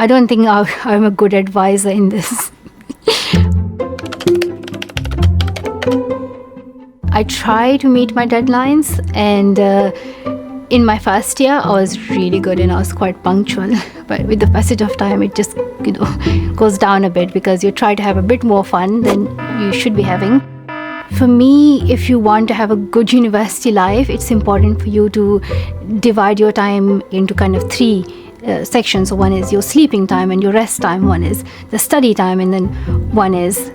I don't think I'm a good advisor in this. I try to meet my deadlines, and in my first year, I was really good and I was quite punctual. But with the passage of time, it just goes down a bit because you try to have a bit more fun than you should be having. For me, if you want to have a good university life, it's important for you to divide your time into kind of three sections. So one is your sleeping time and your rest time. One is the study time, and then one is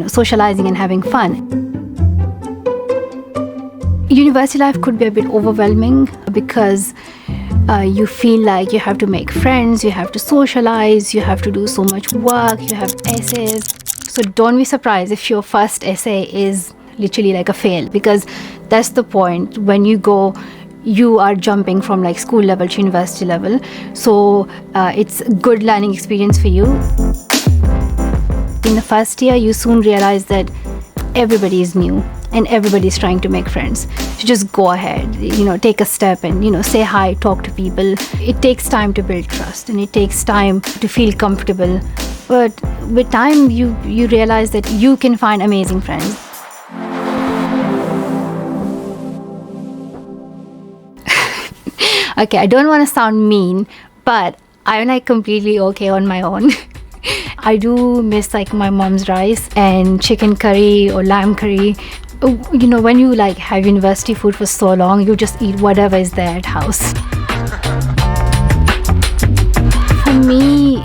socializing and having fun. University life could be a bit overwhelming because you feel like you have to make friends, you have to socialize, you have to do so much work, you have essays. So don't be surprised if your first essay is literally like a fail, because that's the point. When you are jumping from like school level to university level. So it's a good learning experience for you. In the first year, you soon realize that everybody is new and everybody's trying to make friends. So just go ahead, take a step and, say hi, talk to people. It takes time to build trust and it takes time to feel comfortable. But with time, you realize that you can find amazing friends. Okay, I don't want to sound mean, but I'm like completely okay on my own. I do miss like my mom's rice and chicken curry or lamb curry. When you like have university food for so long, you just eat whatever is there at house. For me,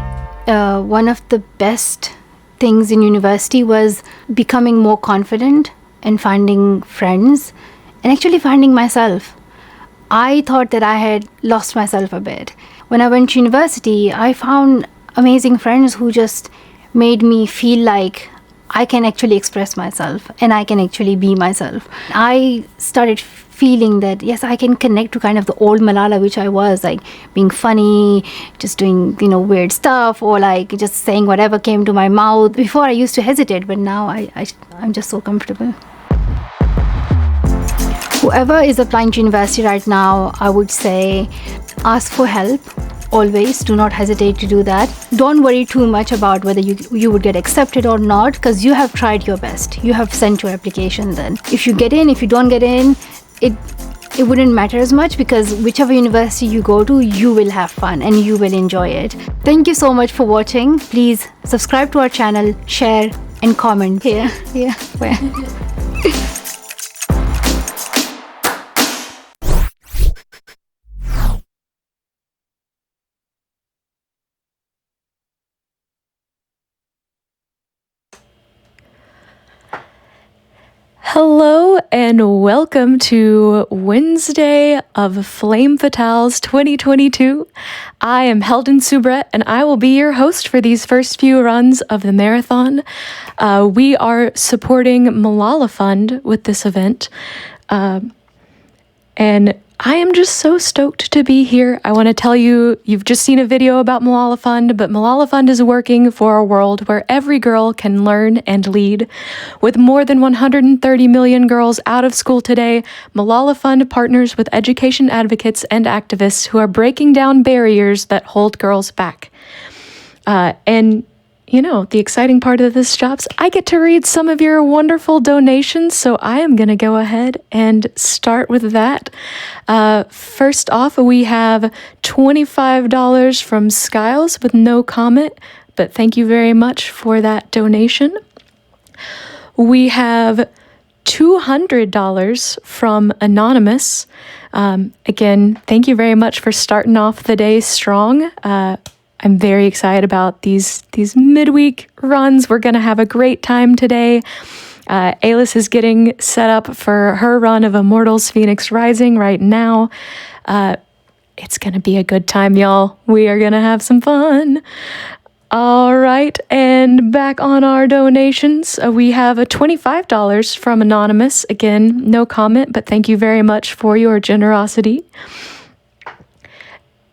one of the best things in university was becoming more confident and finding friends and actually finding myself. I thought that I had lost myself a bit. When I went to university, I found amazing friends who just made me feel like I can actually express myself and I can actually be myself. I started feeling that, yes, I can connect to kind of the old Malala, which I was, like being funny, just doing, weird stuff, or like just saying whatever came to my mouth. Before I used to hesitate, but now I'm just so comfortable. Whoever is applying to university right now, I would say ask for help. Always do not hesitate to do that. Don't worry too much about whether you would get accepted or not, because you have tried your best. You have sent your application then. If you get in, if you don't get in, it wouldn't matter as much, because whichever university you go to, you will have fun and you will enjoy it. Thank you so much for watching. Please subscribe to our channel, share and comment here. Where? Hello and welcome to Wednesday of Flame Fatales 2022. I am HeldenSoubrette and I will be your host for these first few runs of the marathon. We are supporting Malala Fund with this event. And I am just so stoked to be here. I want to tell you, you've just seen a video about Malala Fund, but Malala Fund is working for a world where every girl can learn and lead. With more than 130 million girls out of school today, Malala Fund partners with education advocates and activists who are breaking down barriers that hold girls back. The exciting part of this job's I get to read some of your wonderful donations, so I am going to go ahead and start with that. First off, we have $25 from Skiles with no comment, but thank you very much for that donation. We have $200 from Anonymous. Again, thank you very much for starting off the day strong. I'm very excited about these midweek runs. We're going to have a great time today. Ailis is getting set up for her run of Immortals Fenyx Rising right now. It's going to be a good time, y'all. We are going to have some fun. All right, and back on our donations, we have a $25 from Anonymous. Again, no comment, but thank you very much for your generosity.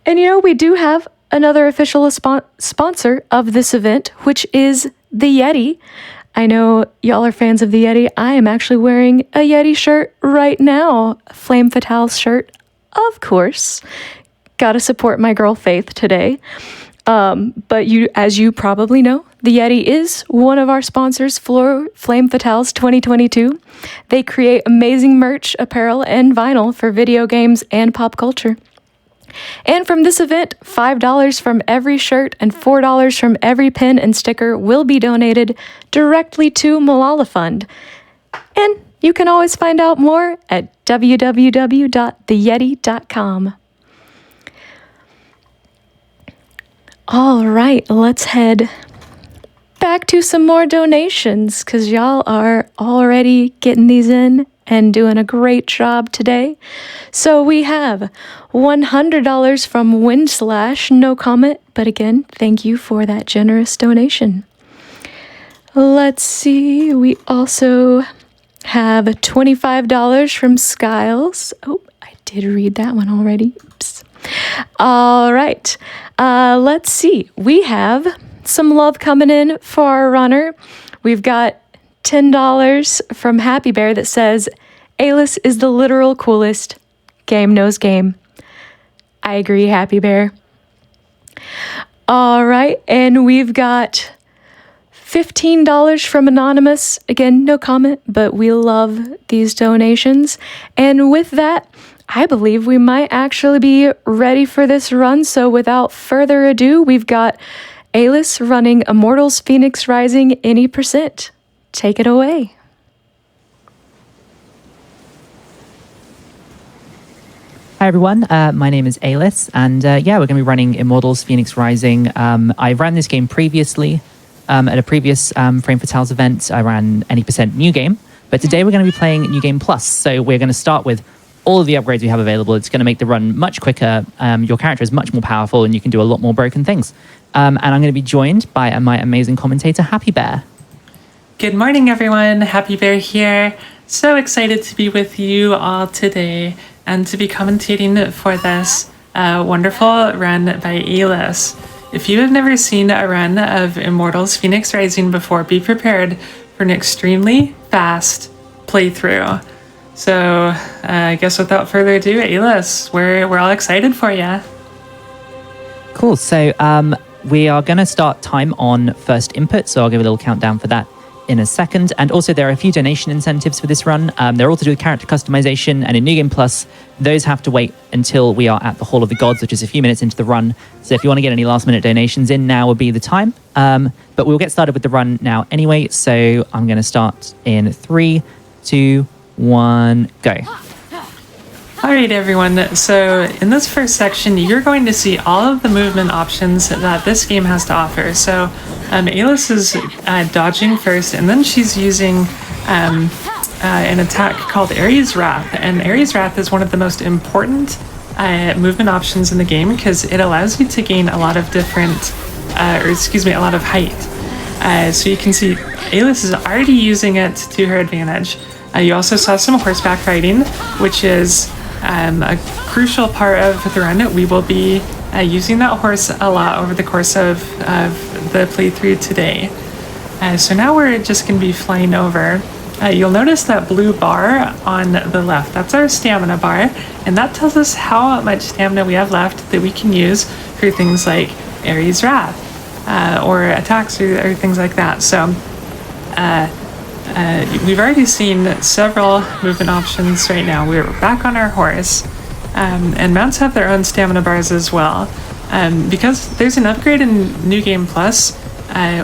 And we do have another official sponsor of this event, which is the Yeti. I know y'all are fans of the Yeti. I am actually wearing a Yeti shirt right now. A Flame Fatales shirt, of course. Gotta support my girl Faith today. But as you probably know, the Yeti is one of our sponsors for Flame Fatales 2022. They create amazing merch, apparel, and vinyl for video games and pop culture. And from this event, $5 from every shirt and $4 from every pin and sticker will be donated directly to Malala Fund. And you can always find out more at www.theyeti.com. All right, let's head back to some more donations because y'all are already getting these in and doing a great job today. So we have $100 from Windslash, no comment, but again, thank you for that generous donation. Let's see, we also have $25 from Skiles. Oh, I did read that one already. Oops. All right, let's see. We have some love coming in for our runner. We've got $10 from Happy Bear that says, Ailis is the literal coolest. Game knows game. I agree, Happy Bear. All right, and we've got $15 from Anonymous. Again, no comment, but we love these donations. And with that, I believe we might actually be ready for this run. So without further ado, we've got Ailis running Immortals Fenyx Rising any percent. Take it away. Hi everyone, my name is Ailis, and we're going to be running Immortals Fenyx Rising. I ran this game previously at a previous Frame Fatales event. I ran any percent new game, but today we're going to be playing New Game Plus. So we're going to start with all of the upgrades we have available. It's going to make the run much quicker. Your character is much more powerful, and you can do a lot more broken things. And I'm going to be joined by my amazing commentator, Happy Bear. Good morning, everyone. Happy Bear here. So excited to be with you all today and to be commentating for this wonderful run by Ailis. If you have never seen a run of Immortals Fenyx Rising before, be prepared for an extremely fast playthrough. So I guess without further ado, Ailis, we're all excited for you. Cool. So we are going to start time on first input. So I'll give a little countdown for that in a second. And also there are a few donation incentives for this run. They're all to do with character customization, and in New Game Plus, those have to wait until we are at the Hall of the Gods, which is a few minutes into the run. So if you want to get any last minute donations in, now would be the time. But we'll get started with the run now anyway. So I'm going to start in 3, 2, 1, go. All right, everyone. So in this first section, you're going to see all of the movement options that this game has to offer. So Ailis is dodging first, and then she's using an attack called Ares Wrath. And Ares Wrath is one of the most important movement options in the game because it allows you to gain a lot of different, a lot of height. So you can see Ailis is already using it to her advantage. You also saw some horseback riding, which is a crucial part of the run. We will be using that horse a lot over the course of the playthrough today. So now we're just going to be flying over. You'll notice that blue bar on the left. That's our stamina bar, and that tells us how much stamina we have left that we can use for things like Ares Wrath or attacks or things like that. So we've already seen several movement options right now. We're back on our horse, and mounts have their own stamina bars as well. Because there's an upgrade in New Game Plus,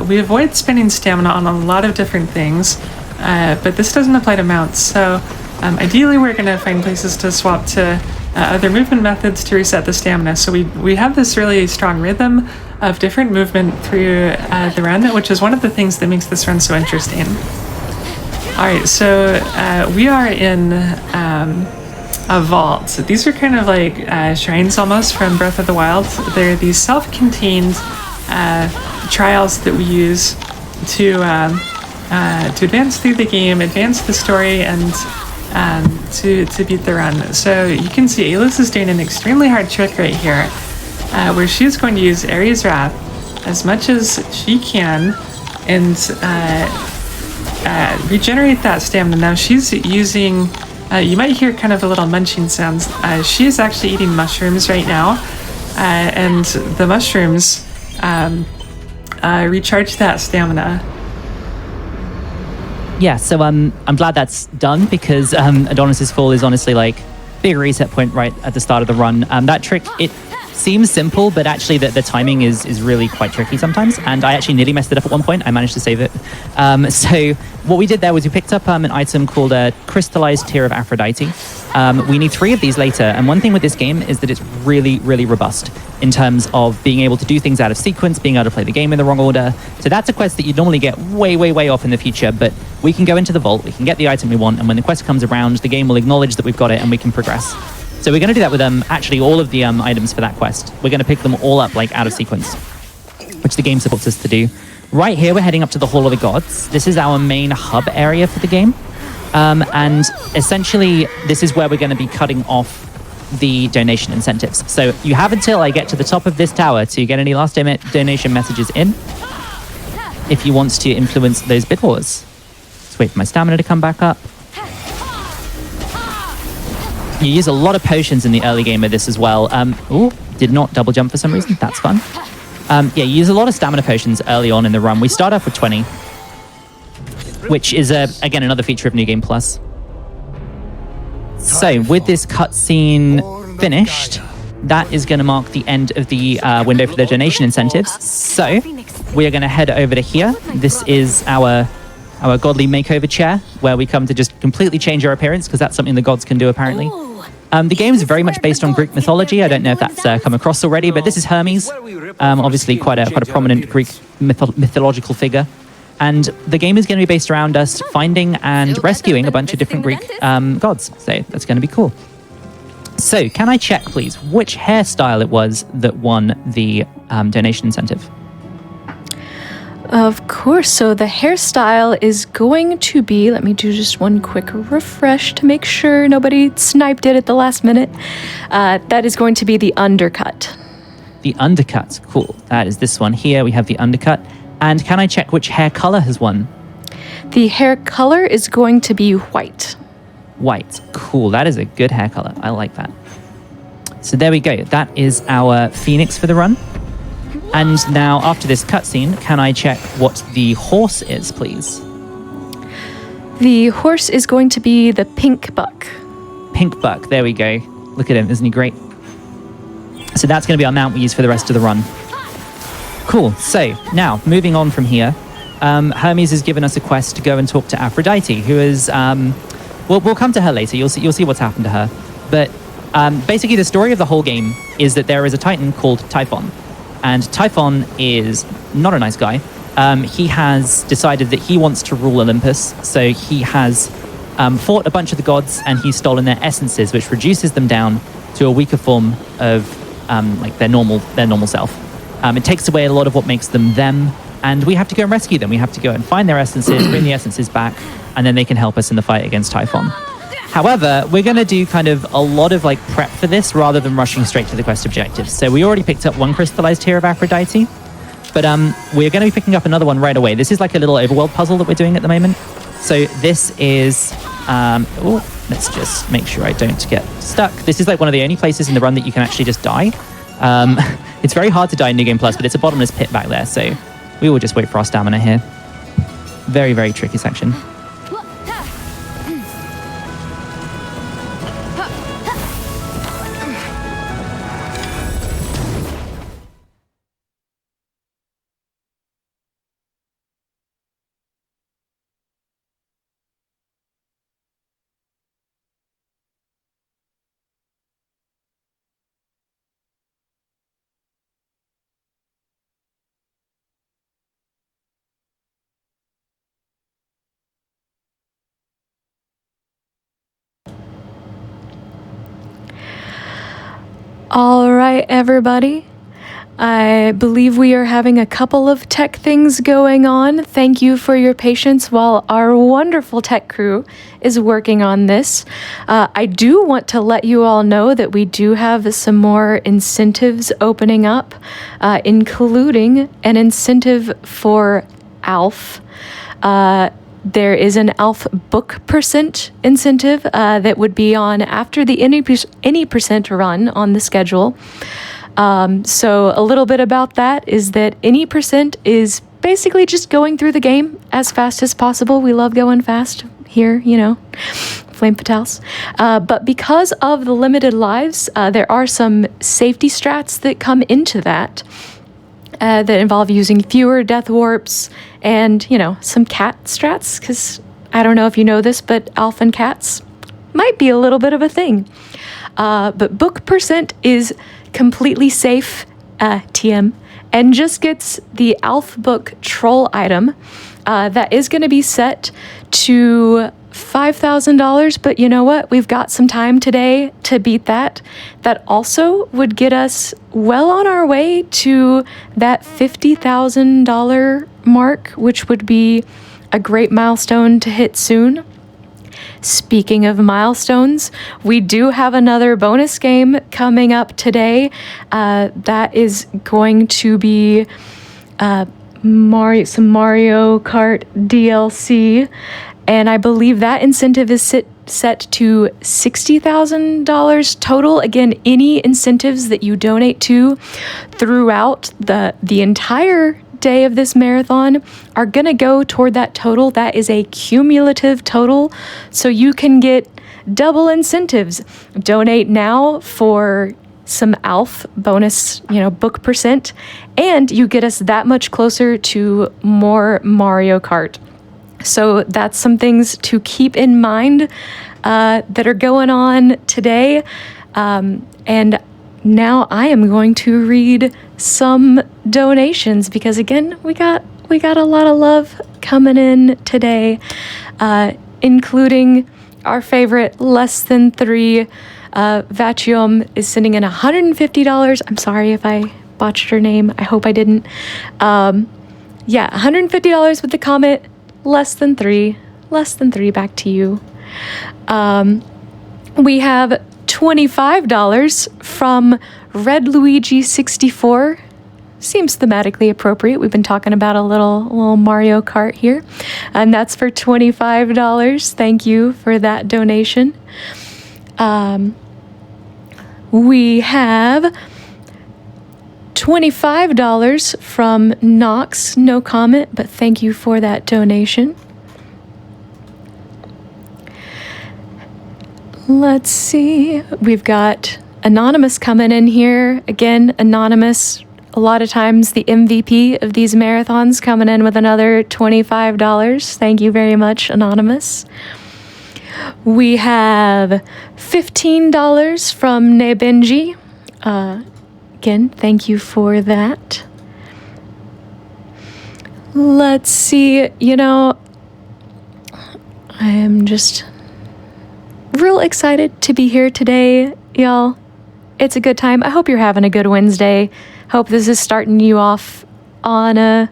we avoid spending stamina on a lot of different things, but this doesn't apply to mounts. So ideally we're going to find places to swap to other movement methods to reset the stamina. So we have this really strong rhythm of different movement through the run, which is one of the things that makes this run so interesting. All right, so we are in a vault. So these are kind of like shrines almost from Breath of the Wild. They're these self-contained trials that we use to advance through the game, advance the story, and to beat the run. So you can see Ailis is doing an extremely hard trick right here, where she's going to use Ares Wrath as much as she can and regenerate that stamina. Now she's using, you might hear kind of a little munching sounds. She is actually eating mushrooms right now, and the mushrooms recharge that stamina. Yeah, so I'm glad that's done because Adonis's Fall is honestly like big reset point right at the start of the run. That trick, it seems simple, but actually the timing is really quite tricky sometimes. And I actually nearly messed it up at one point. I managed to save it. So what we did there was we picked up an item called a Crystallized Tear of Aphrodite. We need 3 of these later. And one thing with this game is that it's really, really robust in terms of being able to do things out of sequence, being able to play the game in the wrong order. So that's a quest that you'd normally get way, way, way off in the future. But we can go into the vault, we can get the item we want, and when the quest comes around, the game will acknowledge that we've got it and we can progress. So we're going to do that with actually all of the items for that quest. We're going to pick them all up like out of sequence, which the game supports us to do. Right here, we're heading up to the Hall of the Gods. This is our main hub area for the game. And essentially, this is where we're going to be cutting off the donation incentives. So you have until I get to the top of this tower to get any last donation messages in if you want to influence those bid wars. Let's wait for my stamina to come back up. You use a lot of potions in the early game of this as well. Ooh, did not double jump for some reason. That's fun. Yeah, you use a lot of stamina potions early on in the run. We start off with 20, which is, again, another feature of New Game Plus. So, with this cutscene finished, that is going to mark the end of the window for the donation incentives. So, we are going to head over to here. This is our godly makeover chair, where we come to just completely change our appearance, because that's something the gods can do, apparently. The game is very much based on Greek mythology. I don't know if that's come across already, but this is Hermes. Obviously, quite a prominent Greek mythological figure. And the game is going to be based around us finding and rescuing a bunch of different Greek gods. So that's going to be cool. So can I check, please, which hairstyle it was that won the donation incentive? Of course. So the hairstyle is going to be, let me do just one quick refresh to make sure nobody sniped it at the last minute. That is going to be the undercut. The undercut. Cool. That is this one here. We have the undercut. And can I check which hair color has won? The hair color is going to be white. White. Cool. That is a good hair color. I like that. So there we go. That is our Fenyx for the run. And now, after this cutscene, can I check what the horse is, please? The horse is going to be the pink buck. Pink buck. There we go. Look at him. Isn't he great? So that's going to be our mount we use for the rest of the run. Cool. So now, moving on from here, Hermes has given us a quest to go and talk to Aphrodite, who is... we'll come to her later. You'll see what's happened to her. But basically, the story of the whole game is that there is a titan called Typhon. And Typhon is not a nice guy. He has decided that he wants to rule Olympus. So he has fought a bunch of the gods, and he's stolen their essences, which reduces them down to a weaker form of like their normal self. It takes away a lot of what makes them them, and we have to go and rescue them. We have to go and find their essences, bring the essences back, and then they can help us in the fight against Typhon. However, we're going to do kind of a lot of like prep for this rather than rushing straight to the quest objectives. So we already picked up one Crystallized Tear of Aphrodite, but we're going to be picking up another one right away. This is like a little overworld puzzle that we're doing at the moment. So this is, let's just make sure I don't get stuck. This is like one of the only places in the run that you can actually just die. It's very hard to die in New Game Plus, but it's a bottomless pit back there. So we will just wait for our stamina here. Very, very tricky section. All right, everybody. I believe we are having a couple of tech things going on. Thank you for your patience while our wonderful tech crew is working on this. I do want to let you all know that we do have some more incentives opening up, including an incentive for ALF. There is an ALF book percent incentive that would be on after the any percent run on the schedule. So a little bit about that is that any percent is basically just going through the game as fast as possible. We love going fast here, Flame Fatales. But because of the limited lives, there are some safety strats that come into that involve using fewer death warps and, some cat strats, because I don't know if you know this, but elfin cats might be a little bit of a thing. But book percent is completely safe, TM, and just gets the Alf Book Troll item that is going to be set to $5,000, but you know what? We've got some time today to beat that. That also would get us well on our way to that $50,000 mark, which would be a great milestone to hit soon. Speaking of milestones, we do have another bonus game coming up today. That is going to be some Mario Kart DLC. And I believe that incentive is set to $60,000 total. Again, any incentives that you donate to throughout the entire day of this marathon are going to go toward that total. That is a cumulative total, so you can get double incentives. Donate now for some ALF bonus, book percent, and you get us that much closer to more Mario Kart. So that's some things to keep in mind that are going on today. And now I am going to read some donations because, again, we got a lot of love coming in today, including our favorite Less Than 3. Vacuum is sending in $150. I'm sorry if I botched her name. I hope I didn't. $150 with the comment. Less than three, back to you. We have $25 from Red Luigi 64. Seems thematically appropriate. We've been talking about a little Mario Kart here. And that's for $25. Thank you for that donation. We have $25 from Knox, no comment, but thank you for that donation. Let's see, we've got Anonymous coming in here. Again, Anonymous, a lot of times the MVP of these marathons, coming in with another $25. Thank you very much, Anonymous. We have $15 from Nebenji. Again, thank you for that. Let's see, I am just real excited to be here today, y'all. It's a good time. I hope you're having a good Wednesday. Hope this is starting you off on a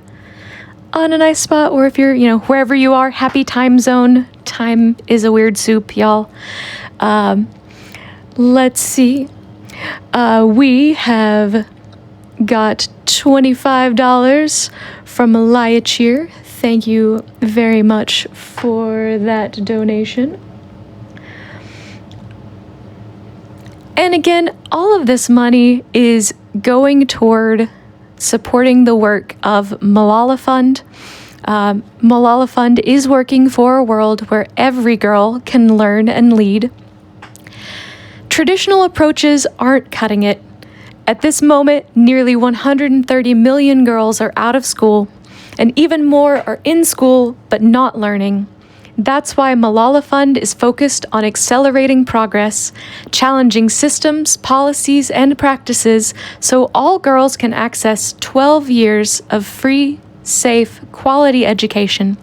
nice spot, or if you're, wherever you are, happy time zone. Time is a weird soup, y'all. Let's see. We have got $25 from Eliachir. Thank you very much for that donation. And again, all of this money is going toward supporting the work of Malala Fund. Malala Fund is working for a world where every girl can learn and lead. Traditional approaches aren't cutting it. At this moment, nearly 130 million girls are out of school, and even more are in school but not learning. That's why Malala Fund is focused on accelerating progress, challenging systems, policies, and practices so all girls can access 12 years of free, safe, quality education.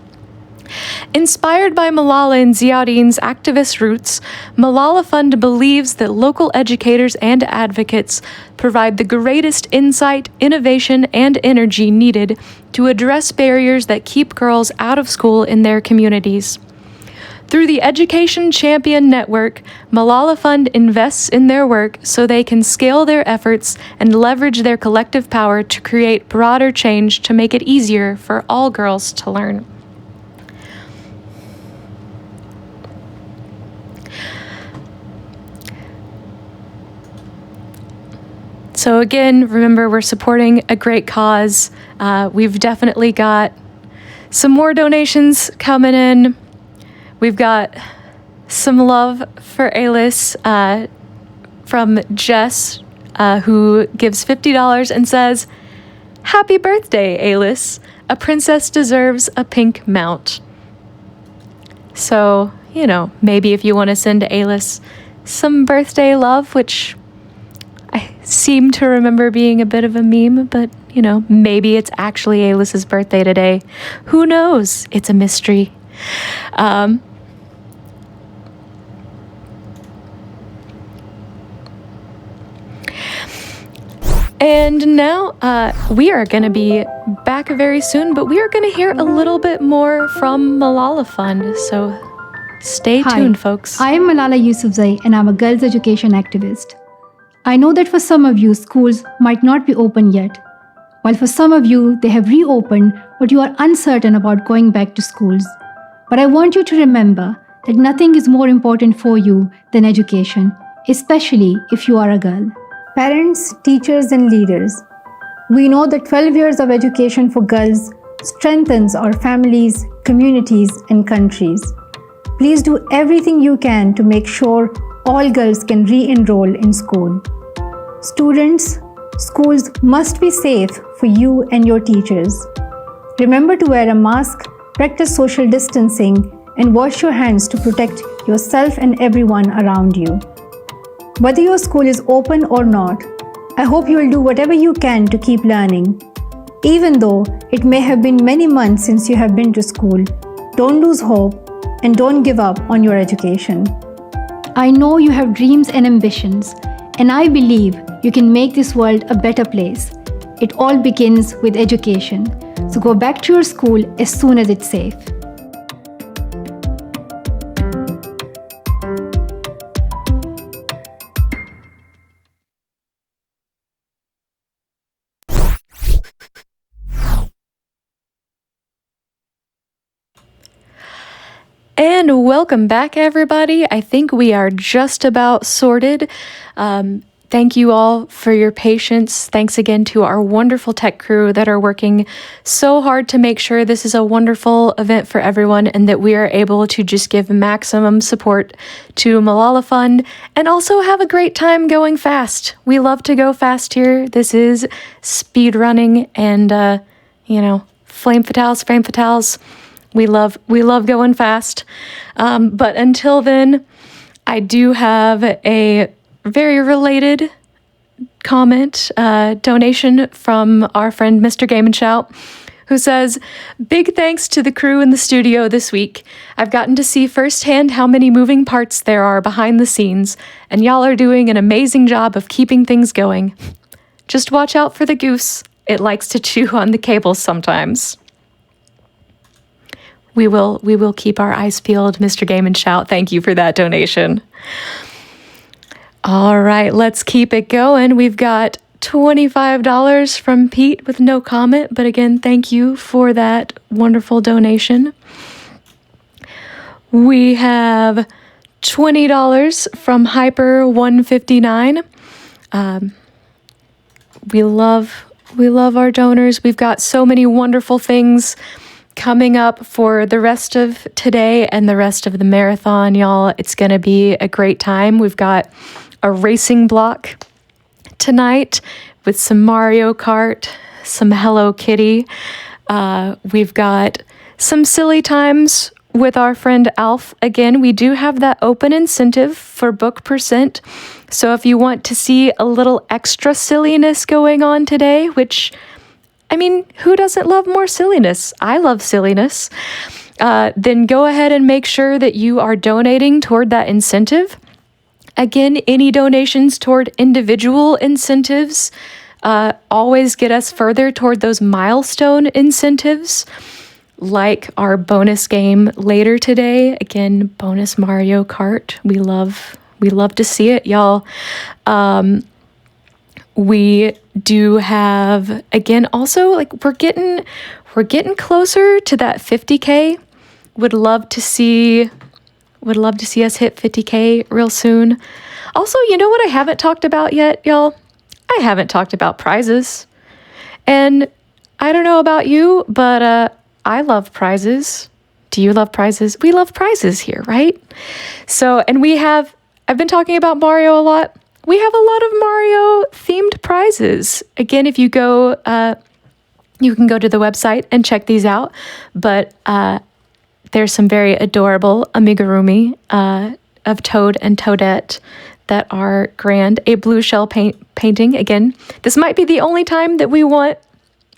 Inspired by Malala and Ziauddin's activist roots, Malala Fund believes that local educators and advocates provide the greatest insight, innovation, and energy needed to address barriers that keep girls out of school in their communities. Through the Education Champion Network, Malala Fund invests in their work so they can scale their efforts and leverage their collective power to create broader change to make it easier for all girls to learn. So again, remember, we're supporting a great cause. We've definitely got some more donations coming in. We've got some love for Ailis from Jess, who gives $50 and says, "Happy birthday, Ailis. A princess deserves a pink mount." So, maybe if you want to send to Ailis some birthday love, which I seem to remember being a bit of a meme, but, maybe it's actually Ailis's birthday today. Who knows? It's a mystery. And now we are going to be back very soon, but we are going to hear a little bit more from Malala Fund. So stay tuned, folks. I am Malala Yousafzai, and I'm a girls' education activist. I know that for some of you, schools might not be open yet, while for some of you, they have reopened, but you are uncertain about going back to schools. But I want you to remember that nothing is more important for you than education, especially if you are a girl. Parents, teachers, and leaders, we know that 12 years of education for girls strengthens our families, communities, and countries. Please do everything you can to make sure all girls can re-enroll in school. Students, schools must be safe for you and your teachers. Remember to wear a mask, practice social distancing, and wash your hands to protect yourself and everyone around you. Whether your school is open or not, I hope you will do whatever you can to keep learning. Even though it may have been many months since you have been to school, don't lose hope and don't give up on your education. I know you have dreams and ambitions, and I believe you can make this world a better place. It all begins with education, so go back to your school as soon as it's safe. And welcome back, everybody. I think we are just about sorted. Thank you all for your patience. Thanks again to our wonderful tech crew that are working so hard to make sure this is a wonderful event for everyone and that we are able to just give maximum support to Malala Fund and also have a great time going fast. We love to go fast here. This is speed running and, flame fatales. We love going fast. But until then, I do have a very related comment, donation from our friend Mr. Game and Shout, who says, "Big thanks to the crew in the studio this week. I've gotten to see firsthand how many moving parts there are behind the scenes, and y'all are doing an amazing job of keeping things going. Just watch out for the goose. It likes to chew on the cables sometimes." We will keep our eyes peeled, Mr. Game and Shout. Thank you for that donation. All right, let's keep it going. We've got $25 from Pete with no comment, but again, thank you for that wonderful donation. We have $20 from Hyper159. We love our donors. We've got so many wonderful things coming up for the rest of today and the rest of the marathon, y'all. It's going to be a great time. We've got a racing block tonight with some Mario Kart, some Hello Kitty. We've got some silly times with our friend Alf. Again, we do have that open incentive for book percent. So if you want to see a little extra silliness going on today, which, who doesn't love more silliness? I love silliness. Then go ahead and make sure that you are donating toward that incentive. Again, any donations toward individual incentives always get us further toward those milestone incentives, like our bonus game later today. Again, bonus Mario Kart. We love to see it, y'all. We do have, again, also, we're getting closer to that 50K. Would love to see us hit 50K real soon. Also, you know what I haven't talked about yet, y'all? I haven't talked about prizes. And I don't know about you, but I love prizes. Do you love prizes? We love prizes here, right? So, and I've been talking about Mario a lot. We have a lot of Mario themed prizes. Again, if you go, you can go to the website and check these out. But there's some very adorable amigurumi of Toad and Toadette that are grand. A blue shell painting. Again, this might be the only time that we want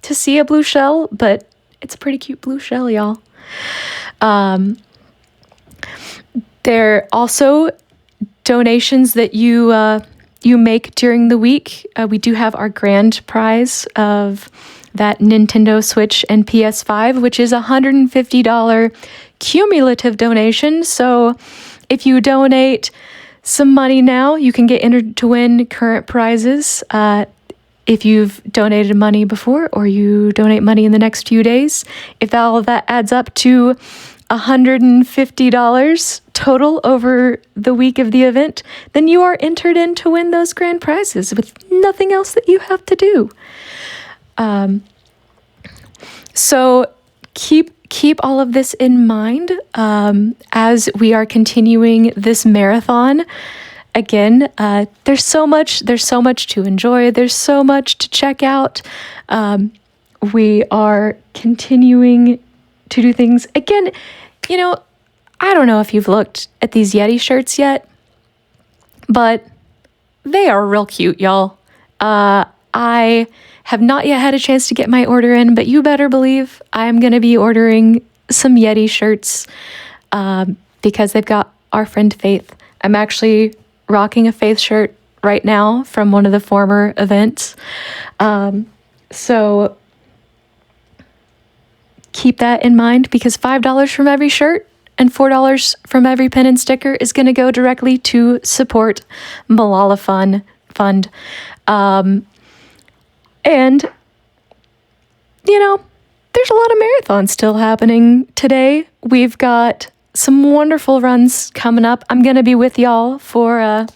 to see a blue shell, but it's a pretty cute blue shell, y'all. There are also donations that you make during the week. We do have our grand prize of that Nintendo Switch and PS5, which is a $150 cumulative donation. So if you donate some money now, you can get entered to win current prizes. If you've donated money before or you donate money in the next few days, if all of that adds up to $150 total over the week of the event, then you are entered in to win those grand prizes with nothing else that you have to do. So keep all of this in mind as we are continuing this marathon. Again, there's so much to enjoy. There's so much to check out. We are continuing to do things. Again, I don't know if you've looked at these Yeti shirts yet, but they are real cute, y'all. I have not yet had a chance to get my order in, but you better believe I'm going to be ordering some Yeti shirts because they've got our friend Faith. I'm actually rocking a Faith shirt right now from one of the former events. So keep that in mind because $5 from every shirt and $4 from every pin and sticker is going to go directly to support Malala Fund. And, there's a lot of marathons still happening today. We've got some wonderful runs coming up. I'm going to be with y'all for a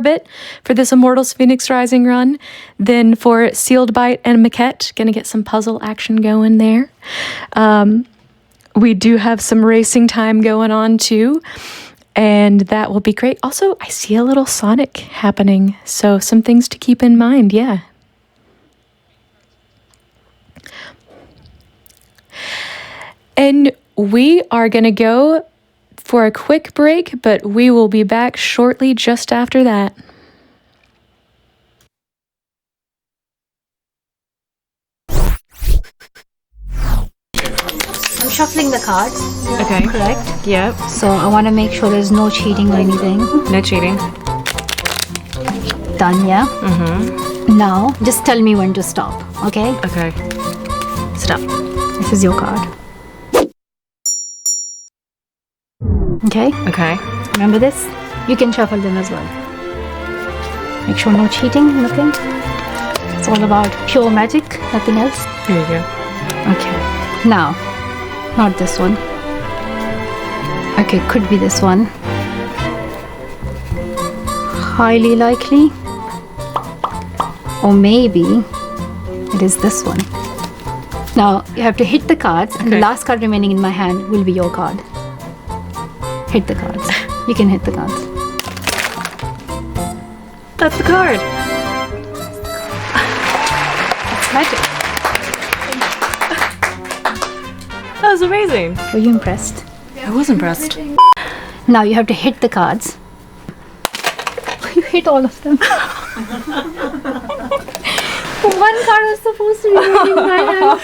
bit for this Immortals Fenyx Rising run. Then for Sealed Bite and Maquette, going to get some puzzle action going there. We do have some racing time going on too, and that will be great. Also, I see a little Sonic happening, so some things to keep in mind, yeah. And we are going to go for a quick break, but we will be back shortly just after that. I'm shuffling the cards. Okay. Correct? Yep. So I want to make sure there's no cheating or anything. No cheating. Done, yeah? Mm-hmm. Now, just tell me when to stop, okay? Okay. Stop. This is your card. Okay? Okay. Remember this? You can shuffle them as well. Make sure no cheating, nothing. It's all about pure magic, nothing else. Here you go. Okay. Now, not this one. Okay, could be this one. Highly likely. Or maybe it is this one. Now, you have to hit the cards, and the last card remaining in my hand will be your card. Hit the cards. You can hit the cards. That's the card. It's magic. That was amazing. Were you impressed? I was impressed. Now you have to hit the cards. You hit all of them. One card was supposed to be in my hand.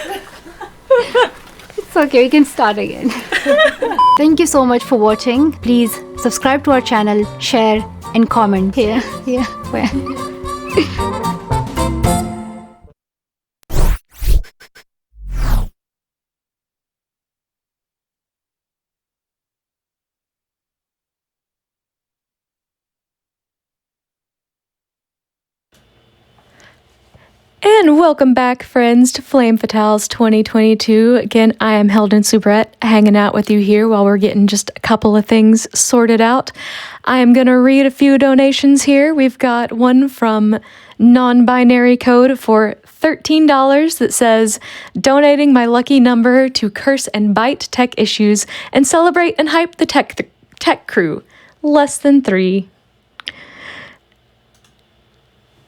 It's okay, we can start again. Thank you so much for watching. Please subscribe to our channel, share, and comment. Here, where? And welcome back, friends, to Flame Fatales 2022. Again, I am HeldenSoubrette, hanging out with you here while we're getting just a couple of things sorted out. I am going to read a few donations here. We've got one from Non-Binary Code for $13 that says, donating my lucky number to curse and bite tech issues and celebrate and hype the tech crew. Less than 3.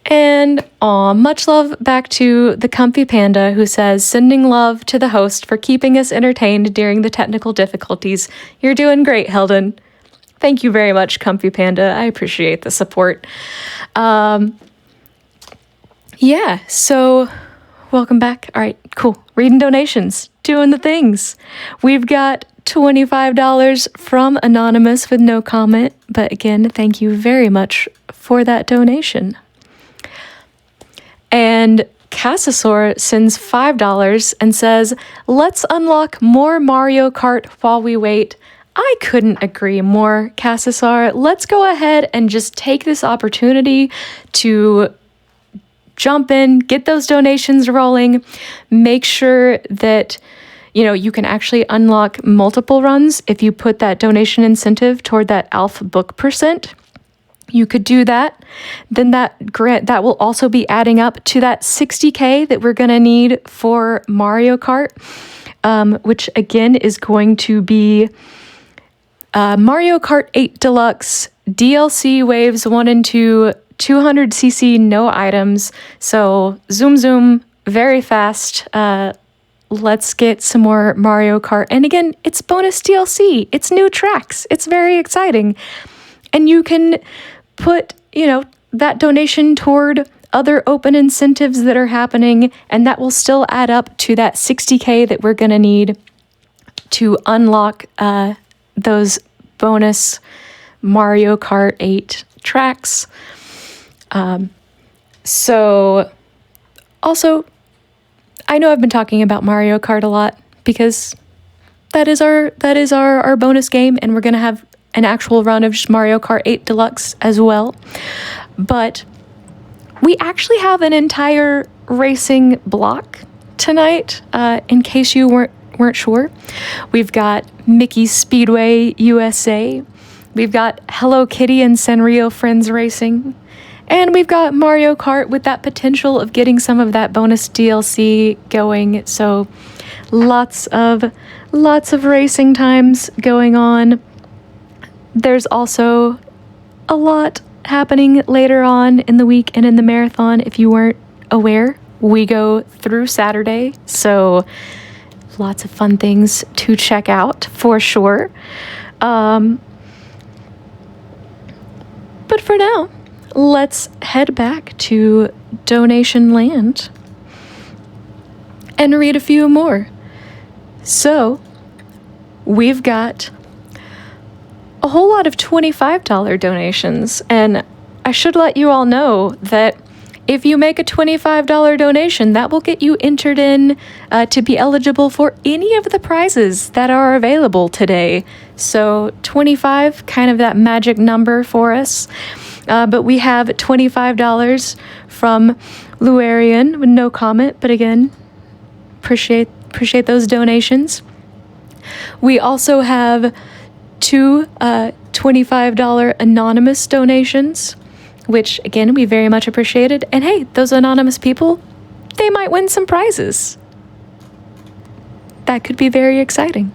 And much love back to the Comfy Panda, who says, sending love to the host for keeping us entertained during the technical difficulties. You're doing great, Helden. Thank you very much, Comfy Panda. I appreciate the support. Yeah, so welcome back. All right, cool. Reading donations, doing the things. We've got $25 from Anonymous with no comment, but again, thank you very much for that donation. And Cassasaur sends $5 and says, let's unlock more Mario Kart while we wait. I couldn't agree more, Cassasaur. Let's go ahead and just take this opportunity to jump in, get those donations rolling, make sure that you can actually unlock multiple runs if you put that donation incentive toward that ALF book percent. You could do that. Then that will also be adding up to that 60K that we're going to need for Mario Kart, which again is going to be Mario Kart 8 Deluxe, DLC Waves 1 and 2, 200cc, no items. So zoom, very fast. Let's get some more Mario Kart. And again, it's bonus DLC. It's new tracks. It's very exciting. And you can put, that donation toward other open incentives that are happening, and that will still add up to that 60K that we're going to need to unlock those bonus Mario Kart 8 tracks. So also, I know I've been talking about Mario Kart a lot because that is our bonus game, and we're going to have an actual run of just Mario Kart 8 Deluxe as well. But we actually have an entire racing block tonight, in case you weren't sure. We've got Mickey Speedway USA. We've got Hello Kitty and Sanrio Friends Racing. And we've got Mario Kart with that potential of getting some of that bonus DLC going. So lots of racing times going on. There's also a lot happening later on in the week and in the marathon. If you weren't aware, we go through Saturday. So lots of fun things to check out for sure. But for now, let's head back to Donation Land and read a few more. So we've got a whole lot of $25 donations, and I should let you all know that if you make a $25 donation, that will get you entered in to be eligible for any of the prizes that are available today. So 25, kind of that magic number for us. But we have $25 from Luarian with no comment, but again, appreciate those donations. We also have 2 $25 anonymous donations, which again, we very much appreciated. And hey, those anonymous people, they might win some prizes. That could be very exciting.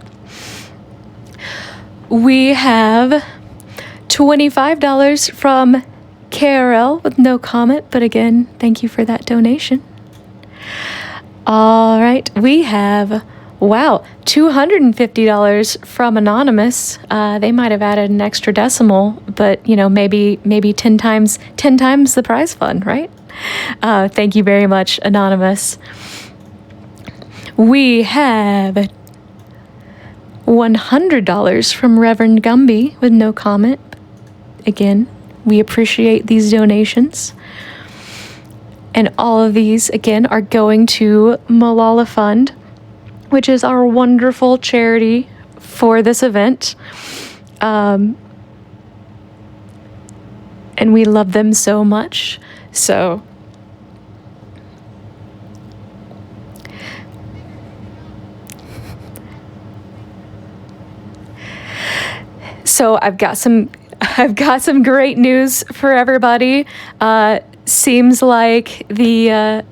We have $25 from KRL with no comment, but again, thank you for that donation. All right, we have $250 from Anonymous. They might have added an extra decimal, but maybe 10 times the prize fund, right? Thank you very much, Anonymous. We have $100 from Reverend Gumby with no comment. Again, we appreciate these donations. And all of these, again, are going to Malala Fund, which is our wonderful charity for this event. And we love them so much. So So I've got some great news for everybody. Seems like the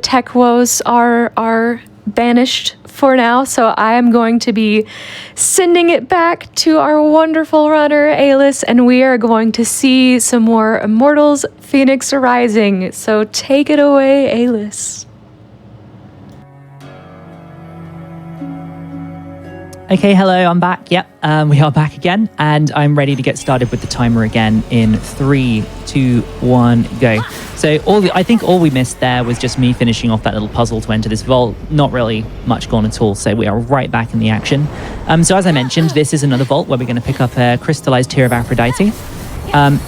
tech woes are banished for now, so I am going to be sending it back to our wonderful runner, Ailis, and we are going to see some more Immortals Fenyx Rising. So take it away, Ailis. Okay, hello, I'm back. Yep, we are back again, and I'm ready to get started with the timer again in 3, 2, 1, go. So I think all we missed there was just me finishing off that little puzzle to enter this vault. Not really much gone at all, so we are right back in the action. So as I mentioned, this is another vault where we're going to pick up a crystallized tear of Aphrodite.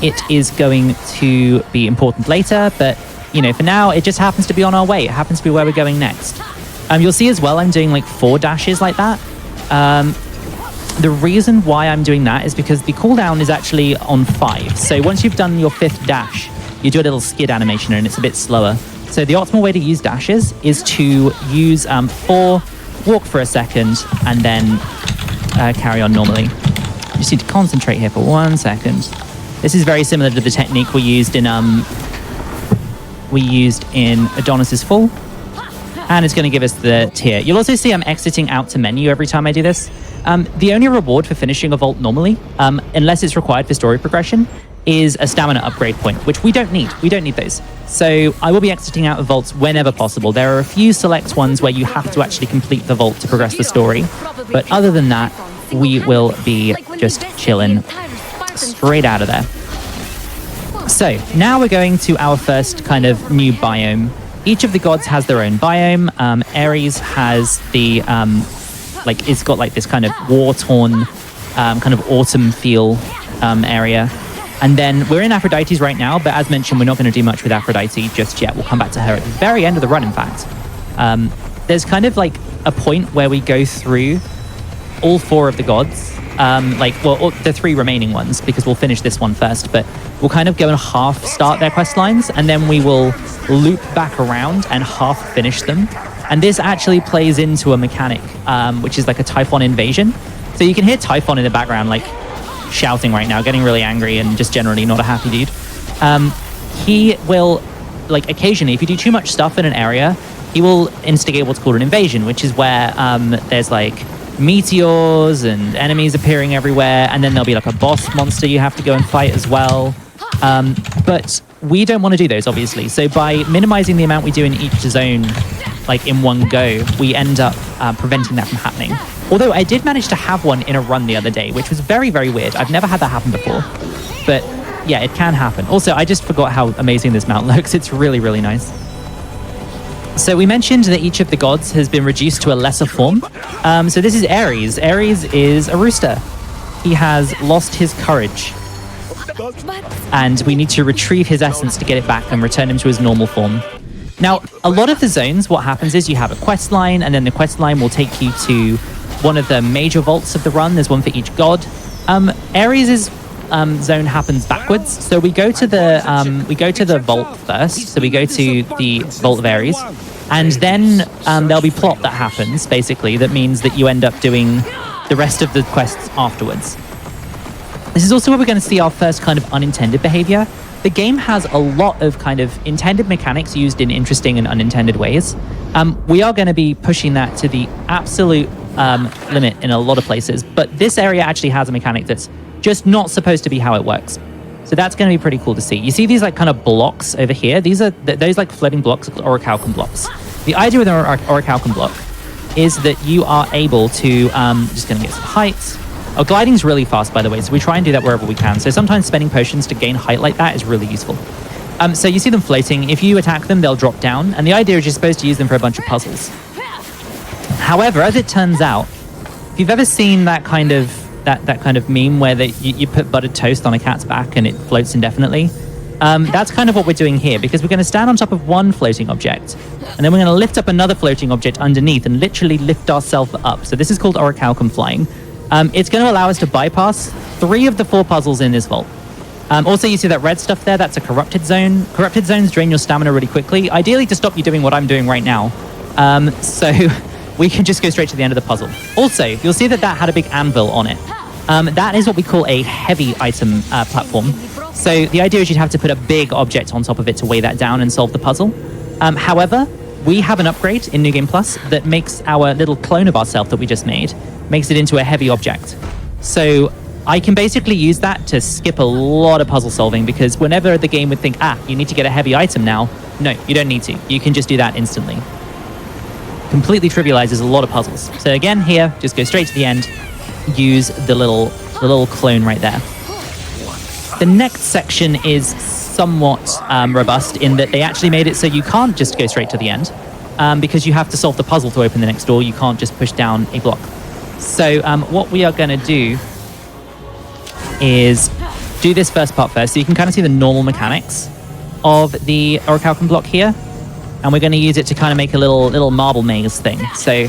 It is going to be important later, but for now, it just happens to be on our way. It happens to be where we're going next. You'll see as well, I'm doing like 4 dashes like that. The reason why I'm doing that is because the cooldown is actually on 5. So once you've done your 5th dash, you do a little skid animation and it's a bit slower. So the optimal way to use dashes is to use 4, walk for a second, and then carry on normally. You just need to concentrate here for 1 second. This is very similar to the technique we used in Adonis's Fall. And it's going to give us the tier. You'll also see I'm exiting out to menu every time I do this. The only reward for finishing a vault normally, unless it's required for story progression, is a stamina upgrade point, which we don't need. We don't need those. So I will be exiting out of vaults whenever possible. There are a few select ones where you have to actually complete the vault to progress the story. But other than that, we will be just chilling straight out of there. So now we're going to our first kind of new biome. Each of the gods has their own biome. Ares has the, it's got like this kind of war-torn, kind of autumn feel area. And then we're in Aphrodite's right now, but as mentioned, we're not going to do much with Aphrodite just yet. We'll come back to her at the very end of the run, in fact. There's kind of like a point where we go through all 4 of the gods. The 3 remaining ones, because we'll finish this one first, but we'll kind of go and half start their quest lines, and then we will loop back around and half finish them. And this actually plays into a mechanic, which is like a Typhon invasion. So you can hear Typhon in the background, like shouting right now, getting really angry and just generally not a happy dude. He will, like occasionally, if you do too much stuff in an area, he will instigate what's called an invasion, which is where there's like meteors and enemies appearing everywhere, and then there'll be like a boss monster you have to go and fight as well. But we don't want to do those, obviously. So by minimizing the amount we do in each zone, like in one go, we end up preventing that from happening. Although I did manage to have one in a run the other day, which was very, very weird. I've never had that happen before. But yeah, it can happen. Also, I just forgot how amazing this mount looks. It's really, really nice. So we mentioned that each of the gods has been reduced to a lesser form. So this is Ares. Ares is a rooster. He has lost his courage. And we need to retrieve his essence to get it back and return him to his normal form. Now, a lot of the zones, what happens is you have a quest line, and then the quest line will take you to one of the major vaults of the run. There's one for each god. Ares' zone happens backwards. So we go to the vault first. So we go to the vault of Ares, and then there'll be plot that happens. Basically, that means that you end up doing the rest of the quests afterwards. This is also where we're going to see our first kind of unintended behavior. The game has a lot of kind of intended mechanics used in interesting and unintended ways. We are going to be pushing that to the absolute limit in a lot of places, but this area actually has a mechanic that's just not supposed to be how it works. So that's going to be pretty cool to see. You see these like kind of blocks over here? These are those like floating blocks, orichalcum blocks. The idea with an orichalcum block is that you are able to, just going to get some height. Our gliding's really fast, by the way, so we try and do that wherever we can. So sometimes spending potions to gain height like that is really useful. So you see them floating. If you attack them, they'll drop down. And the idea is you're supposed to use them for a bunch of puzzles. However, as it turns out, if you've ever seen that kind of meme where you put buttered toast on a cat's back and it floats indefinitely, that's kind of what we're doing here, because we're going to stand on top of one floating object, and then we're going to lift up another floating object underneath and literally lift ourselves up. So this is called orichalcum flying. It's going to allow us to bypass 3 of the 4 puzzles in this vault. Also, you see that red stuff there? That's a corrupted zone. Corrupted zones drain your stamina really quickly, ideally to stop you doing what I'm doing right now. So we can just go straight to the end of the puzzle. Also, you'll see that had a big anvil on it. That is what we call a heavy item platform. So the idea is you'd have to put a big object on top of it to weigh that down and solve the puzzle. However, we have an upgrade in New Game Plus that makes our little clone of ourselves that we just made, makes it into a heavy object. So I can basically use that to skip a lot of puzzle solving, because whenever the game would think, you need to get a heavy item now, no, you don't need to. You can just do that instantly. Completely trivializes a lot of puzzles. So again, here, just go straight to the end, use the little clone right there. The next section is somewhat robust in that they actually made it so you can't just go straight to the end, because you have to solve the puzzle to open the next door. You can't just push down a block. So what we are going to do is do this first part first, so you can kind of see the normal mechanics of the orichalcum block here, and we're going to use it to kind of make a little marble maze thing. So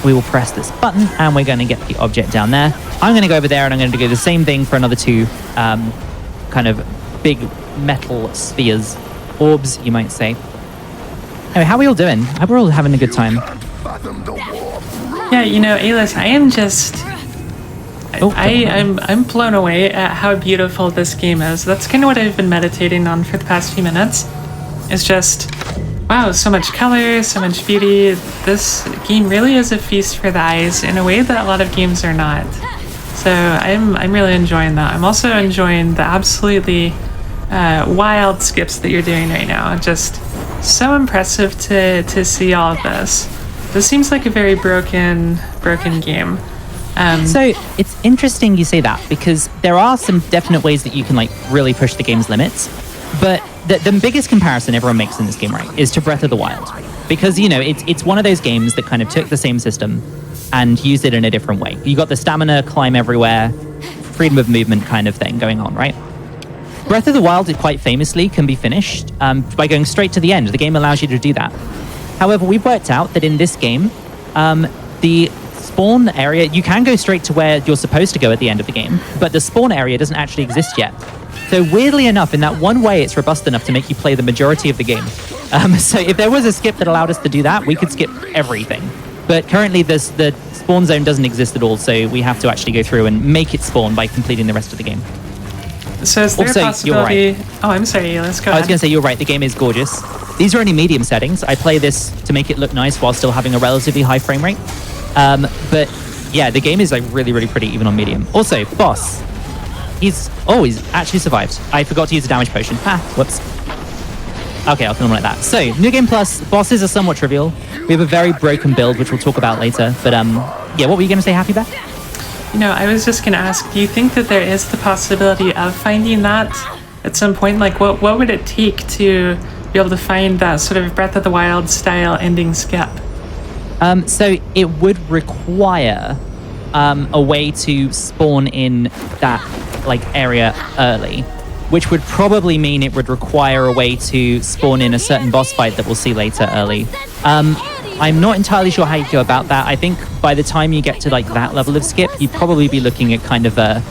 we will press this button and we're going to get the object down there. I'm going to go over there and I'm going to do the same thing for another two kind of big metal spheres, orbs you might say. Anyway, how are we all doing? I hope we're all having a good time. Yeah, Ailis, I am just... I'm blown away at how beautiful this game is. That's kind of what I've been meditating on for the past few minutes. It's just, wow, so much color, so much beauty. This game really is a feast for the eyes in a way that a lot of games are not. So I'm really enjoying that. I'm also enjoying the absolutely wild skips that you're doing right now. Just so impressive to see all of this. This seems like a very broken game. So it's interesting you say that, because there are some definite ways that you can really push the game's limits. But the biggest comparison everyone makes in this game, right, is to Breath of the Wild. Because, it's one of those games that kind of took the same system and used it in a different way. You got the stamina, climb everywhere, freedom of movement kind of thing going on, right? Breath of the Wild, it quite famously can be finished by going straight to the end. The game allows you to do that. However, we've worked out that in this game, the spawn area, you can go straight to where you're supposed to go at the end of the game, but the spawn area doesn't actually exist yet. So weirdly enough, in that one way, it's robust enough to make you play the majority of the game. So if there was a skip that allowed us to do that, we could skip everything. But currently, the spawn zone doesn't exist at all, so we have to actually go through and make it spawn by completing the rest of the game. So is there Also, a possibility... you're right. Oh, I'm sorry, let's go ahead. I was going to say, you're right, the game is gorgeous. These are only medium settings. I play this to make it look nice while still having a relatively high frame rate. But yeah, the game is really, really pretty even on medium. Also, boss. He's actually survived. I forgot to use a damage potion. Whoops. Okay, I'll kill him like that. So, New Game Plus, bosses are somewhat trivial. We have a very broken build, which we'll talk about later. But yeah, what were you going to say, Happy Beth? I was just going to ask, do you think that there is the possibility of finding that at some point? What would it take to be able to find that sort of Breath of the Wild style ending skip? So it would require a way to spawn in that area early, which would probably mean it would require a way to spawn in a certain boss fight that we'll see later early. I'm not entirely sure how you go about that. I think by the time you get to that level of skip, you'd probably be looking at kind of an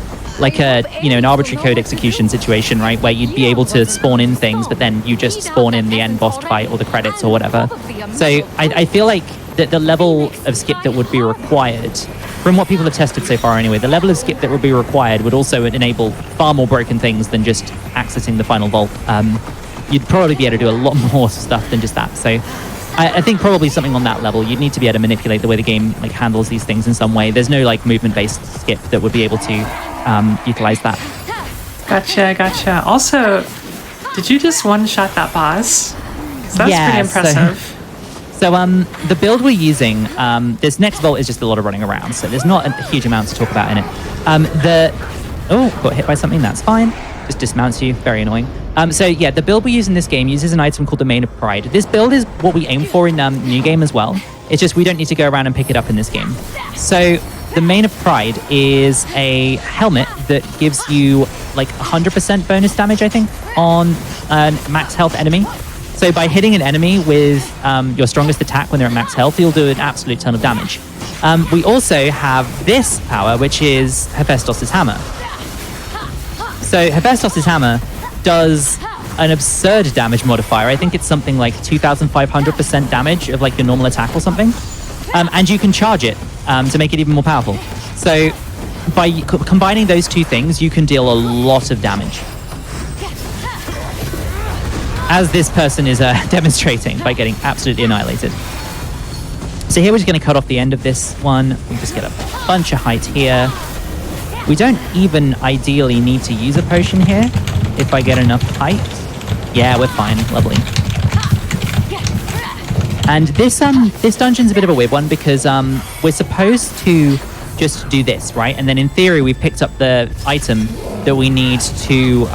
arbitrary code execution situation, right, where you'd be able to spawn in things, but then you just spawn in the end boss fight or the credits or whatever. So I feel like that the level of skip that would be required, from what people have tested so far anyway, the level of skip that would be required would also enable far more broken things than just accessing the final vault. You'd probably be able to do a lot more stuff than just that. So I think probably something on that level. You'd need to be able to manipulate the way the game handles these things in some way. There's no movement-based skip that would be able to utilize that. Gotcha. Also, did you just one-shot that boss? 'Cause that's pretty impressive. So the build we're using, this next vault is just a lot of running around, so there's not a huge amount to talk about in it. Got hit by something, that's fine. Just dismounts you, very annoying. So yeah, the build we use in this game uses an item called the Mane of Pride. This build is what we aim for in New Game as well. It's just we don't need to go around and pick it up in this game. So the Mane of Pride is a helmet that gives you 100% bonus damage, I think, on a max health enemy. So by hitting an enemy with your strongest attack when they're at max health, you'll do an absolute ton of damage. We also have this power, which is Hephaestus' Hammer. So Hephaestus' Hammer does an absurd damage modifier. I think it's something like 2,500% damage of your normal attack or something. And you can charge it to make it even more powerful. So by combining those two things, you can deal a lot of damage. As this person is demonstrating by getting absolutely annihilated. So here we're just going to cut off the end of this one. We just get a bunch of height here. We don't even ideally need to use a potion here if I get enough height. Yeah, we're fine. Lovely. And this dungeon's a bit of a weird one because we're supposed to just do this, right? And then in theory, we've picked up the item that we need to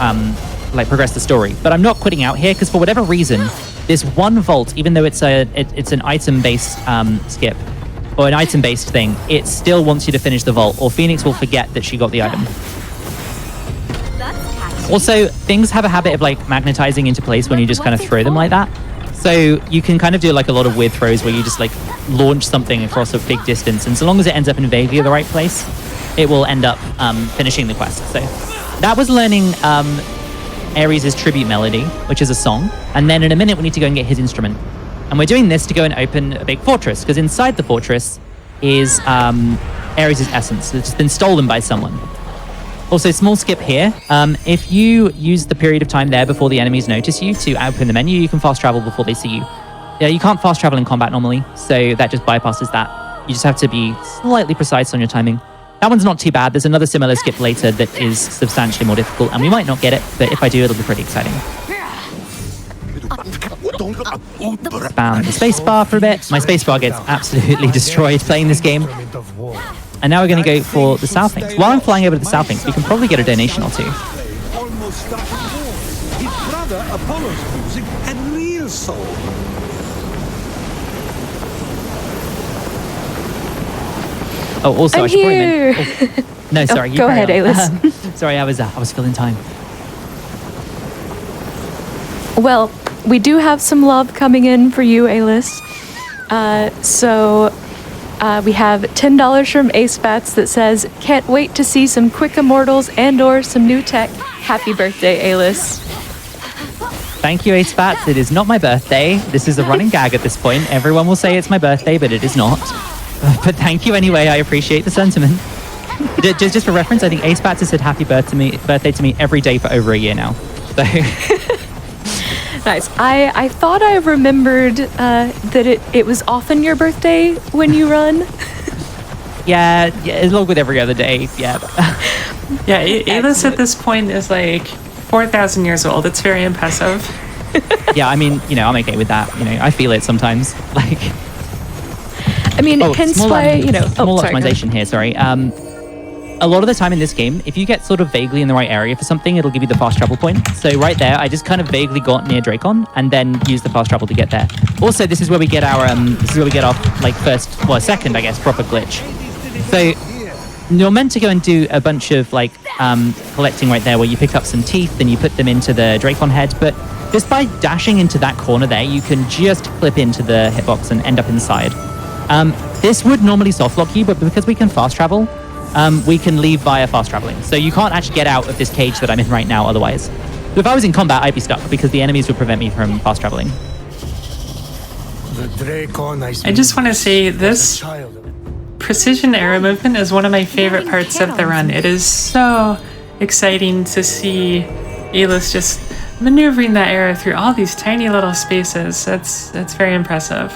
like progress the story. But I'm not quitting out here because for whatever reason, this one vault, even though it's an item-based skip or an item-based thing, it still wants you to finish the vault, or Fenyx will forget that she got the item. Also, things have a habit of like magnetizing into place when you just kind of throw them like that. So you can kind of do like a lot of weird throws where you just like launch something across a big distance, and so long as it ends up in vaguely the right place, it will end up finishing the quest. So that was learning Ares' tribute melody, which is a song, and then in a minute we need to go and get his instrument. And we're doing this to go and open a big fortress, because inside the fortress is Ares' essence that's been stolen by someone. Also, small skip here. If you use the period of time there before the enemies notice you to open the menu, you can fast travel before they see you. Yeah, you can't fast travel in combat normally, so that just bypasses that. You just have to be slightly precise on your timing. That one's not too bad. There's another similar skip later that is substantially more difficult, and we might not get it, but if I do, it'll be pretty exciting. Spam the spacebar for a bit. My spacebar gets absolutely destroyed playing this game. And now we're going to go for the South Links. While I'm flying over to the South Links, we can probably get a donation or two. Oh, also, I'm I should here. probably mention... Oh, no, sorry. You go carry ahead, on. Ailis. Sorry, I was filling time. Well, we do have some love coming in for you, Ailis. We have $10 from Ace Bats that says, "Can't wait to see some quick Immortals and/or some new tech. Happy birthday, Ailis." Thank you, Ace Bats. It is not my birthday. This is a running gag at this point. Everyone will say it's my birthday, but it is not. But thank you anyway. I appreciate the sentiment. Just for reference, I think Ace Bats has said happy birthday to me every day for over a year now. So... Nice. I thought I remembered that it was often your birthday when you run. yeah, along with every other day. Yeah. Yeah, Ailis at this point is like 4,000 years old. It's very impressive. Yeah, I mean, I'm okay with that. I feel it sometimes. Like, I mean, hence why, small optimization here, sorry. A lot of the time in this game, if you get sort of vaguely in the right area for something, it'll give you the fast travel point. So right there, I just kind of vaguely got near Dracon and then used the fast travel to get there. Also, this is where we get our like second, I guess, proper glitch. So you're meant to go and do a bunch of like collecting right there where you pick up some teeth and you put them into the Dracon head, but just by dashing into that corner there, you can just clip into the hitbox and end up inside. This would normally soft lock you, but because we can fast travel, we can leave via fast traveling. So you can't actually get out of this cage that I'm in right now otherwise. But if I was in combat, I'd be stuck because the enemies would prevent me from fast traveling. I just want to say this precision arrow movement is one of my favorite parts of the run. It is so exciting to see Ailis just maneuvering that arrow through all these tiny little spaces. That's very impressive.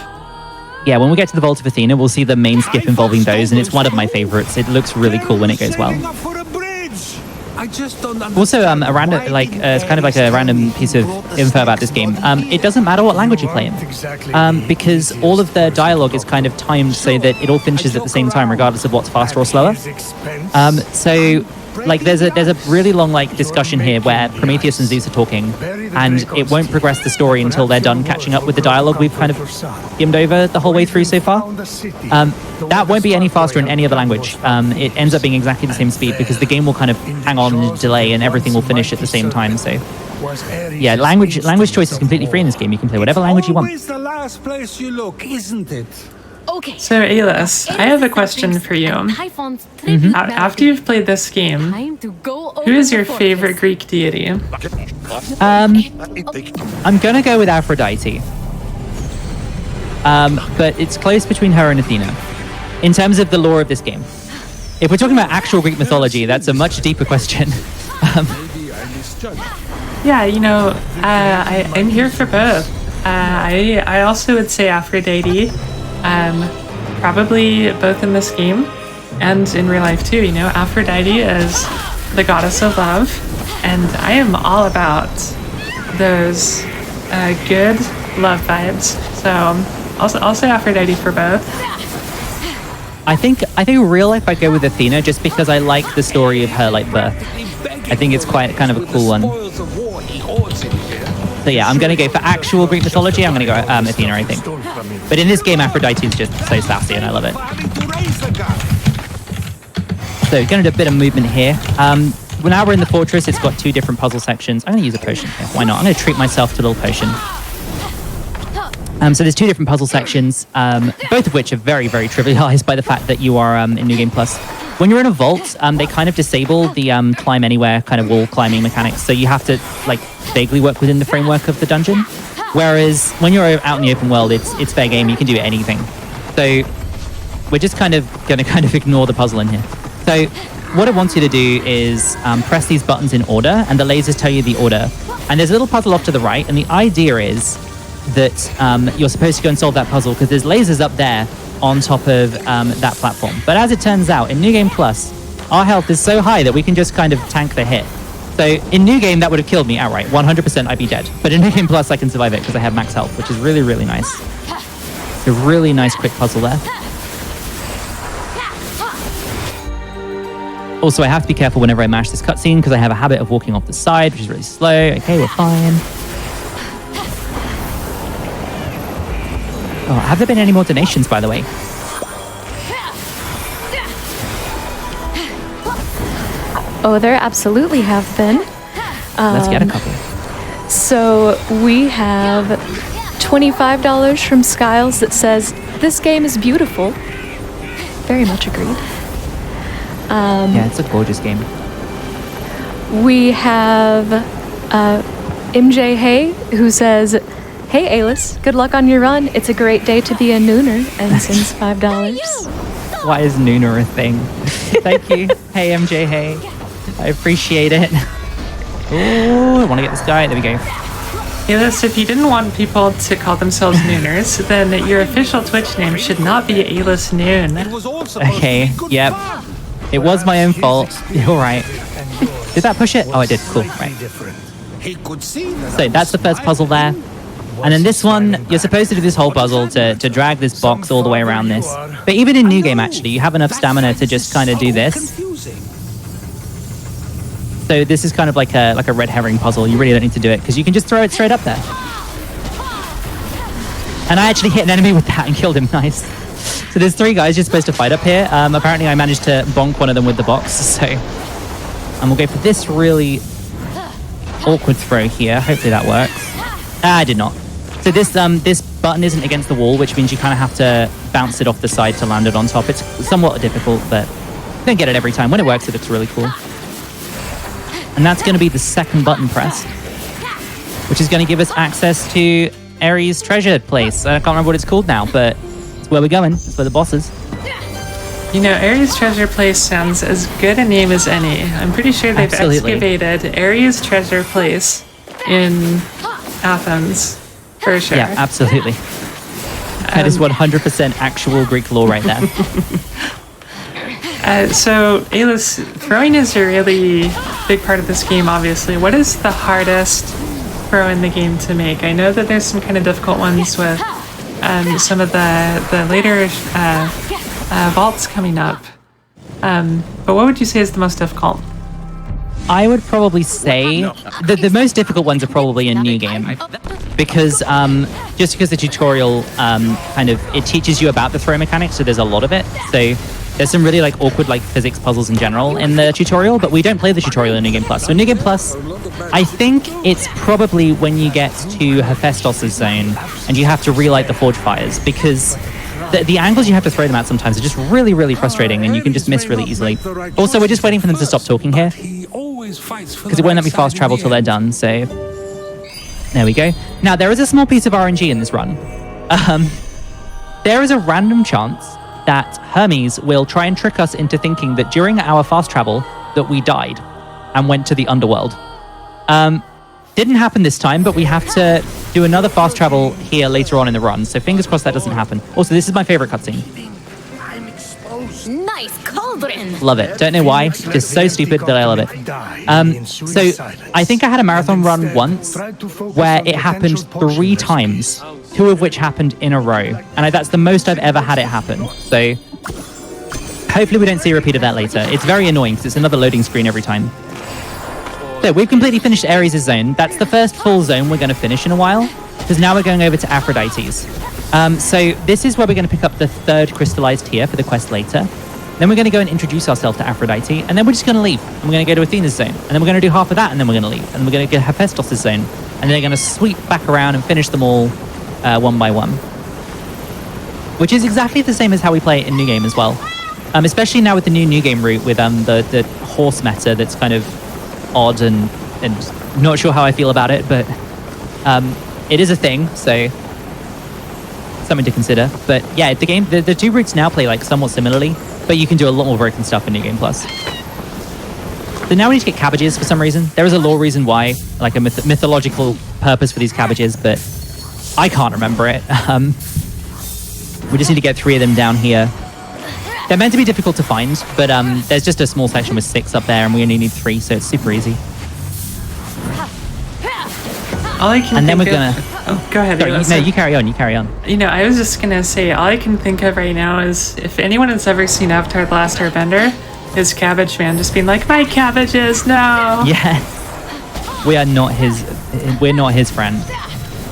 Yeah, when we get to the Vault of Athena, we'll see the main skip involving those, and it's one of my favorites. It looks really cool when it goes well. Also, it's kind of like a random piece of info about this game. It doesn't matter what language you play in, because all of the dialogue is kind of timed so that it all finishes at the same time, regardless of what's faster or slower. Like there's a really long like discussion here where Prometheus and Zeus are talking, and it won't progress the story until they're done catching up with the dialogue we've kind of skimmed over the whole way through so far. That won't be any faster in any other language. It ends up being exactly the same speed because the game will kind of hang on and delay, and everything will finish at the same time. So yeah, language choice is completely free in this game. You can play whatever language you want. Always the last place you look, isn't it? Okay. So Ailis, I have a question for you. After you've played this game, who is your favorite Greek deity? I'm gonna go with Aphrodite. But it's close between her and Athena in terms of the lore of this game. if we're talking about actual Greek mythology, that's a much deeper question. Maybe I misjudged. Yeah, I'm here for both. I also would say Aphrodite, probably both in this game and in real life too. Aphrodite is the goddess of love, and I am all about those good love vibes. So I'll say Aphrodite for both. I think real life I'd go with Athena just because I like the story of her birth. I think it's quite kind of a cool one. So yeah, I'm going to go for actual Greek mythology. I'm going to go Athena, I think. But in this game, Aphrodite is just so sassy, and I love it. So going to do a bit of movement here. Now we're in the fortress. It's got 2 different puzzle sections. I'm going to use a potion here. Why not? I'm going to treat myself to a little potion. So there's 2 different puzzle sections, both of which are very, very trivialized by the fact that you are in New Game Plus. When you're in a vault, they kind of disable the climb anywhere kind of wall climbing mechanics. So you have to vaguely work within the framework of the dungeon. Whereas when you're out in the open world, it's fair game. You can do anything. So we're just kind of going to ignore the puzzle in here. So what it wants you to do is press these buttons in order, and the lasers tell you the order. And there's a little puzzle off to the right, and the idea is that you're supposed to go and solve that puzzle because there's lasers up there on top of that platform. But as it turns out, in New Game Plus, our health is so high that we can just kind of tank the hit. So in New Game, that would have killed me outright. 100% I'd be dead. But in New Game Plus, I can survive it because I have max health, which is really, really nice. It's a really nice quick puzzle there. Also, I have to be careful whenever I mash this cutscene because I have a habit of walking off the side, which is really slow. Okay, we're fine. Oh, have there been any more donations, by the way? Oh, there absolutely have been. Let's get a couple. So we have $25 from Skiles that says, "This game is beautiful." Very much agreed. Yeah, it's a gorgeous game. We have MJ Hay, who says, "Hey Ailis, good luck on your run. It's a great day to be a nooner," and sends $5. Why is Nooner a thing? Thank you. Hey, MJ, hey. I appreciate it. Oh, I want to get this guy. There we go. Ailis, if you didn't want people to call themselves Nooners, then your official Twitch name should not be Ailis Noon. Okay, yep. It was my own fault. You're right. Did that push it? Oh, it did. Cool, right. So that's the first puzzle there. And then this one, you're supposed to do this whole puzzle to drag this box all the way around this. But even in New Game, actually, you have enough stamina to just kind of do this. So this is kind of like a red herring puzzle. You really don't need to do it because you can just throw it straight up there. And I actually hit an enemy with that and killed him. Nice. So there's 3 guys you're supposed to fight up here. Apparently I managed to bonk one of them with the box. So we'll go for this really awkward throw here. Hopefully that works. I did not. So this button isn't against the wall, which means you kind of have to bounce it off the side to land it on top. It's somewhat difficult, but you don't get it every time. When it works, it looks really cool. And that's going to be the second button pressed, which is going to give us access to Ares' treasure place. I can't remember what it's called now, but it's where we're going. It's where the boss is. Ares' treasure place sounds as good a name as any. I'm pretty sure they've excavated Ares' treasure place in Athens, for sure. Yeah, absolutely. That is 100% actual Greek lore right there. So, Ailis, throwing is a really big part of this game, obviously. What is the hardest throw in the game to make? I know that there's some kind of difficult ones with some of the later vaults coming up. But what would you say is the most difficult? I would probably say the most difficult ones are probably in New Game, because just because the tutorial it teaches you about the throw mechanics, so there's a lot of it. So there's some really awkward physics puzzles in general in the tutorial, but we don't play the tutorial in New Game Plus. So in New Game Plus, I think it's probably when you get to Hephaestus' zone and you have to relight the forge fires, because the angles you have to throw them at sometimes are just really, really frustrating, and you can just miss really easily. Also, we're just waiting for them to stop talking here, because it won't let me fast travel till they're done, so there we go. Now, there is a small piece of RNG in this run. There is a random chance that Hermes will try and trick us into thinking that during our fast travel that we died and went to the underworld. Didn't happen this time, but we have to do another fast travel here later on in the run. So fingers crossed that doesn't happen. Also, this is my favorite cutscene. Nice cauldron. Love it. Don't know why. Just so stupid that I love it. So I think I had a marathon run once where it happened 3 times, 2 of which happened in a row. And that's the most I've ever had it happen. So hopefully we don't see a repeat of that later. It's very annoying because it's another loading screen every time. So we've completely finished Ares' zone. That's the first full zone we're going to finish in a while, because now we're going over to Aphrodite's. So this is where we're going to pick up the 3rd crystallized tear for the quest later. Then we're going to go and introduce ourselves to Aphrodite, and then we're just going to leave. And we're going to go to Athena's zone, and then we're going to do half of that, and then we're going to leave. And we're going to go to Hephaestus' zone, and then they're going to sweep back around and finish them all one by one. Which is exactly the same as how we play it in New Game as well. Especially now with the New Game route with the horse meta that's kind of odd and not sure how I feel about it, but it is a thing, so something to consider. But yeah, the game, the 2 routes now play like somewhat similarly, but you can do a lot more broken stuff in New Game Plus. So now we need to get cabbages for some reason. There is a lore reason why, like a mythological purpose for these cabbages, but I can't remember it. We just need to get 3 of them down here. They're meant to be difficult to find, but there's just a small section with 6 up there, and we only need 3, so it's super easy. All I can And then think we're gonna... Oh, go ahead. Sorry, no, you carry on, you carry on. You know, I was just gonna say, all I can think of right now is if anyone has ever seen Avatar: The Last Airbender, is Cabbage Man just being like, "My cabbages, no!" Yes. We're not his friend.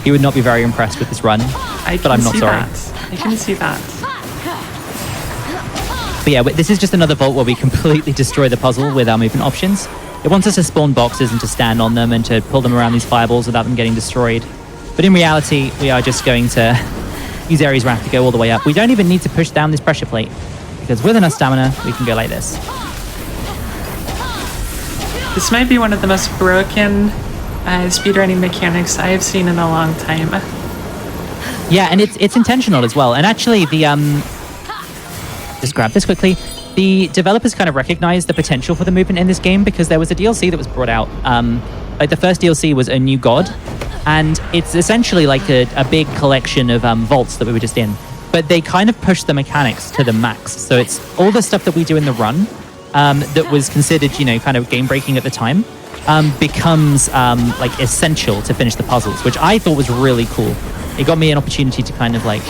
He would not be very impressed with this run, but I'm not sorry. I can see that. But yeah, this is just another vault where we completely destroy the puzzle with our movement options. It wants us to spawn boxes and to stand on them and to pull them around these fireballs without them getting destroyed. But in reality, we are just going to use Ares' Wrath to go all the way up. We don't even need to push down this pressure plate, because with enough stamina, we can go like this. This might be one of the most broken speedrunning mechanics I have seen in a long time. Yeah, and it's intentional as well. And actually, just grab this quickly. The developers kind of recognized the potential for the movement in this game because there was a DLC that was brought out. Like the first DLC was A New God, and it's essentially like a big collection of vaults that we were just in. But they kind of pushed the mechanics to the max. So it's all the stuff that we do in the run that was considered, you know, kind of game breaking at the time, becomes like essential to finish the puzzles, which I thought was really cool. It got me an opportunity to kind of like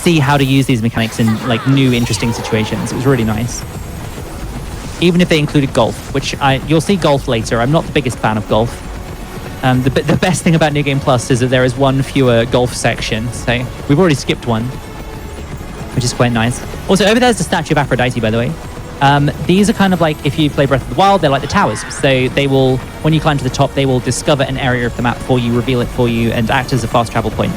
see how to use these mechanics in like new interesting situations. It was really nice. Even if they included golf, which you'll see golf later. I'm not the biggest fan of golf. The best thing about New Game Plus is that there is 1 fewer golf section. So we've already skipped one, which is quite nice. Also, over there's the statue of Aphrodite, by the way. These are kind of like, if you play Breath of the Wild, they're like the towers. So they will, when you climb to the top, they will discover an area of the map for you, reveal it for you, and act as a fast travel point.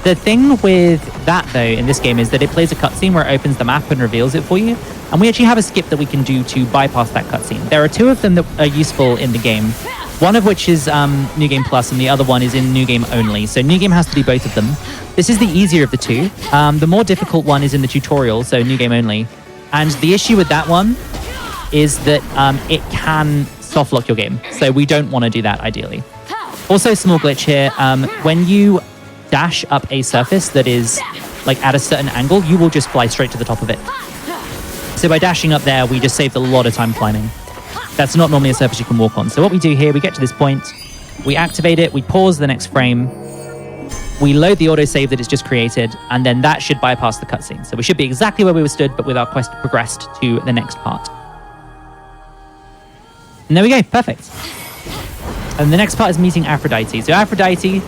The thing with that, though, in this game is that it plays a cutscene where it opens the map and reveals it for you. And we actually have a skip that we can do to bypass that cutscene. There are 2 of them that are useful in the game. One of which is New Game Plus, and the other one is in New Game only. So New Game has to do both of them. This is the easier of the 2. The more difficult one is in the tutorial, so New Game only. And the issue with that one is that it can soft lock your game. So we don't want to do that, ideally. Also, small glitch here. When you dash up a surface that is like at a certain angle, you will just fly straight to the top of it. So by dashing up there, we just saved a lot of time climbing. That's not normally a surface you can walk on. So what we do here, we get to this point, we activate it, we pause the next frame, we load the autosave that it's just created, and then that should bypass the cutscene. So we should be exactly where we were stood, but with our quest progressed to the next part. And there we go, perfect. And the next part is meeting Aphrodite. So Aphrodite,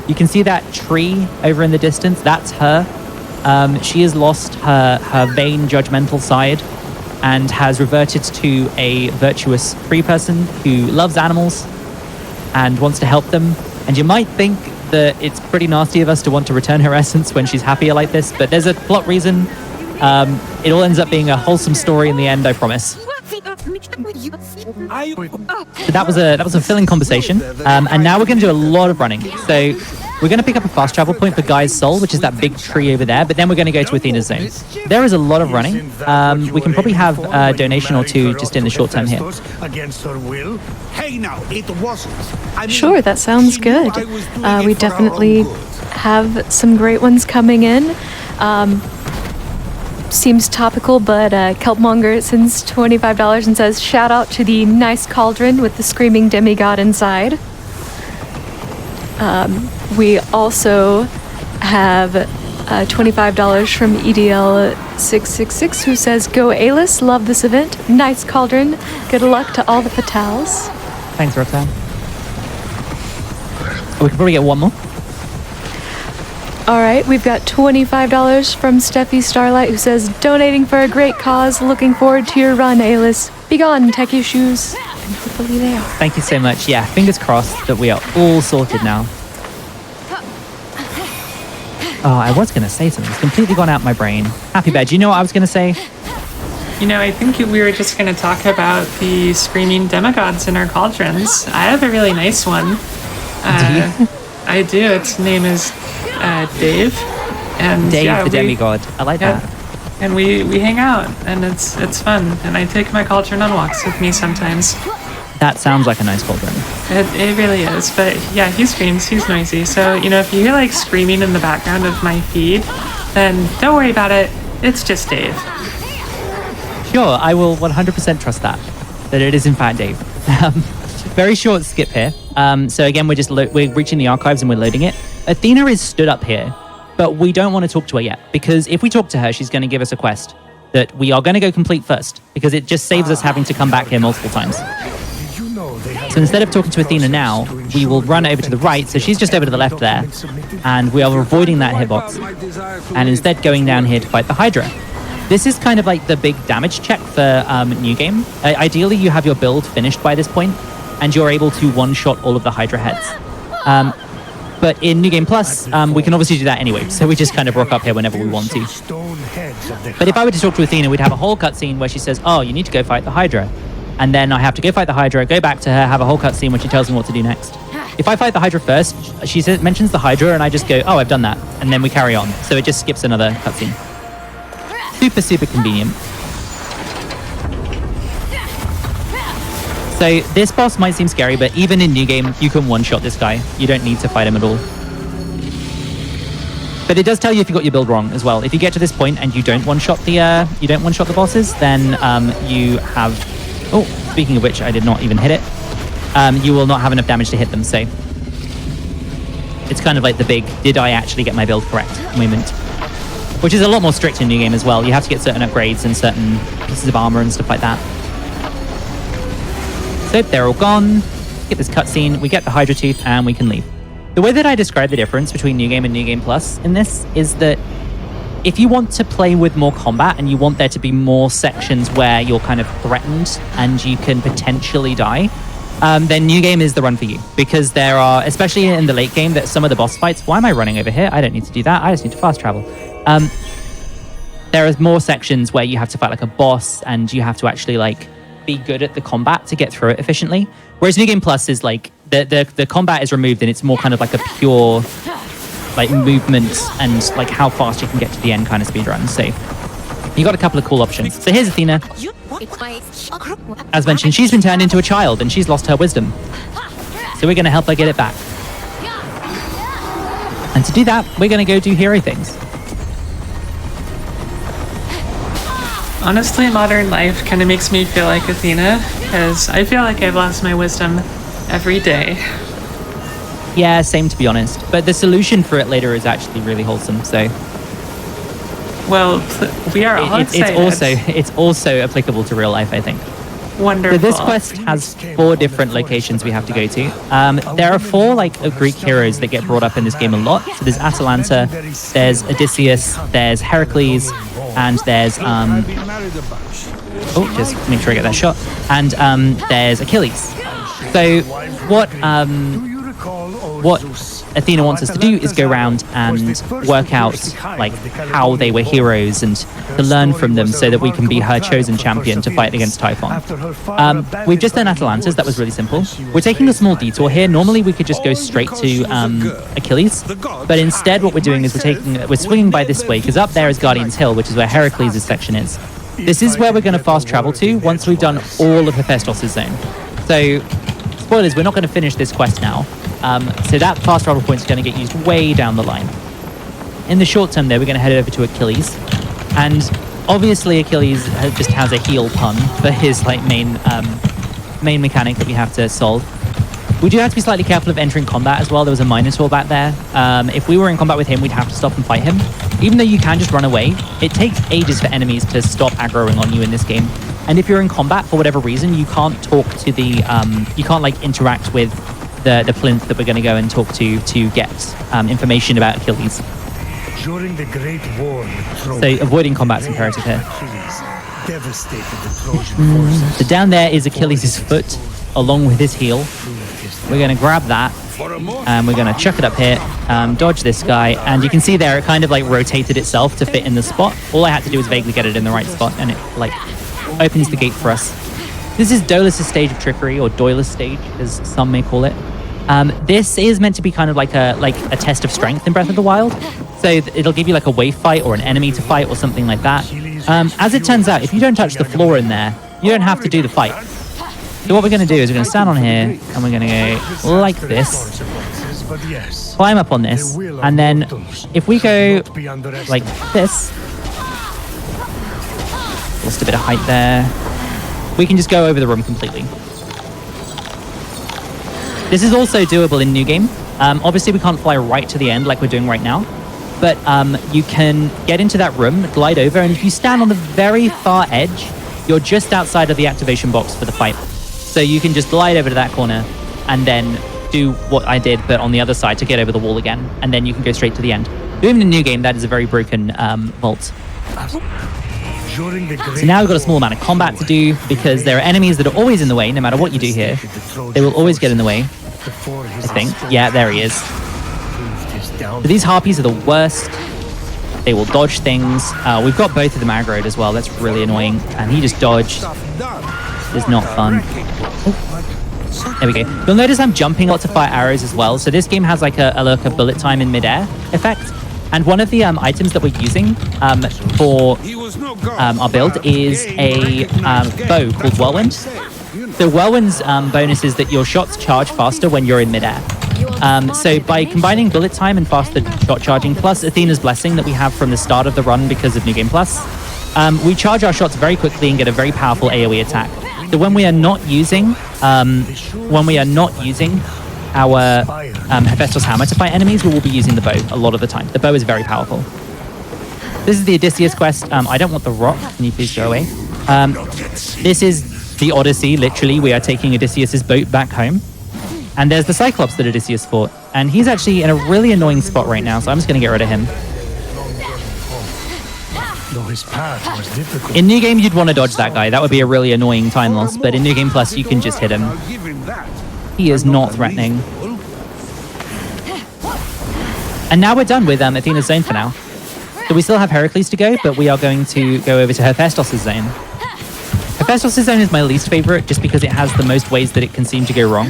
you can see that tree over in the distance. That's her. She has lost her vain, judgmental side and has reverted to a virtuous free person who loves animals and wants to help them. And you might think that it's pretty nasty of us to want to return her essence when she's happier like this, but there's a plot reason. It all ends up being a wholesome story in the end, I promise. So that was a filling conversation, and now we're going to do a lot of running. So We're going to pick up a fast travel point for Guy's Soul, which is that big tree over there, but then we're going to go to Athena's Zone. There is a lot of running. We can probably have a donation or two just in the short term here. Against her will. Hey now, it wasn't. I mean, Sure, that sounds she knew good. I was doing We it for her definitely own good. have some great ones coming in. Seems topical, but Kelpmonger sends $25 and says, shout out to the nice cauldron with the screaming demigod inside. We also have $25 from EDL666 who says, go Ailis, love this event. Nice cauldron. Good luck to all the fatals. Thanks, Roxanne. We can probably get one more. All right, we've got $25 from Steffi Starlight who says, donating for a great cause. Looking forward to your run, Ailis. Begone, techie shoes. And hopefully they are. Thank you so much. Yeah, fingers crossed that we are all sorted now. Oh, I was going to say something. It's completely gone out my brain. Happy Bear, do you know what I was going to say? You know, I think we were just going to talk about the screaming demigods in our cauldrons. I have a really nice one. Do you? I do. Its name is Dave. And Dave yeah, the demigod. I like that. And we hang out, and it's fun. And I take my cauldron on walks with me sometimes. That sounds like a nice cauldron. It really is. But yeah, he screams. He's noisy. So, you know, if you hear like screaming in the background of my feed, then don't worry about it. It's just Dave. Sure, I will 100% trust that it is in fact Dave. Very short skip here. So again, we're reaching the archives and we're loading it. Athena is stood up here, but we don't want to talk to her yet because if we talk to her, she's going to give us a quest that we are going to go complete first because it just saves us having to come back here multiple times. So instead of talking to Athena now, we will run over to the right. So she's just over to the left there, and we are avoiding that hitbox, and instead going down here to fight the Hydra. This is kind of like the big damage check for New Game. Ideally, you have your build finished by this point, and you're able to one-shot all of the Hydra heads. But in New Game Plus, we can obviously do that anyway, so we just kind of rock up here whenever we want to. But if I were to talk to Athena, we'd have a whole cutscene where she says, oh, you need to go fight the Hydra. And then I have to go fight the Hydra, go back to her, have a whole cutscene where she tells me what to do next. If I fight the Hydra first, she mentions the Hydra, and I just go, oh, I've done that. And then we carry on. So it just skips another cutscene. Super, super convenient. So this boss might seem scary, but even in New Game, you can one-shot this guy. You don't need to fight him at all. But it does tell you if you got your build wrong as well. If you get to this point and you don't one-shot the bosses, then you have. Oh, speaking of which, I did not even hit it. You will not have enough damage to hit them. So it's kind of like the big "did I actually get my build correct" moment, which is a lot more strict in New Game as well. You have to get certain upgrades and certain pieces of armor and stuff like that. So they're all gone. Get this cutscene. We get the Hydra Tooth, and we can leave. The way that I describe the difference between New Game and New Game Plus in this is that if you want to play with more combat and you want there to be more sections where you're kind of threatened and you can potentially die, then New Game is the run for you. Because there are, especially in the late game, that some of the boss fights... Why am I running over here? I don't need to do that. I just need to fast travel. There are more sections where you have to fight like a boss and you have to actually like be good at the combat to get through it efficiently. Whereas New Game Plus is like the combat is removed and it's more kind of like a pure like movement and like how fast you can get to the end kind of speedrun. So you got a couple of cool options. So here's Athena. As mentioned, she's been turned into a child and she's lost her wisdom. So we're going to help her get it back. And to do that, we're going to go do hero things. Honestly, modern life kind of makes me feel like Athena, because I feel like I've lost my wisdom every day. Yeah, same to be honest. But the solution for it later is actually really wholesome. So, well, we are all excited. It's also applicable to real life, I think. Wonderful. So this quest has 4 different locations we have to go to. There are 4 like Greek heroes that get brought up in this game a lot. So there's Atalanta, there's Odysseus, there's Heracles, and there's just make sure I get that shot. And there's Achilles. So what what Athena wants us to do is go around and work out like how they were heroes and to learn from them so that we can be her chosen champion to fight against Typhon. We've just done Atalanta's. That was really simple. We're taking a small detour here. Normally we could just go straight to Achilles, but instead what we're doing is we're swinging by this way because up there is Guardian's Hill, which is where Heracles' section is. This is where we're going to fast travel to once we've done all of Hephaestus' zone. So, spoilers, we're not going to finish this quest now. So that fast travel point is going to get used way down the line. In the short term, though, we're going to head over to Achilles. And obviously, Achilles just has a heal pun for his like main mechanic that we have to solve. We do have to be slightly careful of entering combat as well. There was a Minotaur back there. If we were in combat with him, we'd have to stop and fight him. Even though you can just run away, it takes ages for enemies to stop aggroing on you in this game. And if you're in combat, for whatever reason, you can't talk to the... you can't, like, interact with the plinth that we're going to go and talk to get information about Achilles. During the Great War, So avoiding combat's imperative here. devastated the Trojan forces. So down there is Achilles' foot, along with his heel. We're going to grab that, and we're going to chuck it up here, dodge this guy, and you can see there it kind of like rotated itself to fit in the spot. All I had to do was vaguely get it in the right spot, and it like opens the gate for us. This is Dolus' stage of trickery, or Doilus stage, as some may call it. This is meant to be kind of like a test of strength in Breath of the Wild. So it'll give you like a wave fight or an enemy to fight or something like that. As it turns out, if you don't touch the floor in there, you don't have to do the fight. So what we're going to do is we're going to stand on here and we're going to go like this, climb up on this, and then if we go like this, lost a bit of height there, we can just go over the room completely. This is also doable in New Game. Obviously we can't fly right to the end like we're doing right now, but you can get into that room, glide over, and if you stand on the very far edge, you're just outside of the activation box for the fight. So you can just glide over to that corner and then do what I did, but on the other side to get over the wall again, and then you can go straight to the end. Even in New Game, that is a very broken vault. So now we've got a small amount of combat to do, because there are enemies that are always in the way, no matter what you do here. They will always get in the way, I think. Yeah, there he is. So these harpies are the worst. They will dodge things. We've got both of them aggroed as well. That's really annoying. And he just dodged. It's not fun. Oh, there we go. You'll notice I'm jumping a lot to fire arrows as well. So this game has like a bullet time in midair effect. And one of the items that we're using for our build is a bow called Whirlwind. So Whirlwind's bonus is that your shots charge faster when you're in midair. So by combining bullet time and faster shot charging, plus Athena's blessing that we have from the start of the run because of New Game Plus, we charge our shots very quickly and get a very powerful AoE attack. So when we are not using our Hephaestus hammer to fight enemies, we will be using the bow a lot of the time. The bow is very powerful. This is the Odysseus quest. I don't want the rock. Can you please go away? This is the Odyssey, literally. We are taking Odysseus's boat back home. And there's the Cyclops that Odysseus fought. And he's actually in a really annoying spot right now, so I'm just going to get rid of him. In New Game, you'd want to dodge that guy. That would be a really annoying time loss. But in New Game Plus, you can just hit him. He is not threatening. And now we're done with Athena's zone for now. So we still have Heracles to go, but we are going to go over to Hephaestus' zone. Hephaestus' zone is my least favorite, just because it has the most ways that it can seem to go wrong.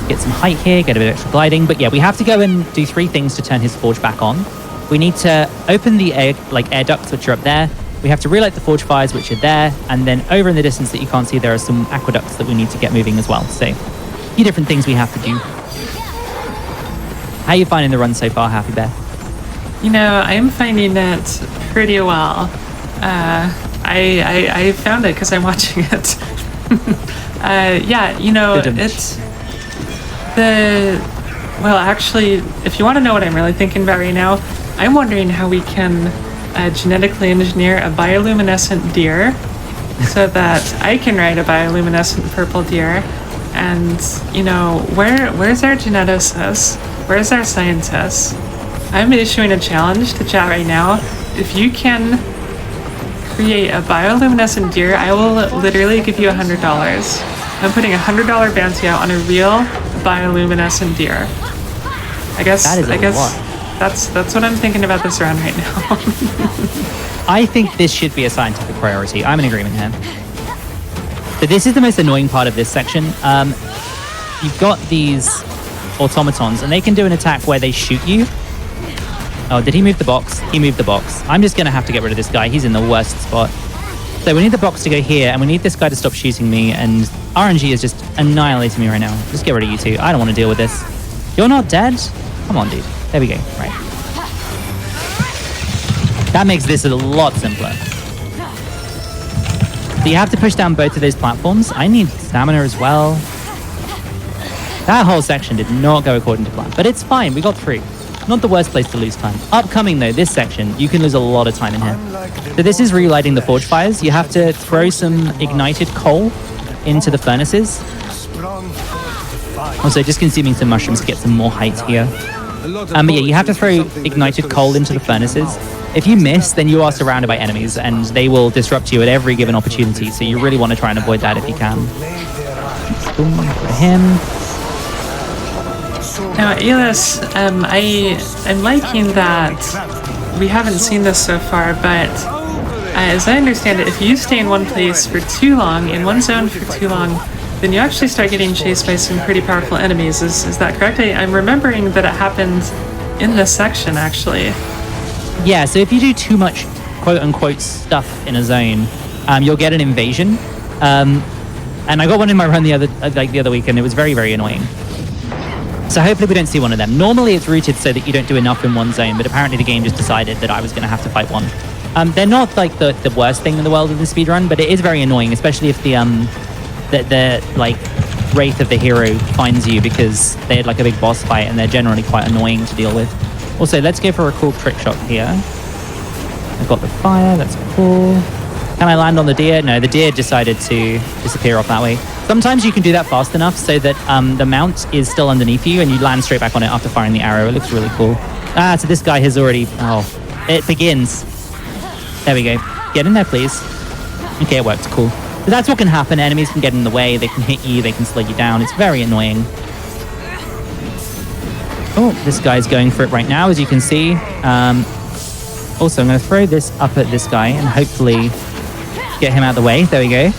Get some height here, get a bit of extra gliding, but yeah, we have to go and do 3 things to turn his forge back on. We need to open the air ducts, which are up there. We have to relight the forge fires, which are there, and then over in the distance that you can't see, there are some aqueducts that we need to get moving as well. So, a few different things we have to do. How are you finding the run so far, Happy Bear? You know, I'm finding it pretty well. I found it because I'm watching it. Yeah, you know, it's well, actually, if you want to know what I'm really thinking about right now, I'm wondering how we can genetically engineer a bioluminescent deer so that I can ride a bioluminescent purple deer. And, you know, where's our geneticists? Where's our scientists? I'm issuing a challenge to chat right now. If you can create a bioluminescent deer, I will literally give you $100. I'm putting $100 bounty out on a real bioluminescent deer. I guess That is a lot. that's what I'm thinking about this round right now. I think this should be a scientific priority. I'm in agreement here. So this is the most annoying part of this section. You've got these automatons, and they can do an attack where they shoot you. Oh, did he move the box? He moved the box. I'm just going to have to get rid of this guy. He's in the worst spot. So we need the box to go here, and we need this guy to stop shooting me, and RNG is just annihilating me right now. Just get rid of you two. I don't want to deal with this. You're not dead? Come on, dude. There we go. Right. That makes this a lot simpler. So you have to push down both of those platforms. I need stamina as well. That whole section did not go according to plan, but it's fine. We got through. Not the worst place to lose time. Upcoming though, this section, you can lose a lot of time in here. So this is relighting the forge fires. You have to throw some ignited coal into the furnaces. Also, just consuming some mushrooms to get some more height here. But yeah, you have to throw ignited coal into the furnaces. If you miss, then you are surrounded by enemies, and they will disrupt you at every given opportunity. So you really want to try and avoid that if you can. Boom, for him. Now, Ailis, I'm liking that we haven't seen this so far, but as I understand it, if you stay in one place for too long, in one zone for too long, then you actually start getting chased by some pretty powerful enemies. Is that correct? I'm remembering that it happened in this section, actually. Yeah, so if you do too much quote-unquote stuff in a zone, you'll get an invasion. And I got one in my run the other week, and it was very, very annoying. So hopefully we don't see one of them. Normally it's routed so that you don't do enough in one zone, but apparently the game just decided that I was going to have to fight one. They're not like the worst thing in the world of the speedrun, but it is very annoying, especially if the like wraith of the hero finds you, because they had like a big boss fight and they're generally quite annoying to deal with. Also, let's go for a cool trick shot here. I've got the fire, that's cool. Can I land on the deer? No, the deer decided to disappear off that way. Sometimes you can do that fast enough so that the mount is still underneath you and you land straight back on it after firing the arrow. It looks really cool. So this guy has already... Oh, it begins. There we go. Get in there, please. Okay, it worked. Cool. But that's what can happen. Enemies can get in the way. They can hit you. They can slow you down. It's very annoying. Oh, this guy's going for it right now, as you can see. Also, I'm going to throw this up at this guy and hopefully get him out of the way. There we go.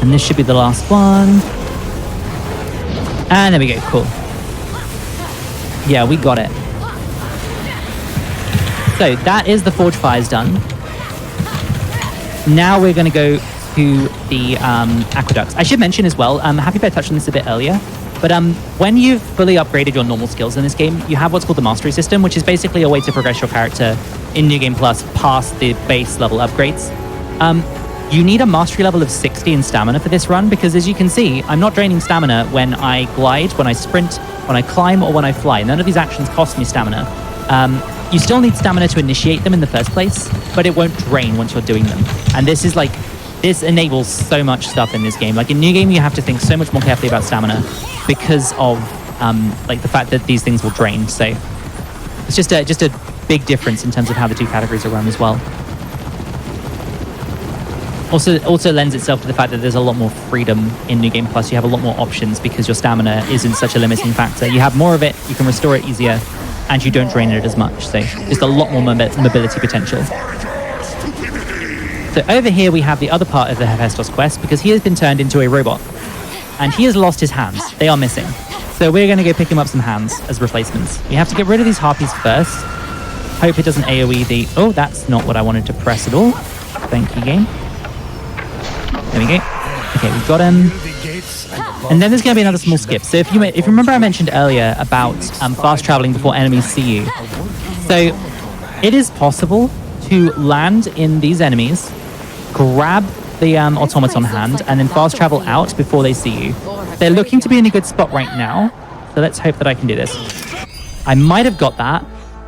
And this should be the last one. And there we go. Cool. Yeah, we got it. So that is the forge fires done. Now we're going to go to the aqueducts. I should mention as well, Happy Bear touched on this a bit earlier, but when you've fully upgraded your normal skills in this game, you have what's called the mastery system, which is basically a way to progress your character in New Game Plus past the base level upgrades. You need a mastery level of 60 in stamina for this run, because as you can see, I'm not draining stamina when I glide, when I sprint, when I climb, or when I fly. None of these actions cost me stamina. You still need stamina to initiate them in the first place, but it won't drain once you're doing them. And this enables so much stuff in this game. Like in New Game, you have to think so much more carefully about stamina because of like the fact that these things will drain. So it's just a big difference in terms of how the two categories are run as well. Also lends itself to the fact that there's a lot more freedom in New Game Plus. You have a lot more options because your stamina isn't such a limiting factor. You have more of it, you can restore it easier, and you don't drain it as much. So just a lot more mobility potential. So over here we have the other part of the Hephaestus quest, because he has been turned into a robot. And he has lost his hands. They are missing. So we're going to go pick him up some hands as replacements. We have to get rid of these harpies first. Hope it doesn't AoE the... Oh, that's not what I wanted to press at all. Thank you, game. There we go. Okay, we've got him. And then there's going to be another small skip. So if you remember, I mentioned earlier about fast traveling before enemies see you. So it is possible to land in these enemies, grab the automaton hand, and then fast travel out before they see you. They're looking to be in a good spot right now, so let's hope that I can do this. I might have got that.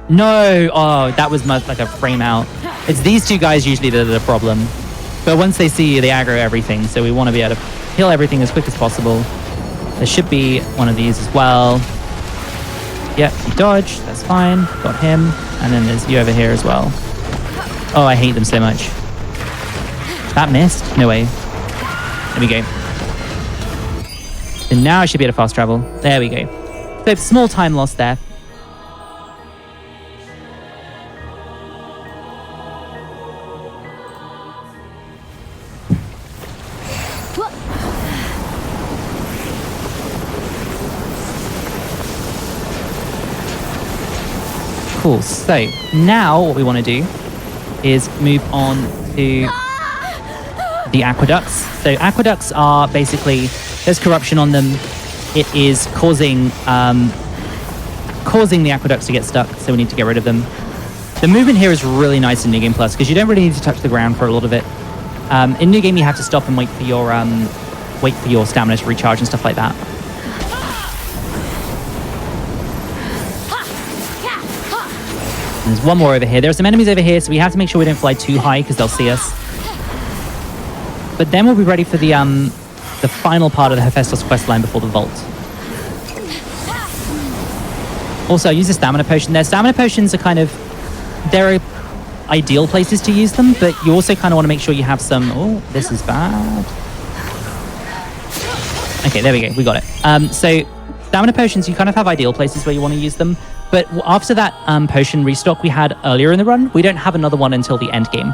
No! Oh, that was like a frame out. It's these two guys usually that are the problem. But once they see you, they aggro everything, so we want to be able to kill everything as quick as possible. There should be one of these as well. Yep, you dodge, that's fine. Got him. And then there's you over here as well. Oh, I hate them so much. That missed? No way. There we go. And now I should be able to fast travel. There we go. So small time loss there. Cool. So now what we want to do is move on to the aqueducts. So aqueducts are basically, there's corruption on them. It is causing the aqueducts to get stuck, so we need to get rid of them. The movement here is really nice in New Game Plus because you don't really need to touch the ground for a lot of it. In New Game, you have to stop and wait for your stamina to recharge and stuff like that. There's one more over here. There are some enemies over here, so we have to make sure we don't fly too high because they'll see us. But then we'll be ready for the final part of the Hephaestus questline before the vault. Also, I use a stamina potion there. Stamina potions are they're ideal places to use them, but you also kind of want to make sure you have some... Oh, this is bad. Okay, there we go. We got it. So stamina potions, you kind of have ideal places where you want to use them. But after that potion restock we had earlier in the run, we don't have another one until the end game.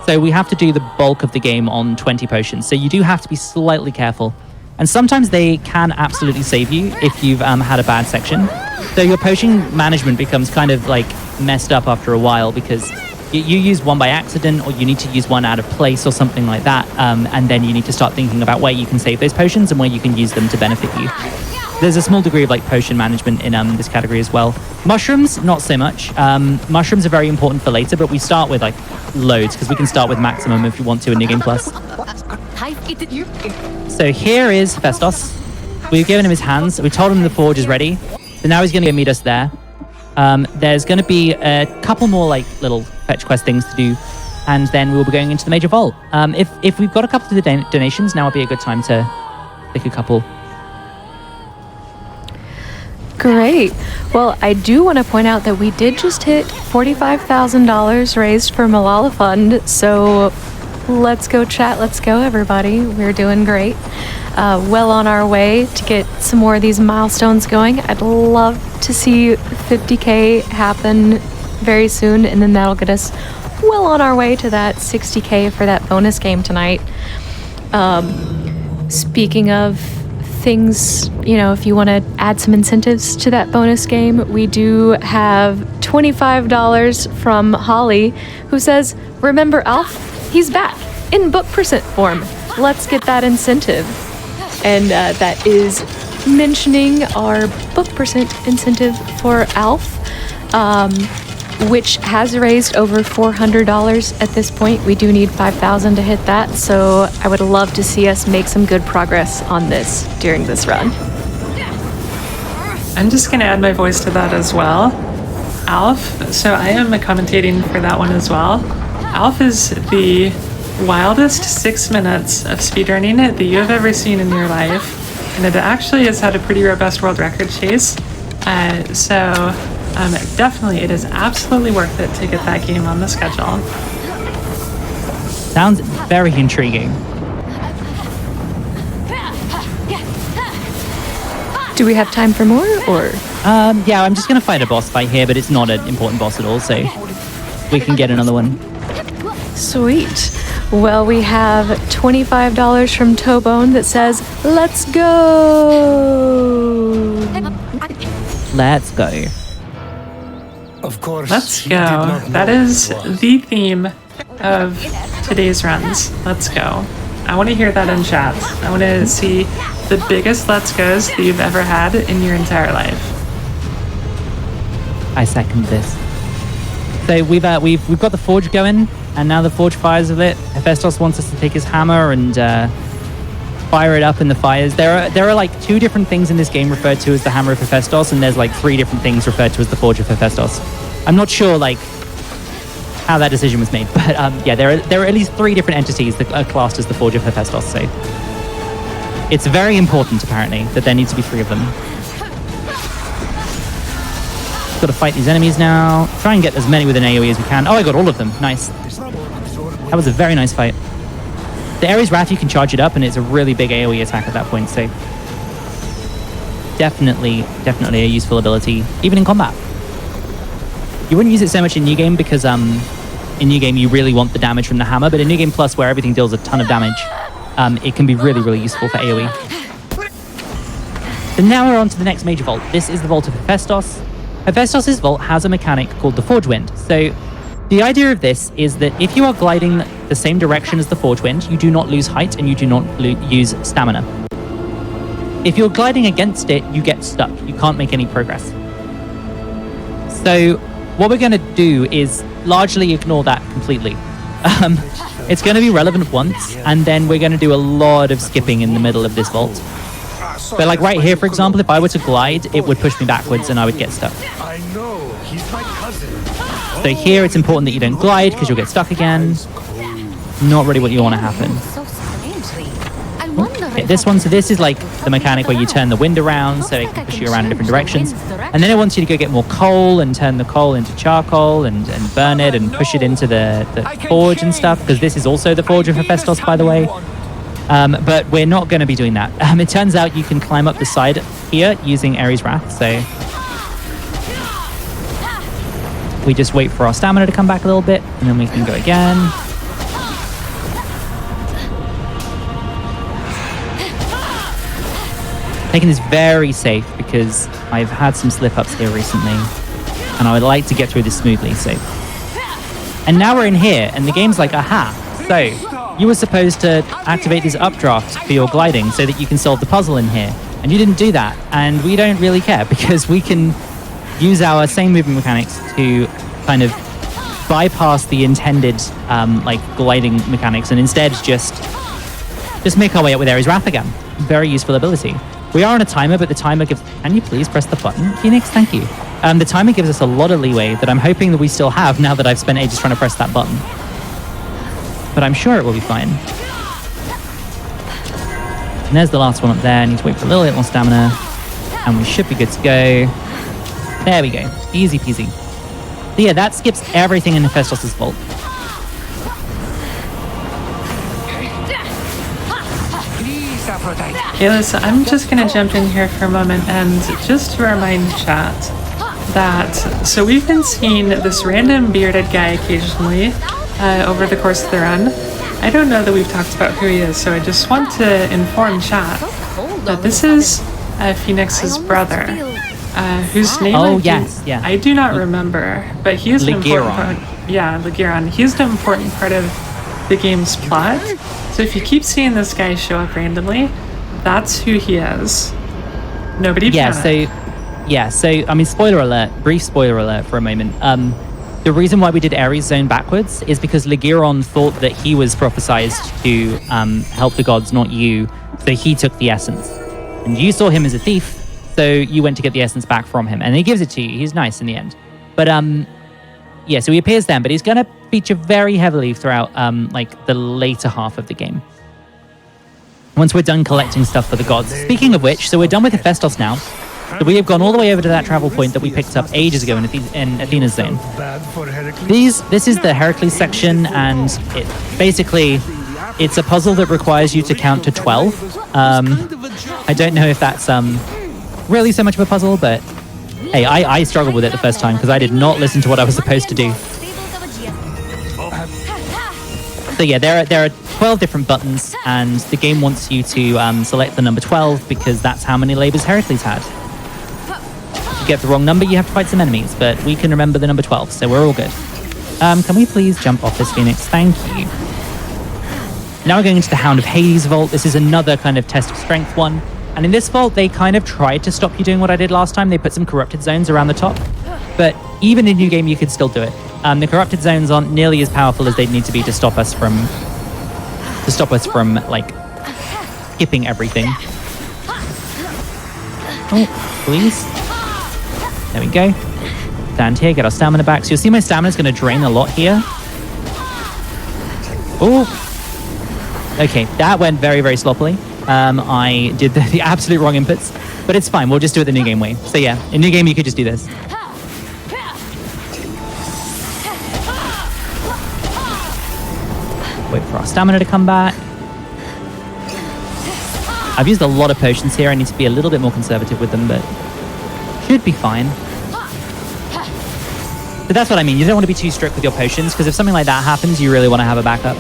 So we have to do the bulk of the game on 20 potions. So you do have to be slightly careful. And sometimes they can absolutely save you if you've had a bad section. So your potion management becomes kind of like messed up after a while because you use one by accident or you need to use one out of place or something like that. And then you need to start thinking about where you can save those potions and where you can use them to benefit you. There's a small degree of like potion management in this category as well. Mushrooms, not so much. Mushrooms are very important for later, but we start with like loads because we can start with maximum if you want to in New Game Plus. So here is Hephaestus. We've given him his hands. We told him the forge is ready. So now he's going to meet us there. There's going to be a couple more like little fetch quest things to do, and then we'll be going into the major vault. If we've got a couple of the donations, now would be a good time to pick a couple. Great. Well, I do want to point out that we did just hit $45,000 raised for Malala Fund, so let's go chat, let's go everybody. We're doing great. Well on our way to get some more of these milestones going. I'd love to see 50K happen very soon, and then that'll get us well on our way to that 60K for that bonus game tonight. Speaking of things, if you want to add some incentives to that bonus game, we do have $25 from Holly, who says, remember Alf? He's back in book percent form. Let's get that incentive. And that is mentioning our book percent incentive for Alf, which has raised over $400 at this point. We do need 5,000 to hit that, so I would love to see us make some good progress on this during this run. I'm just going to add my voice to that as well. Alf, so I am commentating for that one as well. Alf is the wildest 6 minutes of speedrunning that you have ever seen in your life, and it actually has had a pretty robust world record chase. Definitely, it is absolutely worth it to get that game on the schedule. Sounds very intriguing. Do we have time for more, or? Yeah, I'm just going to fight a boss fight here, but it's not an important boss at all, so we can get another one. Sweet. Well, we have $25 from Tobone that says, let's go! Let's go. Of course. Let's go. That is the theme of today's runs. Let's go. I want to hear that in chat. I want to see the biggest let's goes that you've ever had in your entire life. I second this. So we've got the forge going, and now the forge fires with it. Hephaestus wants us to take his hammer and fire it up in the fires. There are like 2 different things in this game referred to as the hammer of Hephaestus, and there's like 3 different things referred to as the forge of Hephaestus. I'm not sure like how that decision was made, but yeah, there are at least 3 different entities that are classed as the forge of Hephaestus. So it's very important apparently that there needs to be 3 of them. Got to fight these enemies now. Try and get as many with an AoE as we can. Oh, I got all of them. Nice. That was a very nice fight. The Ares Wrath, you can charge it up, and it's a really big AoE attack at that point, so definitely a useful ability, even in combat. You wouldn't use it so much in New Game because in New Game you really want the damage from the hammer, but in New Game Plus, where everything deals a ton of damage, it can be really useful for AoE. So now we're on to the next major vault. This is the Vault of Hephaestus. Hephaestus' vault has a mechanic called the Forge Wind. So the idea of this is that if you are gliding the same direction as the Forge Wind, you do not lose height and you do not use stamina. If you're gliding against it, you get stuck. You can't make any progress. So what we're going to do is largely ignore that completely. It's going to be relevant once, and then we're going to do a lot of skipping in the middle of this vault. But like right here, for example, if I were to glide, it would push me backwards and I would get stuck. I know, he's my cousin. So here it's important that you don't glide because you'll get stuck again. Not really what you want to happen. Okay, this one, so this is like the mechanic where you turn the wind around so it can push you around in different directions. And then it wants you to go get more coal and turn the coal into charcoal and burn it and push it into the forge and stuff, because this is also the Forge of Hephaestus, by the way. But we're not going to be doing that. It turns out you can climb up the side here using Ares Wrath, so we just wait for our stamina to come back a little bit, and then we can go again. Taking this very safe because I've had some slip-ups here recently, and I would like to get through this smoothly, so. And now we're in here, and the game's like, aha, so you were supposed to activate this updraft for your gliding so that you can solve the puzzle in here, and you didn't do that, and we don't really care because we can use our same movement mechanics to kind of bypass the intended like gliding mechanics and instead just make our way up with Ares Wrath again. Very useful ability. We are on a timer, but the timer gives... Can you please press the button, Fenyx? Thank you. The timer gives us a lot of leeway that I'm hoping that we still have now that I've spent ages trying to press that button. But I'm sure it will be fine. And there's the last one up there. I need to wait for a little bit more stamina. And we should be good to go. There we go. Easy peasy. So yeah, that skips everything in Hephaestus' vault. Ailis, I'm just going to jump in here for a moment and just to remind chat that, so we've been seeing this random bearded guy occasionally over the course of the run. I don't know that we've talked about who he is, so I just want to inform chat that this is Fenyx's brother, whose name I do not remember, but he is an important part. Yeah, Ligeron. He's an important part of the game's plot. So if you keep seeing this guy show up randomly, that's who he is. Nobody panic. So I mean, spoiler alert, brief spoiler alert for a moment. The reason why we did Ares Zone backwards is because Ligeron thought that he was prophesized to help the gods, not you. So he took the essence. And you saw him as a thief, so you went to get the essence back from him. And he gives it to you. He's nice in the end. But yeah, so he appears then, but he's going to feature very heavily throughout like the later half of the game. Once we're done collecting stuff for the gods. Speaking of which, so we're done with Hephaestus now. So we have gone all the way over to that travel point that we picked up ages ago in Athena's zone. This is the Heracles section, and it's a puzzle that requires you to count to 12. I don't know if that's really so much of a puzzle, but hey, I struggled with it the first time because I did not listen to what I was supposed to do. So yeah, there are 12 different buttons, and the game wants you to select the number 12 because that's how many labors Heracles had. If you get the wrong number, you have to fight some enemies, but we can remember the number 12, so we're all good. Can we please jump off this Fenyx? Thank you. Now we're going into the Hound of Hades vault. This is another kind of test of strength one. And in this vault, they kind of tried to stop you doing what I did last time. They put some corrupted zones around the top. But even in New Game, you could still do it. The corrupted zones aren't nearly as powerful as they'd need to be to stop us from like skipping everything. Oh, please. There we go. Stand here, get our stamina back. So you'll see my stamina's going to drain a lot here. Oh. Okay, that went very, very sloppily. I did the absolute wrong inputs, but it's fine. We'll just do it the New Game way. So yeah, in New Game, you could just do this. Wait for our stamina to come back. I've used a lot of potions here. I need to be a little bit more conservative with them, but should be fine. But that's what I mean. You don't want to be too strict with your potions, because if something like that happens, you really want to have a backup.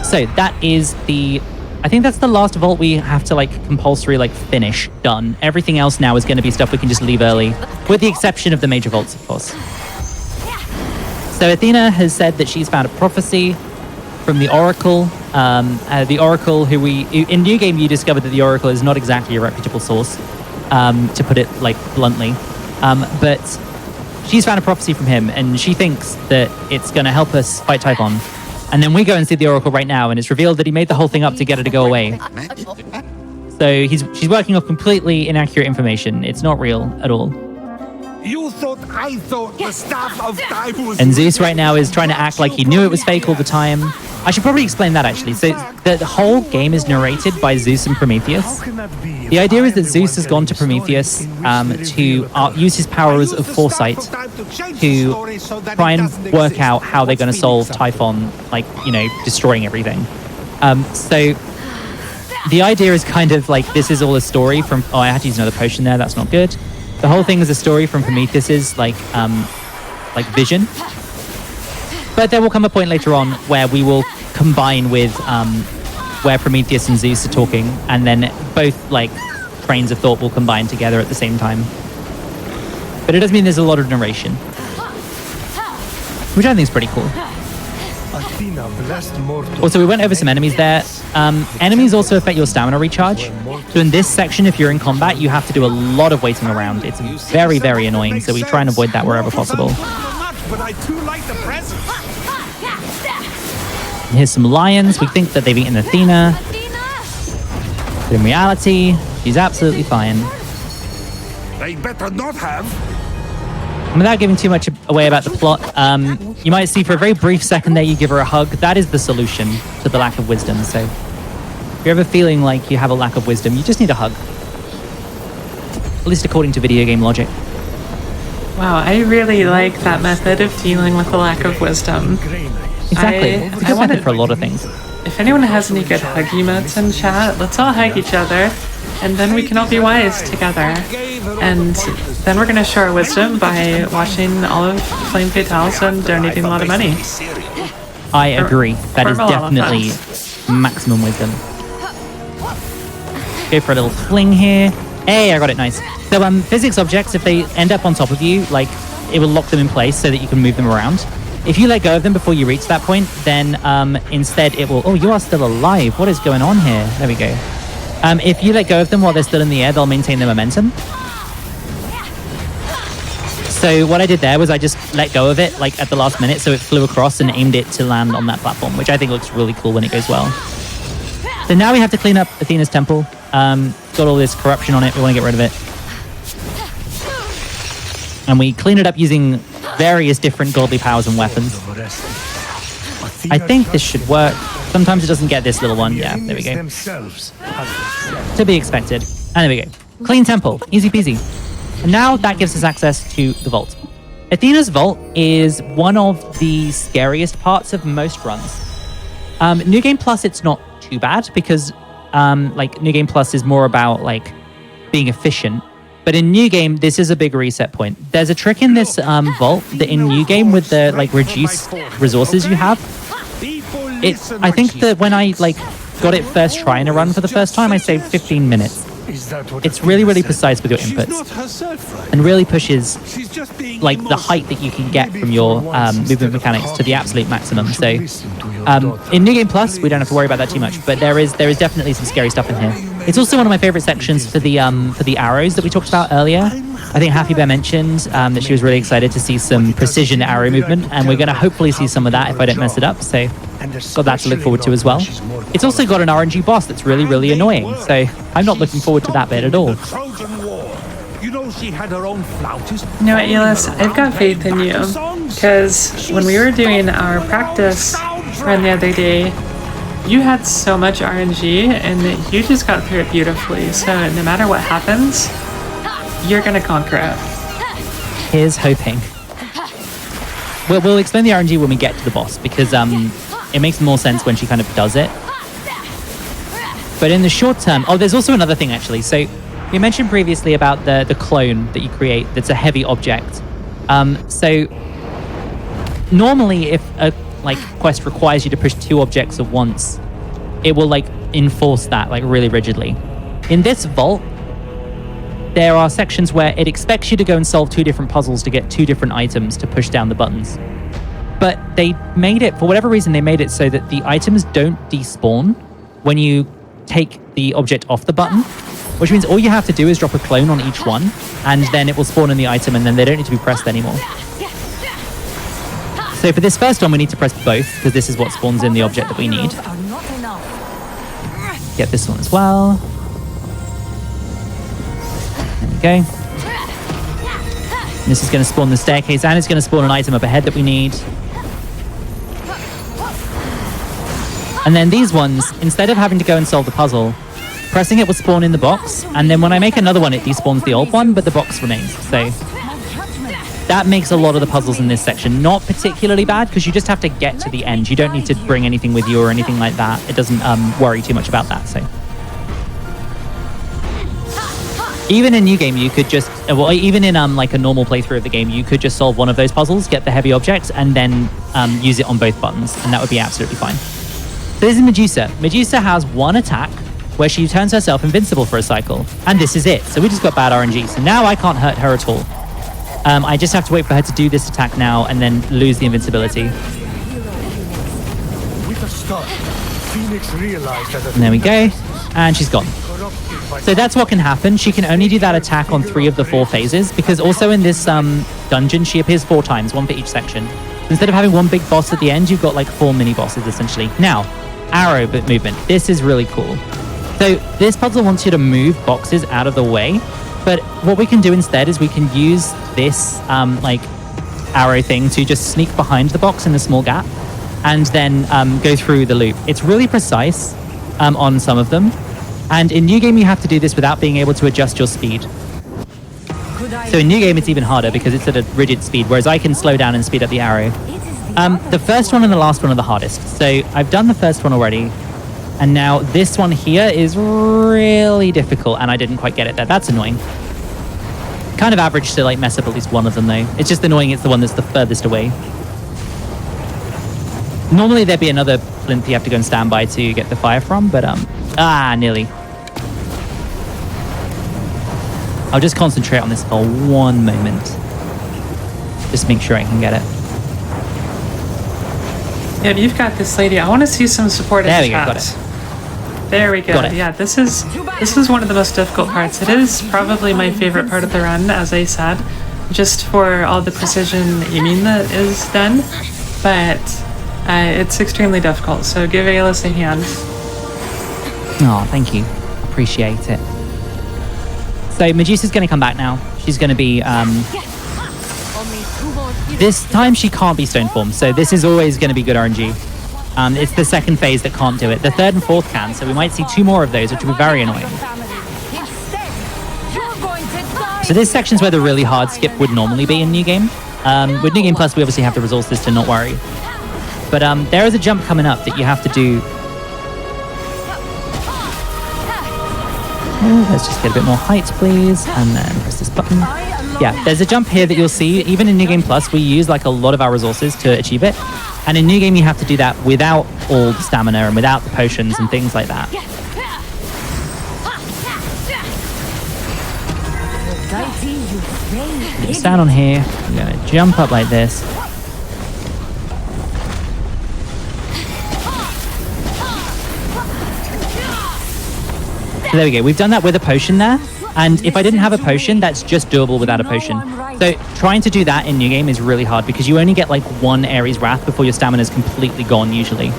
So that is I think that's the last vault we have to like compulsory like finish done. Everything else now is going to be stuff we can just leave early, with the exception of the major vaults, of course. So Athena has said that she's found a prophecy from the Oracle. The Oracle, in New Game, you discovered that the Oracle is not exactly a reputable source, to put it like bluntly. But she's found a prophecy from him, and she thinks that it's going to help us fight Typhon. And then we go and see the Oracle right now, and it's revealed that he made the whole thing up to get her to go away. So she's working off completely inaccurate information. It's not real at all. You thought I thought the staff of time was... And Zeus right now is trying to act like he knew it was fake all the time. I should probably explain that, actually. So the whole game is narrated by Zeus and Prometheus. The idea is that Zeus has gone to Prometheus to use his powers of foresight to try and work out how they're going to solve Typhon, like, destroying everything. So the idea is kind of like, this is all a story from... Oh, I had to use another potion there. That's not good. The whole thing is a story from Prometheus's like vision. But there will come a point later on where we will combine with where Prometheus and Zeus are talking, and then both like trains of thought will combine together at the same time. But it does mean there's a lot of narration, which I think is pretty cool. Also, we went over some enemies there. Enemies also affect your stamina recharge. So in this section, if you're in combat, you have to do a lot of waiting around. It's very, very annoying, so we try and avoid that wherever possible. Here's some lions. We think that they've eaten Athena. But in reality, she's absolutely fine. They better not have. And without giving too much away about the plot, you might see for a very brief second there you give her a hug. That is the solution to the lack of wisdom. So if you're ever feeling like you have a lack of wisdom, you just need a hug. At least according to video game logic. Wow, I really like that method of dealing with the lack of wisdom. Exactly. It's a good method for a lot of things. If anyone has any good hug emotes in chat, let's all hug each other, and then we can all be wise together. And then we're going to show our wisdom by watching all of Flame Fatales and donating a lot of money. I agree. That is definitely maximum wisdom. Go for a little fling here. Hey, I got it, nice. So physics objects, if they end up on top of you, like, it will lock them in place so that you can move them around. If you let go of them before you reach that point, then instead it will... Oh, you are still alive. What is going on here? There we go. If you let go of them while they're still in the air, they'll maintain their momentum. So what I did there was I just let go of it like at the last minute, so it flew across and aimed it to land on that platform, which I think looks really cool when it goes well. So now we have to clean up Athena's temple. Got all this corruption on it. We want to get rid of it. And we clean it up using various different godly powers and weapons. I think this should work. Sometimes it doesn't get this little one. Yeah, there we go. To be expected. And there we go. Clean temple. Easy peasy. And now that gives us access to the vault. Athena's vault is one of the scariest parts of most runs. New Game Plus, it's not too bad because like New Game Plus is more about like being efficient. But in New Game, this is a big reset point. There's a trick in this vault that in New Game with the like reduced resources you have. I think that when I like got it first trying to run for the first time, I saved 15 minutes. It's really, really precise with your inputs and really pushes like the height that you can get from your movement mechanics to the absolute maximum. So in New Game Plus, we don't have to worry about that too much, but there is definitely some scary stuff in here. It's also one of my favorite sections for the arrows that we talked about earlier. I think Happy Bear mentioned that she was really excited to see some precision arrow movement, and we're going to hopefully see some of that if I don't mess it up. So got that to look forward to as well. It's also got an RNG boss that's really, really annoying. So I'm not looking forward to that bit at all. You know she had her own flautist. You know what, Ailis? I've got faith in you. Because when we were doing our practice run the other day, you had so much RNG and you just got through it beautifully. So no matter what happens, you're going to conquer it. Here's hoping. We'll explain the RNG when we get to the boss because it makes more sense when she kind of does it. But in the short term, oh, there's also another thing actually. So you mentioned previously about the clone that you create that's a heavy object. So normally if a quest requires you to push 2 objects at once, it will enforce that really rigidly. In this vault, there are sections where it expects you to go and solve 2 different puzzles to get 2 different items to push down the buttons. But they made it, for whatever reason, they made it so that the items don't despawn when you take the object off the button, which means all you have to do is drop a clone on each one, and then it will spawn in the item, and then they don't need to be pressed anymore. So for this first one, we need to press both, because this is what spawns in the object that we need. Get this one as well. There we go. And this is going to spawn the staircase, and it's going to spawn an item up ahead that we need. And then these ones, instead of having to go and solve the puzzle, pressing it will spawn in the box, and then when I make another one, it despawns the old one, but the box remains. So that makes a lot of the puzzles in this section not particularly bad, because you just have to get to the end. You don't need to bring anything with you or anything like that. It doesn't worry too much about that. So even in New Game, you could just, well, even in a normal playthrough of the game, you could just solve one of those puzzles, get the heavy object, and then use it on both buttons, and that would be absolutely fine. So this is Medusa. Medusa has one attack where she turns herself invincible for a cycle, and this is it. So we just got bad RNG. So now I can't hurt her at all. I just have to wait for her to do this attack now and then lose the invincibility. With a start, Fenyx realized that And there we go. And she's gone. So that's what can happen. She can only do that attack on 3 of the 4 phases, because also in this dungeon, she appears 4 times, 1 for each section. Instead of having 1 big boss at the end, you've got 4 mini bosses essentially. Now, arrow but movement. This is really cool. So this puzzle wants you to move boxes out of the way, but what we can do instead is we can use this arrow thing to just sneak behind the box in the small gap and then go through the loop. It's really precise on some of them, and in New Game you have to do this without being able to adjust your speed. So in New Game it's even harder because it's at a rigid speed, whereas I can slow down and speed up the arrow. The first one and the last one are the hardest. So I've done the first one already, and now this one here is really difficult, and I didn't quite get it there. That's annoying. Kind of average to mess up at least one of them though. It's just annoying it's the one that's the furthest away. Normally there'd be another plinth you have to go and stand by to get the fire from, but nearly. I'll just concentrate on this for one moment. Just make sure I can get it. Yeah, you've got this, lady. I want to see some support in the chat. Got it. There we go. Got it. Yeah, this is one of the most difficult parts. It is probably my favorite part of the run, as I said, just for all the precision aiming that is done. But it's extremely difficult. So give Ailis a hand. Oh, thank you. Appreciate it. So Medusa's going to come back now. She's going to be this time she can't be stone form, so this is always going to be good RNG. It's the second phase that can't do it. The third and fourth can, so we might see 2 more of those, which will be very annoying. So this section's where the really hard skip would normally be in New Game. With New Game Plus, we obviously have the resources to not worry. But there is a jump coming up that you have to do. Let's just get a bit more height, please, and then press this button. Yeah, there's a jump here that you'll see. Even in New Game Plus, we use a lot of our resources to achieve it. And in New Game, you have to do that without all the stamina and without the potions and things like that. Stand on here. We're going to jump up like this. So there we go. We've done that with a potion there. And if I didn't have a potion, that's just doable without a potion. So trying to do that in New Game is really hard because you only get 1 Ares Wrath before your stamina is completely gone usually.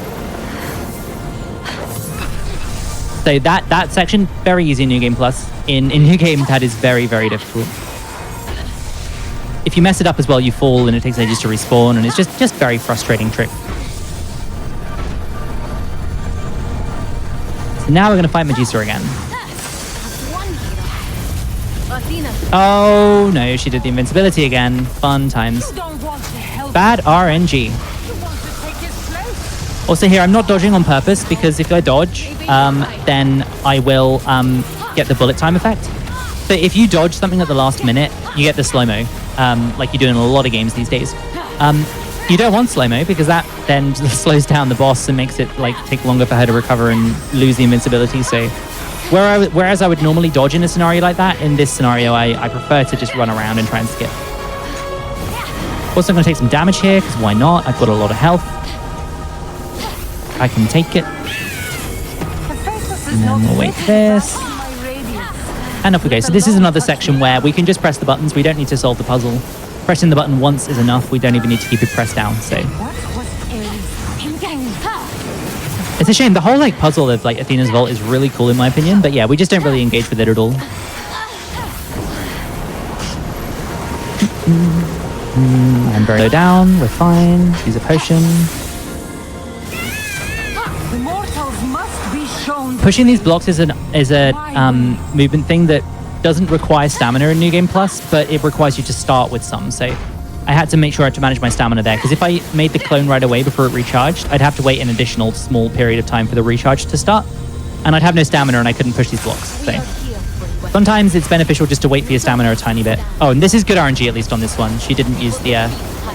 So that section, very easy in New Game Plus. In New Game, that is very, very difficult. If you mess it up as well, you fall and it takes ages to respawn, and it's just very frustrating trick. So now we're going to fight Medusa again. Oh no, she did the invincibility again. Fun times. Bad RNG. Also here, I'm not dodging on purpose because if I dodge, then I will get the bullet time effect. So if you dodge something at the last minute, you get the slow-mo, like you do in a lot of games these days. You don't want slow-mo because that then slows down the boss and makes it like take longer for her to recover and lose the invincibility. So whereas I would normally dodge in a scenario like that, in this scenario, I prefer to just run around and try and skip. Also, I'm going to take some damage here because why not? I've got a lot of health. I can take it. And then we'll wait for this. And up we go. So this is another section where we can just press the buttons. We don't need to solve the puzzle. Pressing the button once is enough. We don't even need to keep it pressed down. So it's a shame. The whole like puzzle of like Athena's Vault is really cool in my opinion. But yeah, we just don't really engage with it at all. I'm very low down. We're fine. Use a potion. Pushing these blocks is a movement thing that doesn't require stamina in New Game Plus, but it requires you to start with some. So I had to make sure I had to manage my stamina there, because if I made the clone right away before it recharged, I'd have to wait an additional small period of time for the recharge to start, and I'd have no stamina and I couldn't push these blocks. So sometimes it's beneficial just to wait for your stamina a tiny bit. Oh, and this is good RNG at least on this one. She didn't use the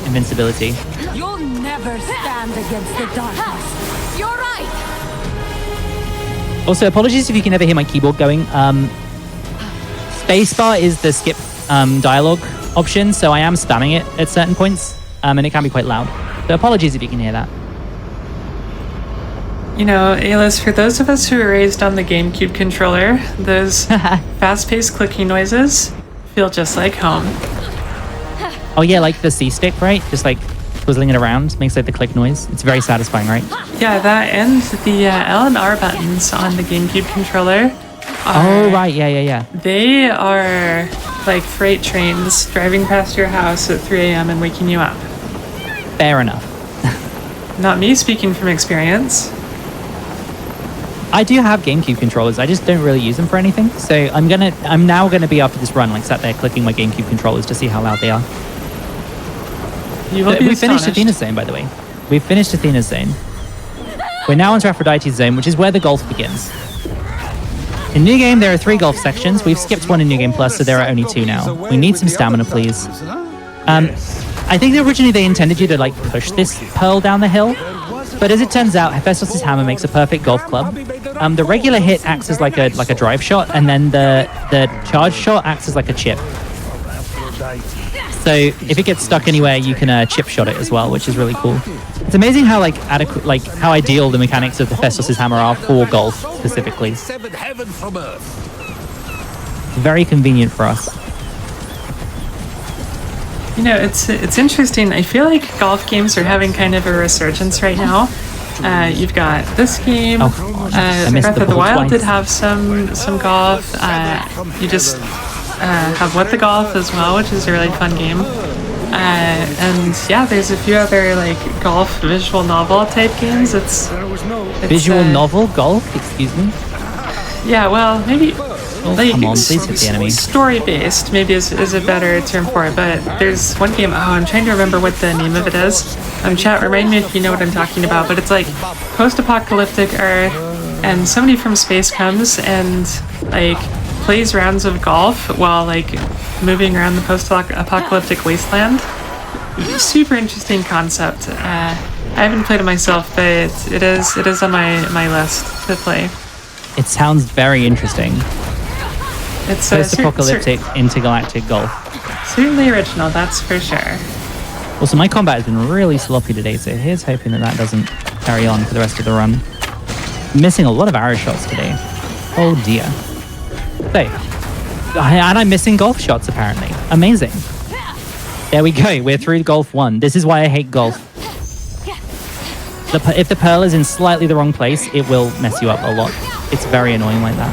invincibility. You'll never stand against the darkness. You're right. Also, apologies if you can ever hear my keyboard going. Spacebar is the skip dialogue option, so I am spamming it at certain points, and it can be quite loud. So apologies if you can hear that. You know, Ailis, for those of us who were raised on the GameCube controller, those fast-paced clicking noises feel just like home. Oh yeah, like the C-stick, right? Just like twizzling it around makes like the click noise. It's very satisfying, right? Yeah, that and the L and R buttons on the GameCube controller. Oh, right, yeah. They are like freight trains driving past your house at 3 a.m. and waking you up. Fair enough. Not me speaking from experience. I do have GameCube controllers. I just don't really use them for anything. So I'm now gonna be after this run, like sat there clicking my GameCube controllers to see how loud they are. You will be We finished Athena's Zone, by the way. We've finished Athena's Zone. We're now onto Aphrodite's Zone, which is where the golf begins. In New Game, there are 3 golf sections. We've skipped one in New Game Plus, so there are only 2 now. We need some stamina, please. I think that originally they intended you to like push this pearl down the hill, but as it turns out, Hephaestus' hammer makes a perfect golf club. The regular hit acts as like a drive shot, and then the charge shot acts as like a chip. So if it gets stuck anywhere, you can chip shot it as well, which is really cool. It's amazing how how ideal the mechanics of Hephaestus' hammer are for golf specifically. Very convenient for us. You know, it's interesting. I feel like golf games are having kind of a resurgence right now. You've got this game. Breath of the Wild did have some golf. You just have What the Golf as well, which is a really fun game. And yeah, there's a few other like golf visual novel type games. It's visual novel golf? Excuse me? Yeah, well, maybe like come on, please hit the enemy. Story-based maybe is a better term for it, but there's one game, I'm trying to remember what the name of it is. Chat, remind me if you know what I'm talking about, but it's like post-apocalyptic Earth, and somebody from space comes and like plays rounds of golf while like moving around the post-apocalyptic wasteland. Super interesting concept. I haven't played it myself, but it is on my list to play. It sounds very interesting. It's post-apocalyptic intergalactic golf. Certainly original, that's for sure. Also, my combat has been really sloppy today, so here's hoping that doesn't carry on for the rest of the run. I'm missing a lot of arrow shots today. Oh dear. So, and I'm missing golf shots apparently. Amazing. There we go. We're through golf 1. This is why I hate golf. If the pearl is in slightly the wrong place, it will mess you up a lot. It's very annoying like that.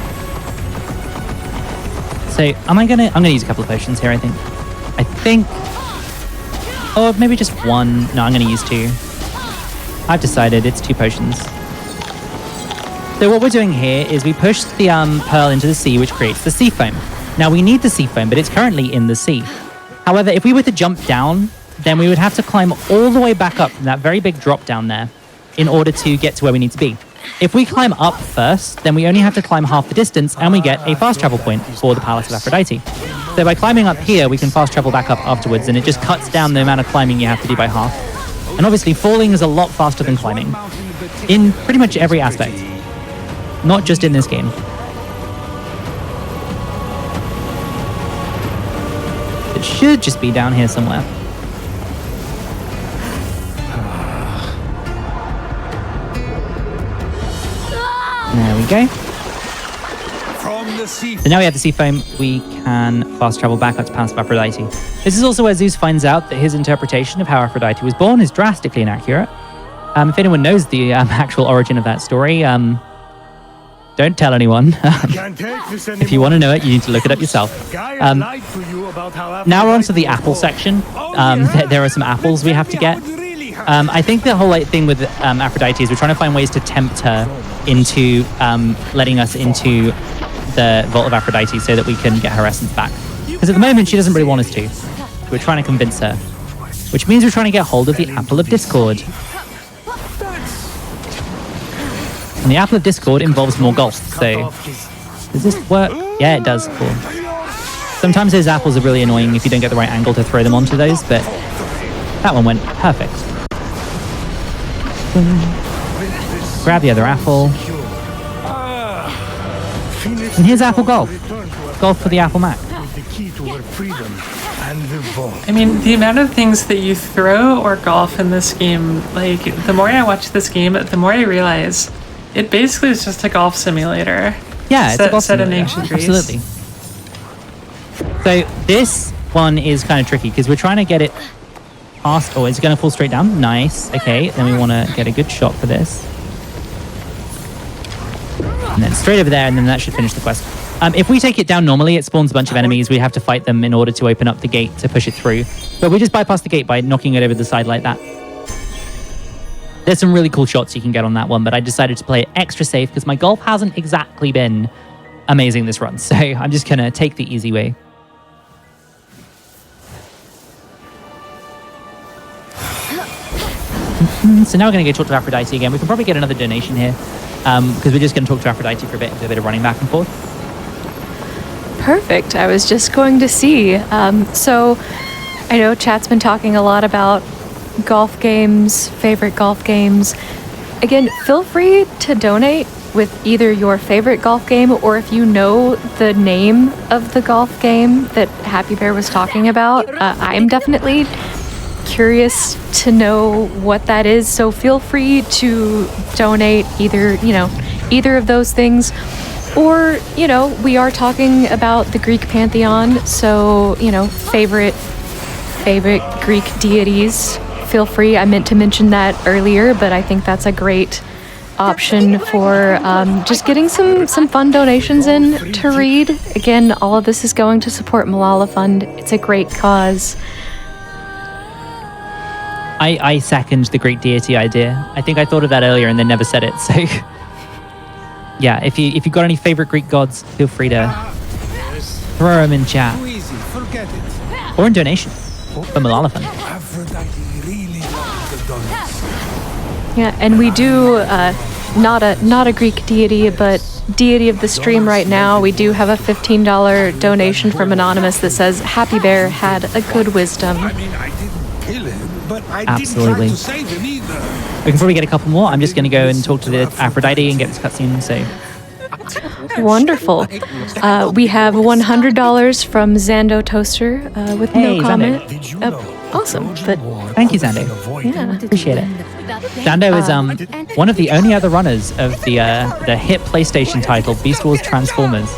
So I'm gonna use a couple of potions here, I think. Oh, maybe just 1. No, I'm gonna use 2. I've decided it's 2 potions. So what we're doing here is we push the pearl into the sea, which creates the sea foam. Now we need the sea foam, but it's currently in the sea. However, if we were to jump down, then we would have to climb all the way back up from that very big drop down there in order to get to where we need to be. If we climb up first, then we only have to climb half the distance and we get a fast travel point for the Palace of Aphrodite. So by climbing up here, we can fast travel back up afterwards, and it just cuts down the amount of climbing you have to do by half. And obviously, falling is a lot faster than climbing in pretty much every aspect, not just in this game. It should just be down here somewhere. There we go. So now we have the sea foam, we can fast travel back up to Palace of Aphrodite. This is also where Zeus finds out that his interpretation of how Aphrodite was born is drastically inaccurate. If anyone knows the actual origin of that story, don't tell anyone. If you want to know it, you need to look it up yourself. Now we're on to the apple section. There are some apples we have to get. I think the whole thing with Aphrodite is we're trying to find ways to tempt her into letting us into the Vault of Aphrodite so that we can get her essence back. Because at the moment, she doesn't really want us to. We're trying to convince her. Which means we're trying to get hold of the Apple of Discord. And the Apple of Discord involves more golf, so... Does this work? Yeah, it does. Cool. Sometimes those apples are really annoying if you don't get the right angle to throw them onto those, but that one went perfect. Grab the other apple. And here's Apple Golf. Golf for the Apple Mac. I mean, the amount of things that you throw or golf in this game, like, the more I watch this game, the more I realize it basically is just a golf simulator. Yeah, it's a golf set simulator. in ancient Greece. Absolutely. So this one is kind of tricky because we're trying to get it past... Oh, it's going to fall straight down. Nice. Okay, then we want to get a good shot for this. And then straight over there, and then that should finish the quest. If we take it down normally, it spawns a bunch of enemies. We have to fight them in order to open up the gate to push it through. But we just bypass the gate by knocking it over the side like that. There's some really cool shots you can get on that one, but I decided to play it extra safe because my golf hasn't exactly been amazing this run. So I'm just going to take the easy way. So now we're going to go talk to Aphrodite again. We can probably get another donation here because we're just going to talk to Aphrodite for a bit and do a bit of running back and forth. Perfect. I was just going to see. So I know chat's been talking a lot about golf games, favorite golf games. Again, feel free to donate with either your favorite golf game or if you know the name of the golf game that Happy Bear was talking about. I'm definitely curious to know what that is, so feel free to donate either of those things. Or, we are talking about the Greek pantheon, so, favorite Greek deities, feel free. I meant to mention that earlier, but I think that's a great option for just getting some fun donations in to read. Again, all of this is going to support Malala Fund. It's a great cause. I second the Greek deity idea. I think I thought of that earlier and then never said it, so... Yeah, if you've got any favorite Greek gods, feel free to throw them in chat. Or in donation for Malala Fund. Yeah, and we do, not a Greek deity, but deity of the stream right now, we do have a $15 donation from Anonymous that says, Happy Bear had a good wisdom. Absolutely. We can probably get a couple more. I'm just going to go and talk to the Aphrodite and get this cutscene, so... Wonderful. We have $100 from Zando Toaster with no comment. Awesome. But thank you, Zando. Yeah. Appreciate it. Zando is one of the only other runners of the hit PlayStation title, Beast Wars Transformers.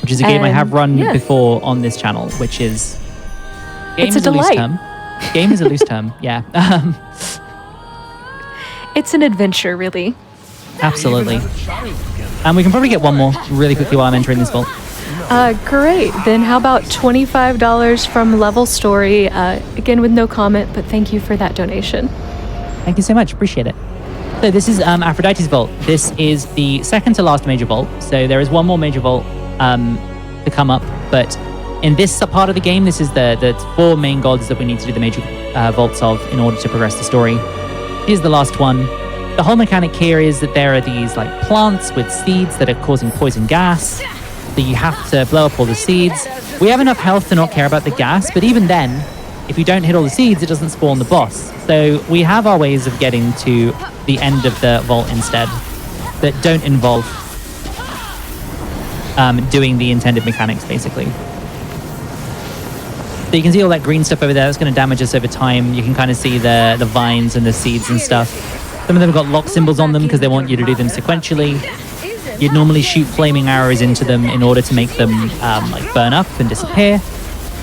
Which is a game I have run before on this channel, which is... It's a delight. Game is a loose term, yeah. It's an adventure, really. Absolutely. And we can probably get one more really quickly while I'm entering this vault. Great. Then how about $25 from Level Story? Again, with no comment, but thank you for that donation. Thank you so much. Appreciate it. So this is Aphrodite's vault. This is the second to last major vault. So there is one more major vault to come up, but In this part of the game, this is the 4 main gods that we need to do the major vaults of in order to progress the story. Here's the last one. The whole mechanic here is that there are these like plants with seeds that are causing poison gas, that you have to blow up all the seeds. We have enough health to not care about the gas, but even then, if you don't hit all the seeds, it doesn't spawn the boss. So we have our ways of getting to the end of the vault instead that don't involve doing the intended mechanics, basically. So you can see all that green stuff over there. That's going to damage us over time. You can kind of see the vines and the seeds and stuff. Some of them have got lock symbols on them because they want you to do them sequentially. You'd normally shoot flaming arrows into them in order to make them like burn up and disappear.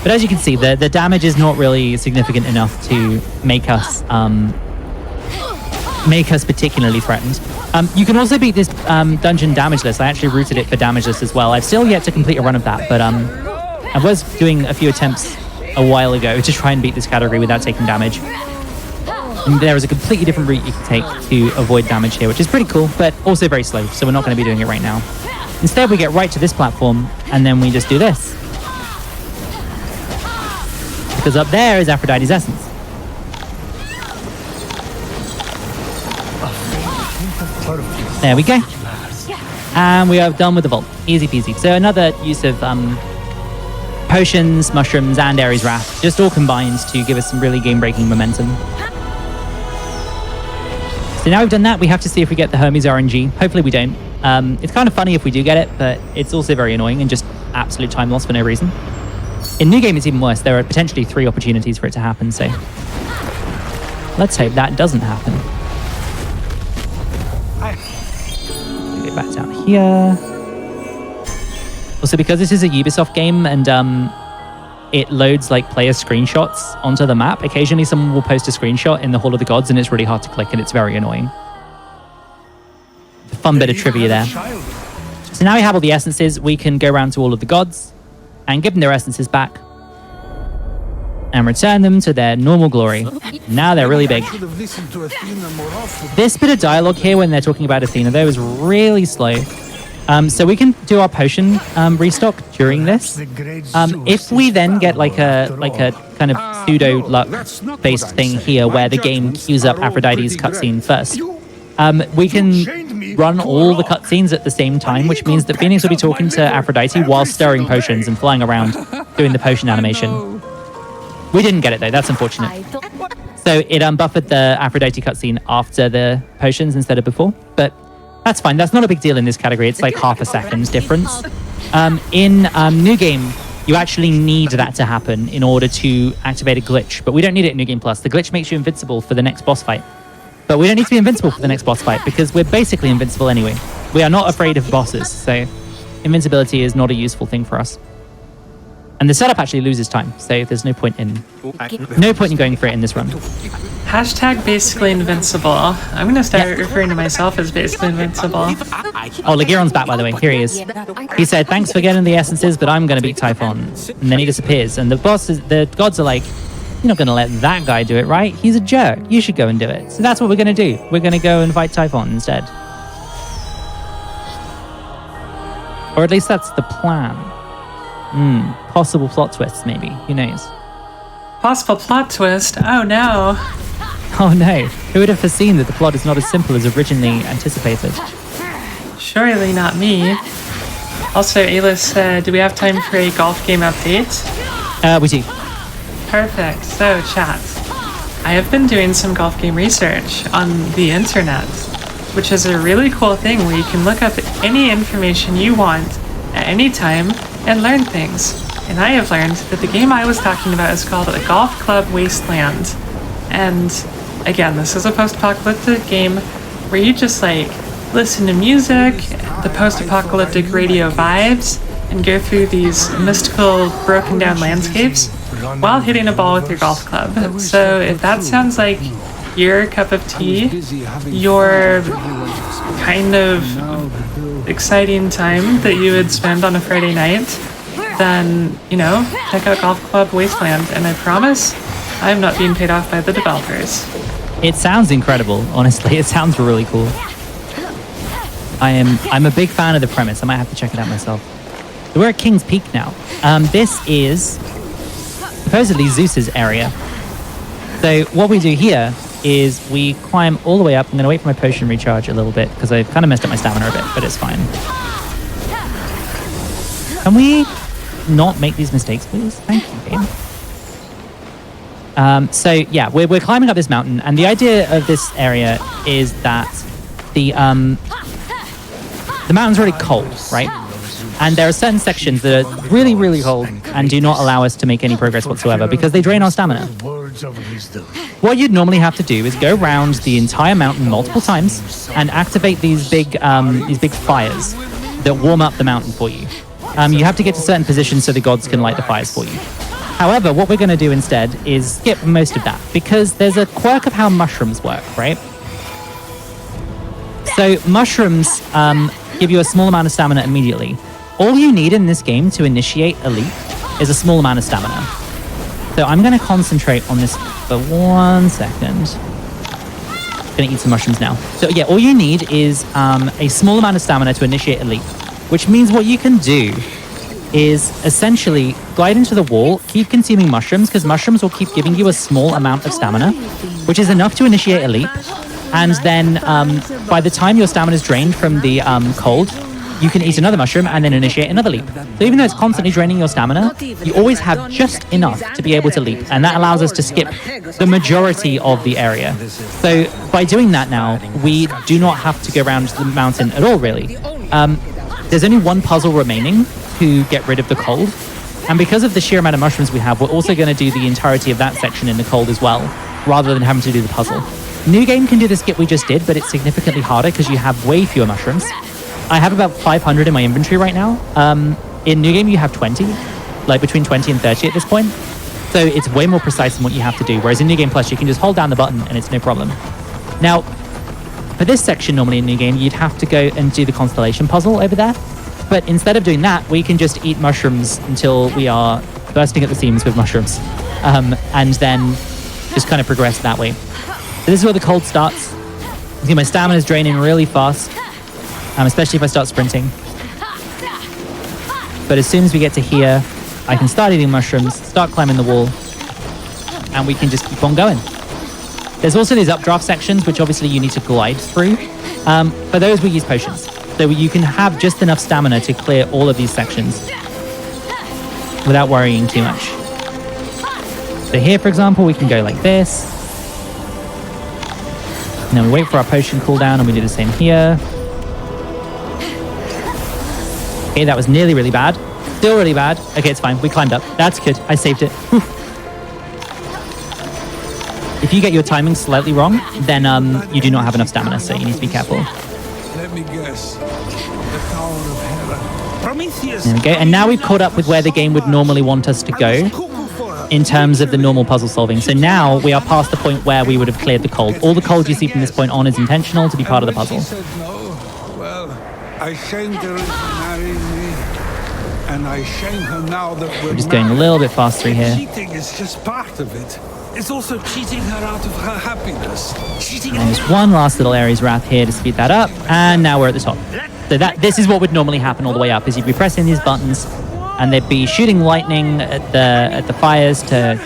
But as you can see, the damage is not really significant enough to make us particularly threatened. You can also beat this dungeon damageless. I actually routed it for damageless as well. I've still yet to complete a run of that, but I was doing a few attempts a while ago to try and beat this category without taking damage. And there is a completely different route you can take to avoid damage here, which is pretty cool, but also very slow, so we're not going to be doing it right now. Instead, we get right to this platform, and then we just do this. Because up there is Aphrodite's essence. There we go. And we are done with the vault. Easy peasy. So another use of potions, mushrooms, and Ares Wrath, just all combined to give us some really game-breaking momentum. So now we've done that, we have to see if we get the Hermes RNG. Hopefully we don't. It's kind of funny if we do get it, but it's also very annoying and just absolute time loss for no reason. In New Game, it's even worse. There are potentially 3 opportunities for it to happen, so let's hope that doesn't happen. Go back down here. Also, because this is a Ubisoft game and it loads like player screenshots onto the map, occasionally someone will post a screenshot in the Hall of the Gods and it's really hard to click and it's very annoying. Fun bit of trivia there. So now we have all the essences, we can go around to all of the gods and give them their essences back and return them to their normal glory. Now they're really big. This bit of dialogue here when they're talking about Athena though is really slow. So we can do our potion restock during this. If we then get like a kind of pseudo luck based thing here where the game queues up Aphrodite's cutscene first, we can run all the cutscenes at the same time, which means that Fenyx will be talking to Aphrodite while stirring potions and flying around doing the potion animation. We didn't get it though, that's unfortunate. So it buffered the Aphrodite cutscene after the potions instead of before, but that's fine. That's not a big deal in this category. It's like half a second difference. In New Game, you actually need that to happen in order to activate a glitch, but we don't need it in New Game Plus. The glitch makes you invincible for the next boss fight. But we don't need to be invincible for the next boss fight because we're basically invincible anyway. We are not afraid of bosses, so invincibility is not a useful thing for us. And the setup actually loses time, so there's no point in going for it in this run. Hashtag basically invincible. I'm gonna start referring to myself as basically invincible. Oh, Lagiron's back, by the way. Here he is. He said, thanks for getting the essences, but I'm gonna beat Typhon. And then he disappears. And the gods are like, you're not gonna let that guy do it, right? He's a jerk. You should go and do it. So that's what we're gonna do. We're gonna go and fight Typhon instead. Or at least that's the plan. Possible plot twists, maybe. Who knows? Possible plot twist? Oh no. Oh no. Who would have foreseen that the plot is not as simple as originally anticipated? Surely not me. Also, Ailis, do we have time for a golf game update? We do. Perfect. So, chat. I have been doing some golf game research on the internet, which is a really cool thing where you can look up any information you want at any time and learn things. And I have learned that the game I was talking about is called a Golf Club Wasteland. And again, this is a post-apocalyptic game where you just like listen to music, the post-apocalyptic radio vibes, and go through these mystical broken down landscapes while hitting a ball with your golf club. So if that sounds like your cup of tea, your kind of exciting time that you would spend on a Friday night, then, you know, check out Golf Club Wasteland, and I promise I'm not being paid off by the developers. It sounds incredible, honestly. It sounds really cool. I'm a big fan of the premise. I might have to check it out myself. So we're at King's Peak now. This is supposedly Zeus's area. So what we do here is we climb all the way up. I'm going to wait for my potion recharge a little bit because I've kind of messed up my stamina a bit, but it's fine. Can we not make these mistakes, please? Thank you, game. So yeah, we're climbing up this mountain, and the idea of this area is that the mountain's really cold, right? And there are certain sections that are really, really cold and do not allow us to make any progress whatsoever because they drain our stamina. What you'd normally have to do is go around the entire mountain multiple times and activate these big fires that warm up the mountain for you. You have to get to certain positions so the gods can light the fires for you. However, what we're going to do instead is skip most of that because there's a quirk of how mushrooms work, right? So mushrooms give you a small amount of stamina immediately. All you need in this game to initiate a leap is a small amount of stamina. So I'm going to concentrate on this for 1 second. I'm going to eat some mushrooms now. So yeah, all you need is a small amount of stamina to initiate a leap, which means what you can do is essentially glide into the wall, keep consuming mushrooms, because mushrooms will keep giving you a small amount of stamina, which is enough to initiate a leap. And then by the time your stamina is drained from the cold, you can eat another mushroom and then initiate another leap. So even though it's constantly draining your stamina, you always have just enough to be able to leap. And that allows us to skip the majority of the area. So by doing that now, we do not have to go around the mountain at all, really. There's only one puzzle remaining to get rid of the cold. And because of the sheer amount of mushrooms we have, we're also going to do the entirety of that section in the cold as well, rather than having to do the puzzle. New game can do the skip we just did, but it's significantly harder because you have way fewer mushrooms. I have about 500 in my inventory right now. In New Game, you have 20, like between 20 and 30 at this point. So it's way more precise in what you have to do. Whereas in New Game Plus, you can just hold down the button and it's no problem. Now, for this section, normally in New Game, you'd have to go and do the constellation puzzle over there. But instead of doing that, we can just eat mushrooms until we are bursting at the seams with mushrooms. And then just kind of progress that way. So this is where the cold starts. You see my stamina is draining really fast. Especially if I start sprinting. But as soon as we get to here, I can start eating mushrooms, start climbing the wall, and we can just keep on going. There's also these updraft sections, which obviously you need to glide through. For those, we use potions. So you can have just enough stamina to clear all of these sections without worrying too much. So here, for example, we can go like this. And then we wait for our potion cooldown, and we do the same here. Okay, that was nearly really bad. Still really bad. Okay, it's fine. We climbed up. That's good. I saved it. Whew. If you get your timing slightly wrong, then you do not have enough stamina, so you need to be careful. Let me guess. The Tower of Hera. Prometheus. There we go. And now we've caught up with where the game would normally want us to go in terms of the normal puzzle solving. So now we are past the point where we would have cleared the cold. All the cold you see from this point on is intentional to be part of the puzzle. Well, I shamed her into marrying me, and I shame her now that we're just going a little bit fast through here. Cheating is just part of it. It's also cheating her out of her happiness. And there's one last little Ares Wrath here to speed that up, and now we're at the top. So this is what would normally happen all the way up, is you'd be pressing these buttons, and they'd be shooting lightning at the fires to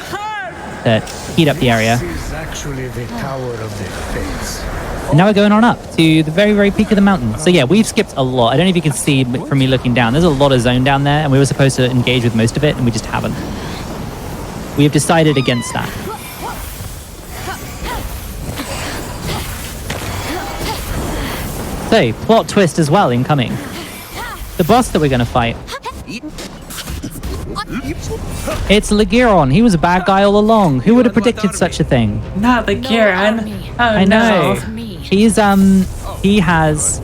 heat up the area. This is actually the Tower of the Fates. And now we're going on up to the very, very peak of the mountain. So yeah, we've skipped a lot. I don't know if you can see from me looking down. There's a lot of zone down there, and we were supposed to engage with most of it, and we just haven't. We have decided against that. So, plot twist as well incoming. The boss that we're going to fight. It's Ligeron. He was a bad guy all along. Who would have predicted such a thing? Not the Kieran. Oh, I know. no. He has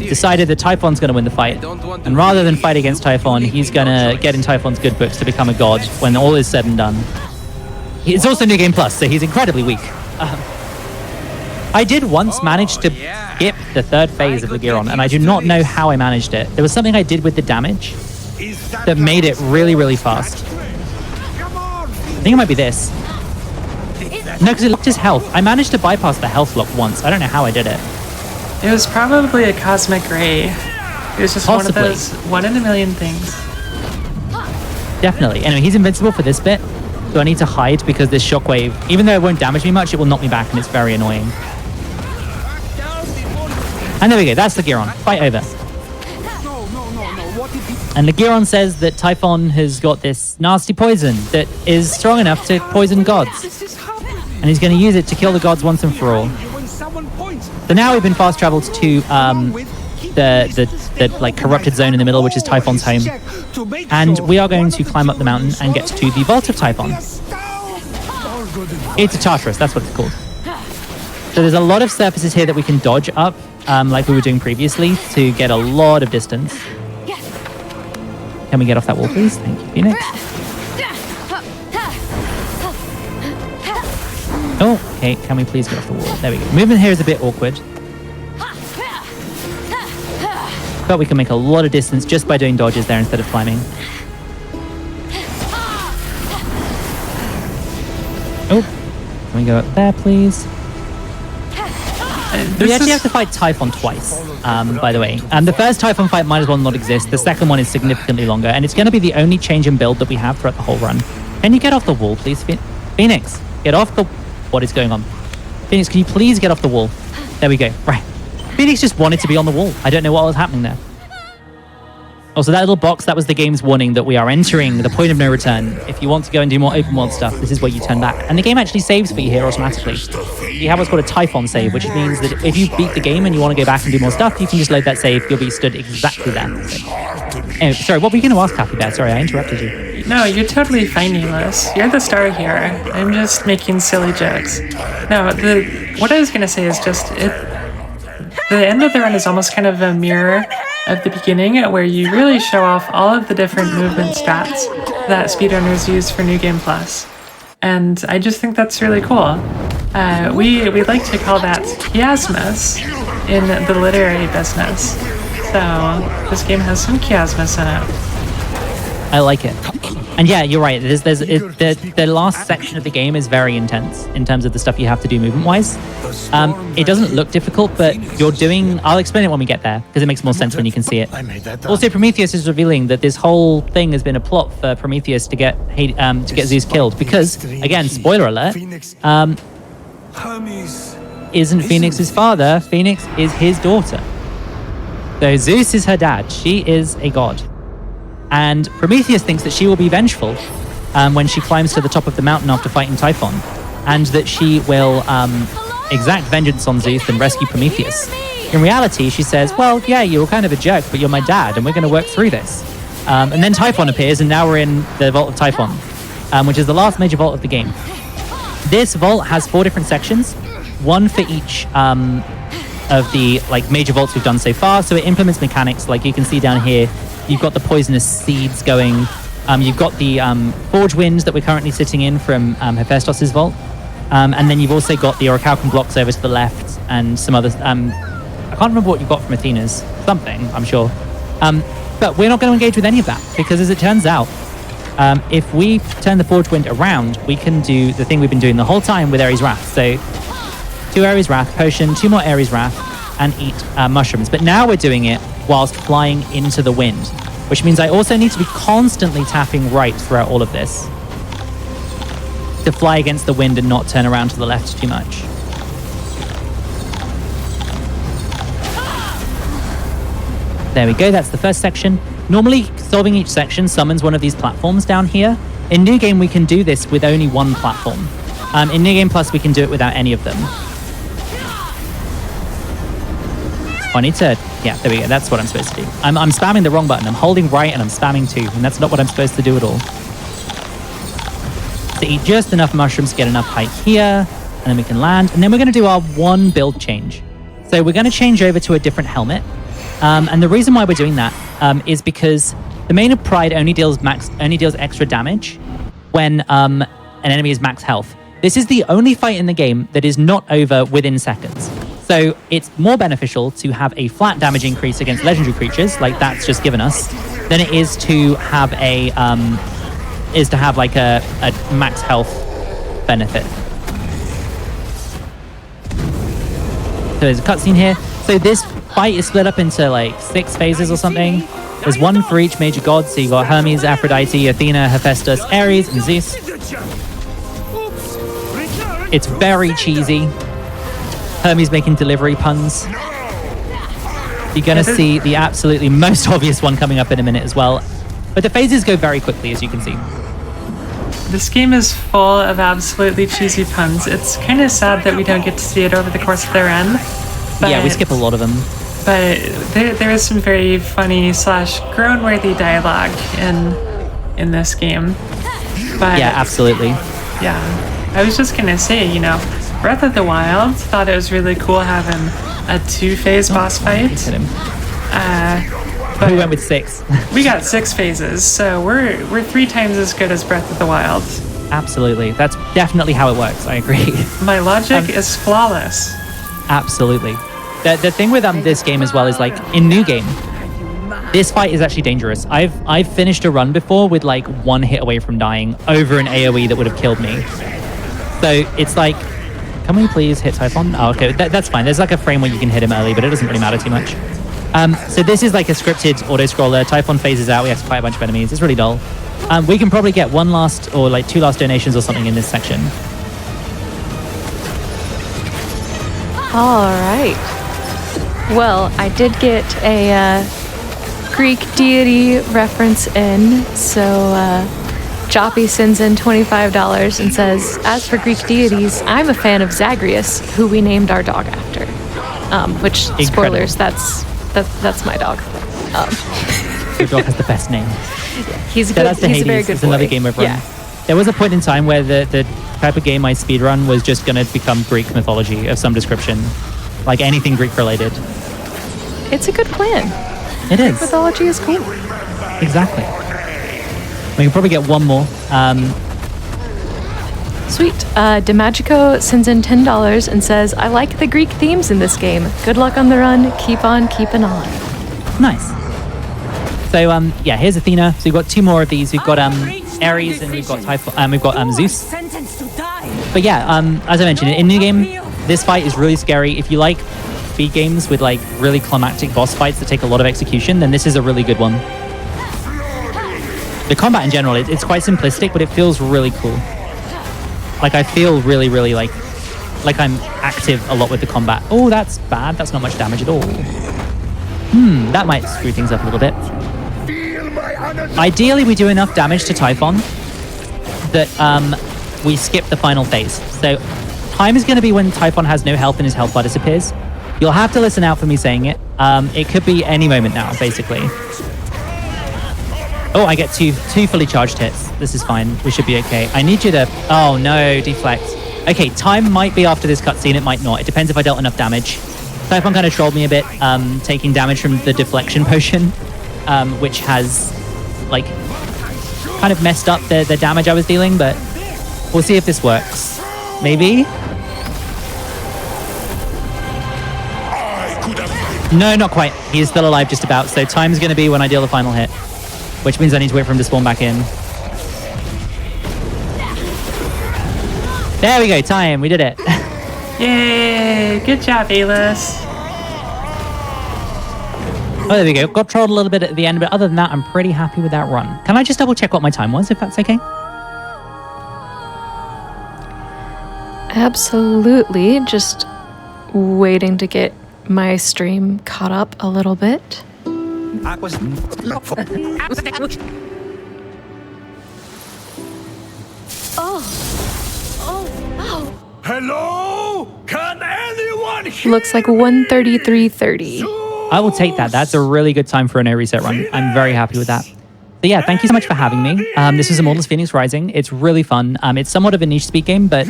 decided that Typhon's going to win the fight. And rather than fight against Typhon, he's going to get in Typhon's good books to become a god when all is said and done. He's also New Game Plus, so he's incredibly weak. I did once manage to skip the third phase of Ligeron, and I do not know how I managed it. There was something I did with the damage that made it really, really fast. I think it might be this. No, because it locked his health. I managed to bypass the health lock once. I don't know how I did it. It was probably a cosmic ray. It was just Possibly. one of those 1 in a million things. Definitely. Anyway, he's invincible for this bit. So I need to hide because this shockwave, even though it won't damage me much, it will knock me back and it's very annoying. And there we go. That's the Giron. Fight over. And the Giron says that Typhon has got this nasty poison that is strong enough to poison gods. And he's going to use it to kill the gods once and for all. So now we've been fast traveled to the like corrupted zone in the middle, which is Typhon's home. And we are going to climb up the mountain and get to the Vault of Typhon. It's a Tartarus, that's what it's called. So there's a lot of surfaces here that we can dodge up, like we were doing previously, to get a lot of distance. Can we get off that wall, please? Thank you, Fenyx. Oh, okay. Can we please get off the wall? There we go. Movement here is a bit awkward. But we can make a lot of distance just by doing dodges there instead of climbing. Oh, can we go up there, please? We actually have to fight Typhon twice, by the way. The first Typhon fight might as well not exist. The second one is significantly longer, and it's going to be the only change in build that we have throughout the whole run. Can you get off the wall, please? Fenyx, get off the... What is going on? Fenyx, can you please get off the wall? There we go. Right. Fenyx just wanted to be on the wall. I don't know what was happening there. Also, that little box, that was the game's warning that we are entering the point of no return. If you want to go and do more open world stuff, this is where you turn back. And the game actually saves for you here automatically. You have what's called a Typhon save, which means that if you beat the game and you want to go back and do more stuff, you can just load that save. You'll be stood exactly there. Anyway, sorry, what were you going to ask, Happy Bear? Sorry, I interrupted you. No, you're totally fine, Ailis. You're the star here. I'm just making silly jokes. No, what I was going to say is just, the end of the run is almost kind of a mirror of the beginning, where you really show off all of the different movement stats that speedrunners use for New Game Plus. And I just think that's really cool. We like to call that chiasmus in the literary business. So this game has some chiasmus in it. I like it. And yeah, you're right. The last section of the game is very intense in terms of the stuff you have to do movement-wise. It doesn't look difficult, but you're doing... I'll explain it when we get there, because it makes more sense when you can see it. Also, Prometheus is revealing that this whole thing has been a plot for Prometheus to get Zeus killed, because, again, spoiler alert, isn't Fenyx's father. Fenyx is his daughter. So Zeus is her dad. She is a god. And Prometheus thinks that she will be vengeful when she climbs to the top of the mountain after fighting Typhon, and that she will exact vengeance on Zeus and rescue Prometheus. In reality, she says, well, yeah, you were kind of a jerk, but you're my dad, and we're going to work through this. And then Typhon appears, and now we're in the Vault of Typhon, which is the last major vault of the game. This vault has 4 different sections, one for each of the major vaults we've done so far. So it implements mechanics, like you can see down here. You've got the poisonous seeds going. You've got the forge winds that we're currently sitting in from Hephaestus' vault. And then you've also got the orichalcum blocks over to the left and some others. I can't remember what you got from Athena's. Something, I'm sure. But we're not going to engage with any of that, because as it turns out, if we turn the forge wind around, we can do the thing we've been doing the whole time with Ares Wrath. So 2 Ares Wrath potion, 2 more Ares Wrath, and eat mushrooms. But now we're doing it whilst flying into the wind, which means I also need to be constantly tapping right throughout all of this to fly against the wind and not turn around to the left too much. There we go, that's the first section. Normally, solving each section summons one of these platforms down here. In New Game, we can do this with only one platform. In New Game Plus, we can do it without any of them. I need to... Yeah, there we go. That's what I'm supposed to do. I'm spamming the wrong button. I'm holding right and I'm spamming 2, and that's not what I'm supposed to do at all. So eat just enough mushrooms to get enough height here, and then we can land. And then we're going to do our one build change. So we're going to change over to a different helmet. And the reason why we're doing that is because the Mane of Pride only deals extra damage when an enemy is max health. This is the only fight in the game that is not over within seconds. So it's more beneficial to have a flat damage increase against legendary creatures, like that's just given us, than it is to have a max health benefit. So there's a cutscene here. So this fight is split up into like 6 phases or something. There's one for each major god. So you got Hermes, Aphrodite, Athena, Hephaestus, Ares, and Zeus. It's very cheesy. Hermes making delivery puns. You're going to see the absolutely most obvious one coming up in a minute as well. But the phases go very quickly, as you can see. This game is full of absolutely cheesy puns. It's kind of sad that we don't get to see it over the course of their run. Yeah, we skip a lot of them. But there is some very funny / groan-worthy dialogue in this game. But Yeah, absolutely. yeah, I was just gonna say, Breath of the Wild thought it was really cool having a 2-phase boss fight. Hit him. But We went with 6. we got 6 phases, so we're 3 times as good as Breath of the Wild. Absolutely. That's definitely how it works. I agree. My logic is flawless. Absolutely. The thing with this game as well is like in New Game, this fight is actually dangerous. I've finished a run before with like 1 hit away from dying over an AoE that would have killed me. So it's like, can we please hit Typhon? Oh, okay, that's fine. There's like a frame where you can hit him early, but it doesn't really matter too much. So this is like a scripted auto-scroller. Typhon phases out. We have to fight a bunch of enemies. It's really dull. We can probably get 1 last or like 2 last donations or something in this section. All right. Well, I did get a Greek deity reference in, so Joppy sends in $25 and says, "As for Greek deities, I'm a fan of Zagreus, who we named our dog after." Which, Incredible. spoilers, that's my dog. Your dog has the best name. He's a Shout good. out to He's Hades. a very good It's another boy. game I've run. Yeah. There was a point in time where the type of game I speedrun was just going to become Greek mythology of some description. Like anything Greek related. It's a good plan. It is. Mythology is cool. Exactly. We can probably get 1 more. Sweet. DeMagico sends in $10 and says, "I like the Greek themes in this game. Good luck on the run. Keep on keeping on." Nice. So yeah, here's Athena. So we've got 2 more of these. We've got Ares and we've got we've got Zeus. Sentenced to die. But yeah, as I mentioned, in New Game, this fight is really scary. If you like speed games with like really climactic boss fights that take a lot of execution, then this is a really good one. The combat in general, it's quite simplistic, but it feels really cool. Like I feel really, really like I'm active a lot with the combat. Oh, that's bad. That's not much damage at all. That might screw things up a little bit. Ideally, we do enough damage to Typhon that we skip the final phase. So time is going to be when Typhon has no health and his health bar disappears. You'll have to listen out for me saying it. It could be any moment now, basically. Oh, I get two fully charged hits. This is fine. We should be okay. I need you to... Oh, no. Deflect. Okay, time might be after this cutscene. It might not. It depends if I dealt enough damage. Typhon kind of trolled me a bit, taking damage from the deflection potion, which has, like, kind of messed up the damage I was dealing, but we'll see if this works. Maybe? No, not quite. He is still alive just about, so time's going to be when I deal the final hit, which means I need to wait for him to spawn back in. There we go, time. We did it. Yay! Good job, Ailis. Oh, there we go. Got trolled a little bit at the end, but other than that, I'm pretty happy with that run. Can I just double check what my time was, if that's okay? Absolutely. Just waiting to get my stream caught up a little bit. Hello? Can anyone hear Looks like 1:33:30. I will take that. That's a really good time for a no reset run. I'm very happy with that. So yeah, thank you so much for having me. This is Immortals Fenyx Rising. It's really fun. It's somewhat of a niche speed game, but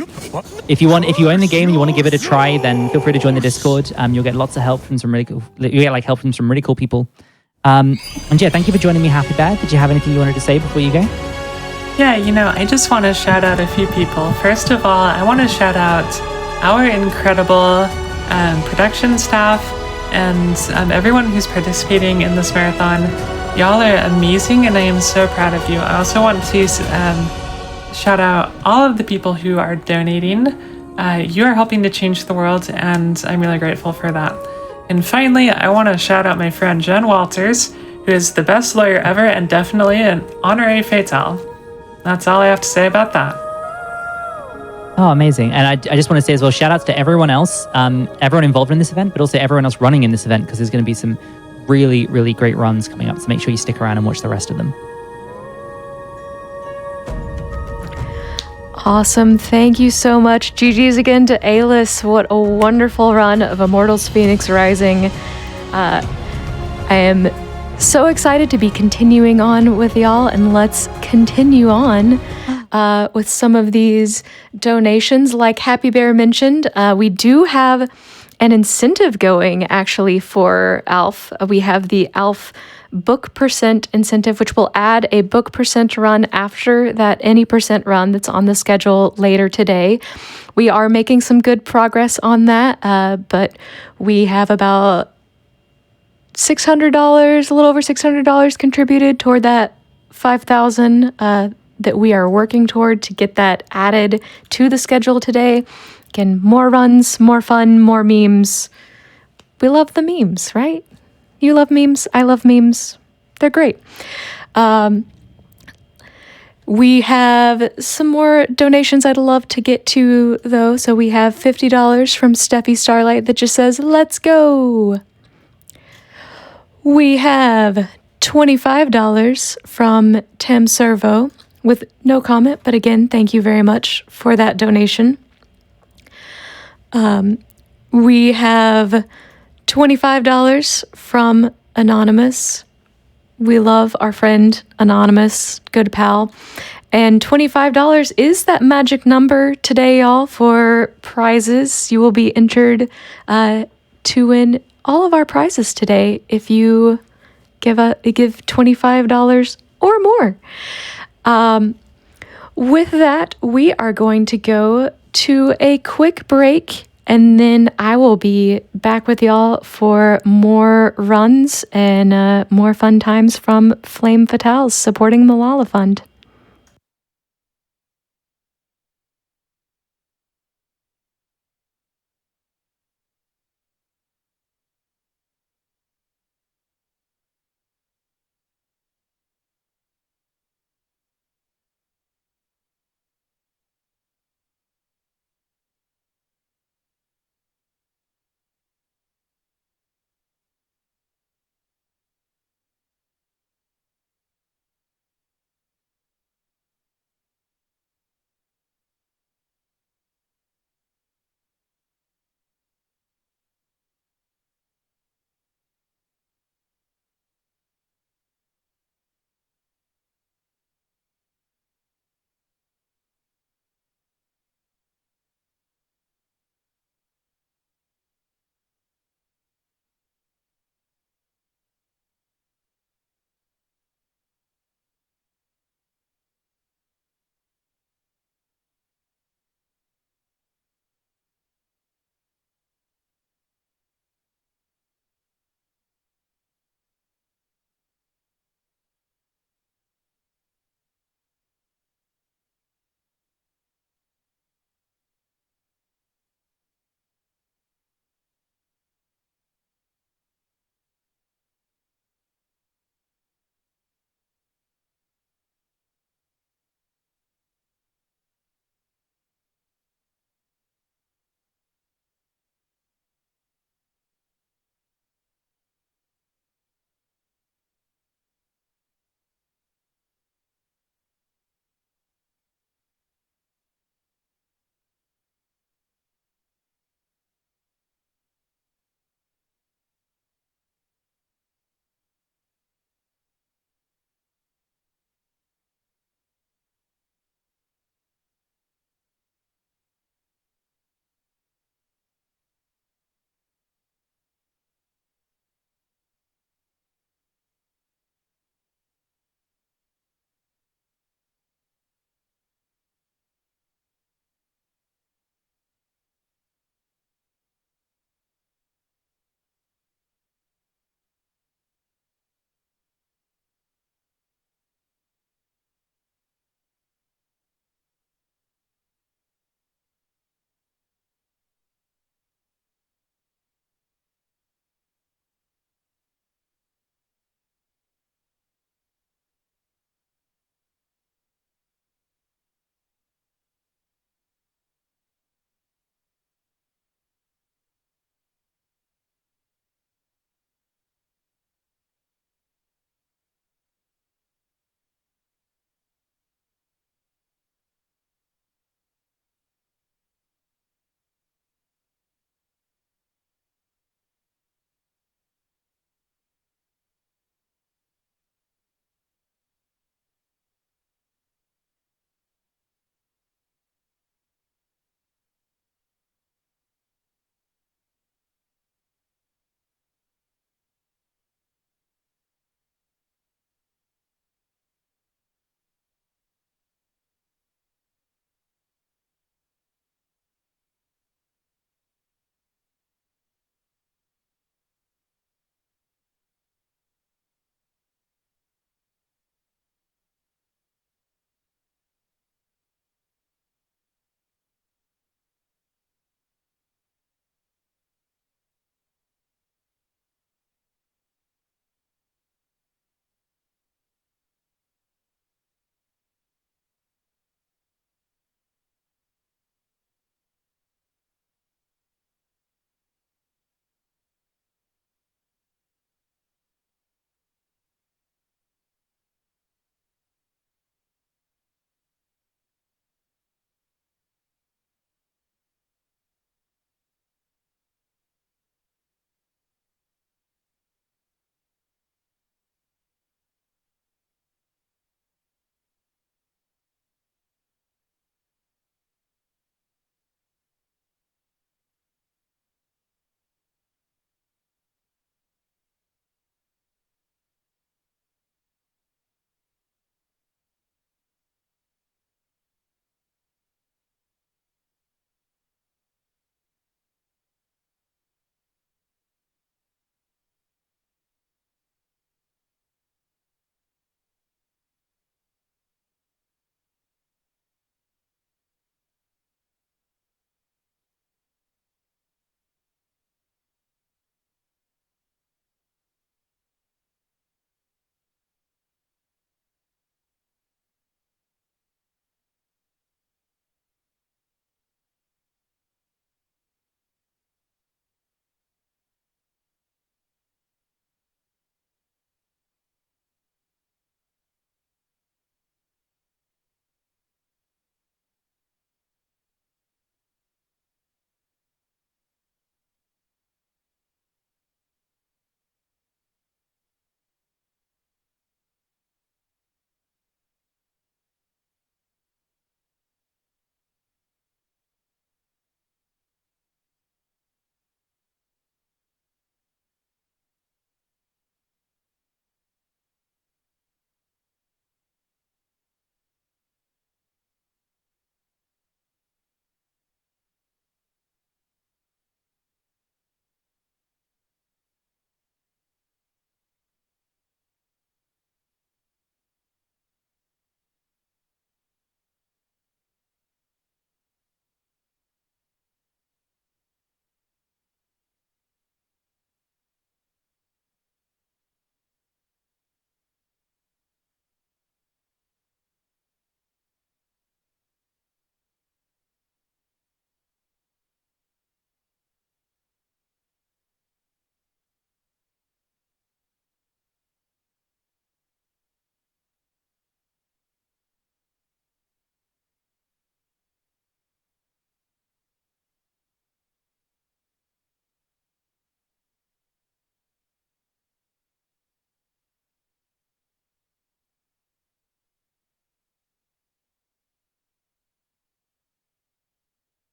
if you own the game and you want to give it a try, then feel free to join the Discord. You'll get lots of help from some really cool. You get like help from some really cool people. And yeah, thank you for joining me, Happy Bear. Did you have anything you wanted to say before you go? Yeah, I just want to shout out a few people. First of all, I want to shout out our incredible production staff and everyone who's participating in this marathon. Y'all are amazing, and I am so proud of you. I also want to shout out all of the people who are donating. You are helping to change the world, and I'm really grateful for that. And finally, I want to shout out my friend Jen Walters, who is the best lawyer ever and definitely an honorary Fatal. That's all I have to say about that. Oh, amazing. And I just want to say as well, shout outs to everyone else, everyone involved in this event, but also everyone else running in this event, because there's going to be some really, really great runs coming up. So make sure you stick around and watch the rest of them. Awesome. Thank you so much. GG's again to Ailis. What a wonderful run of Immortals Fenyx Rising. I am so excited to be continuing on with y'all, and let's continue on with some of these donations. Like Happy Bear mentioned, we do have an incentive going actually for ALF. We have the ALF book percent incentive, which will add a book percent run after that any percent run that's on the schedule later today. We are making some good progress on that, but we have about $600, a little over $600 contributed toward that 5,000 that we are working toward to get that added to the schedule today. Again, more runs, more fun, more memes. We love the memes, right? You love memes. I love memes. They're great. We have some more donations I'd love to get to, though. So we have $50 from Steffi Starlight that just says, let's go. We have $25 from Tim Servo with no comment, but again, thank you very much for that donation. We have $25 from Anonymous. We love our friend Anonymous, good pal. And $25 is that magic number today, y'all, for prizes. You will be entered to win all of our prizes today if you give $25 or more. With that, we are going to go to a quick break, and then I will be back with y'all for more runs and more fun times from Flame Fatales supporting Malala Fund.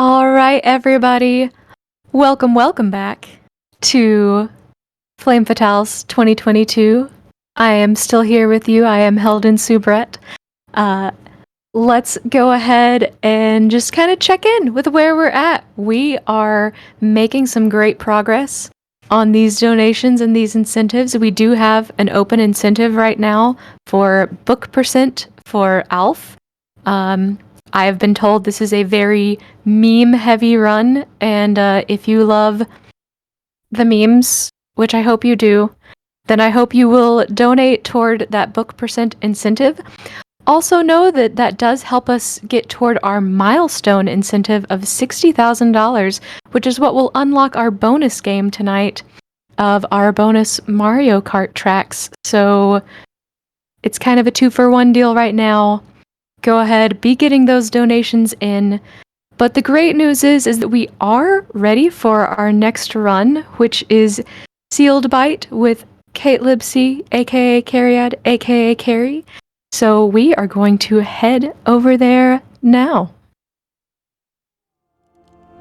All right, everybody. Welcome back to Flame Fatales 2022. I am still here with you. I am HeldenSoubrette. Let's go ahead and just kind of check in with where we're at. We are making some great progress on these donations and these incentives. We do have an open incentive right now for book percent for Alf. I have been told this is a very meme-heavy run, and if you love the memes, which I hope you do, then I hope you will donate toward that book percent incentive. Also know that that does help us get toward our milestone incentive of $60,000, which is what will unlock our bonus game tonight of our bonus Mario Kart tracks. So it's kind of a 2-for-1 deal right now. Go ahead, be getting those donations in. But the great news is that we are ready for our next run, which is Sealed Bite with Kate Libsey, aka Cariad, aka Carrie. So we are going to head over there now.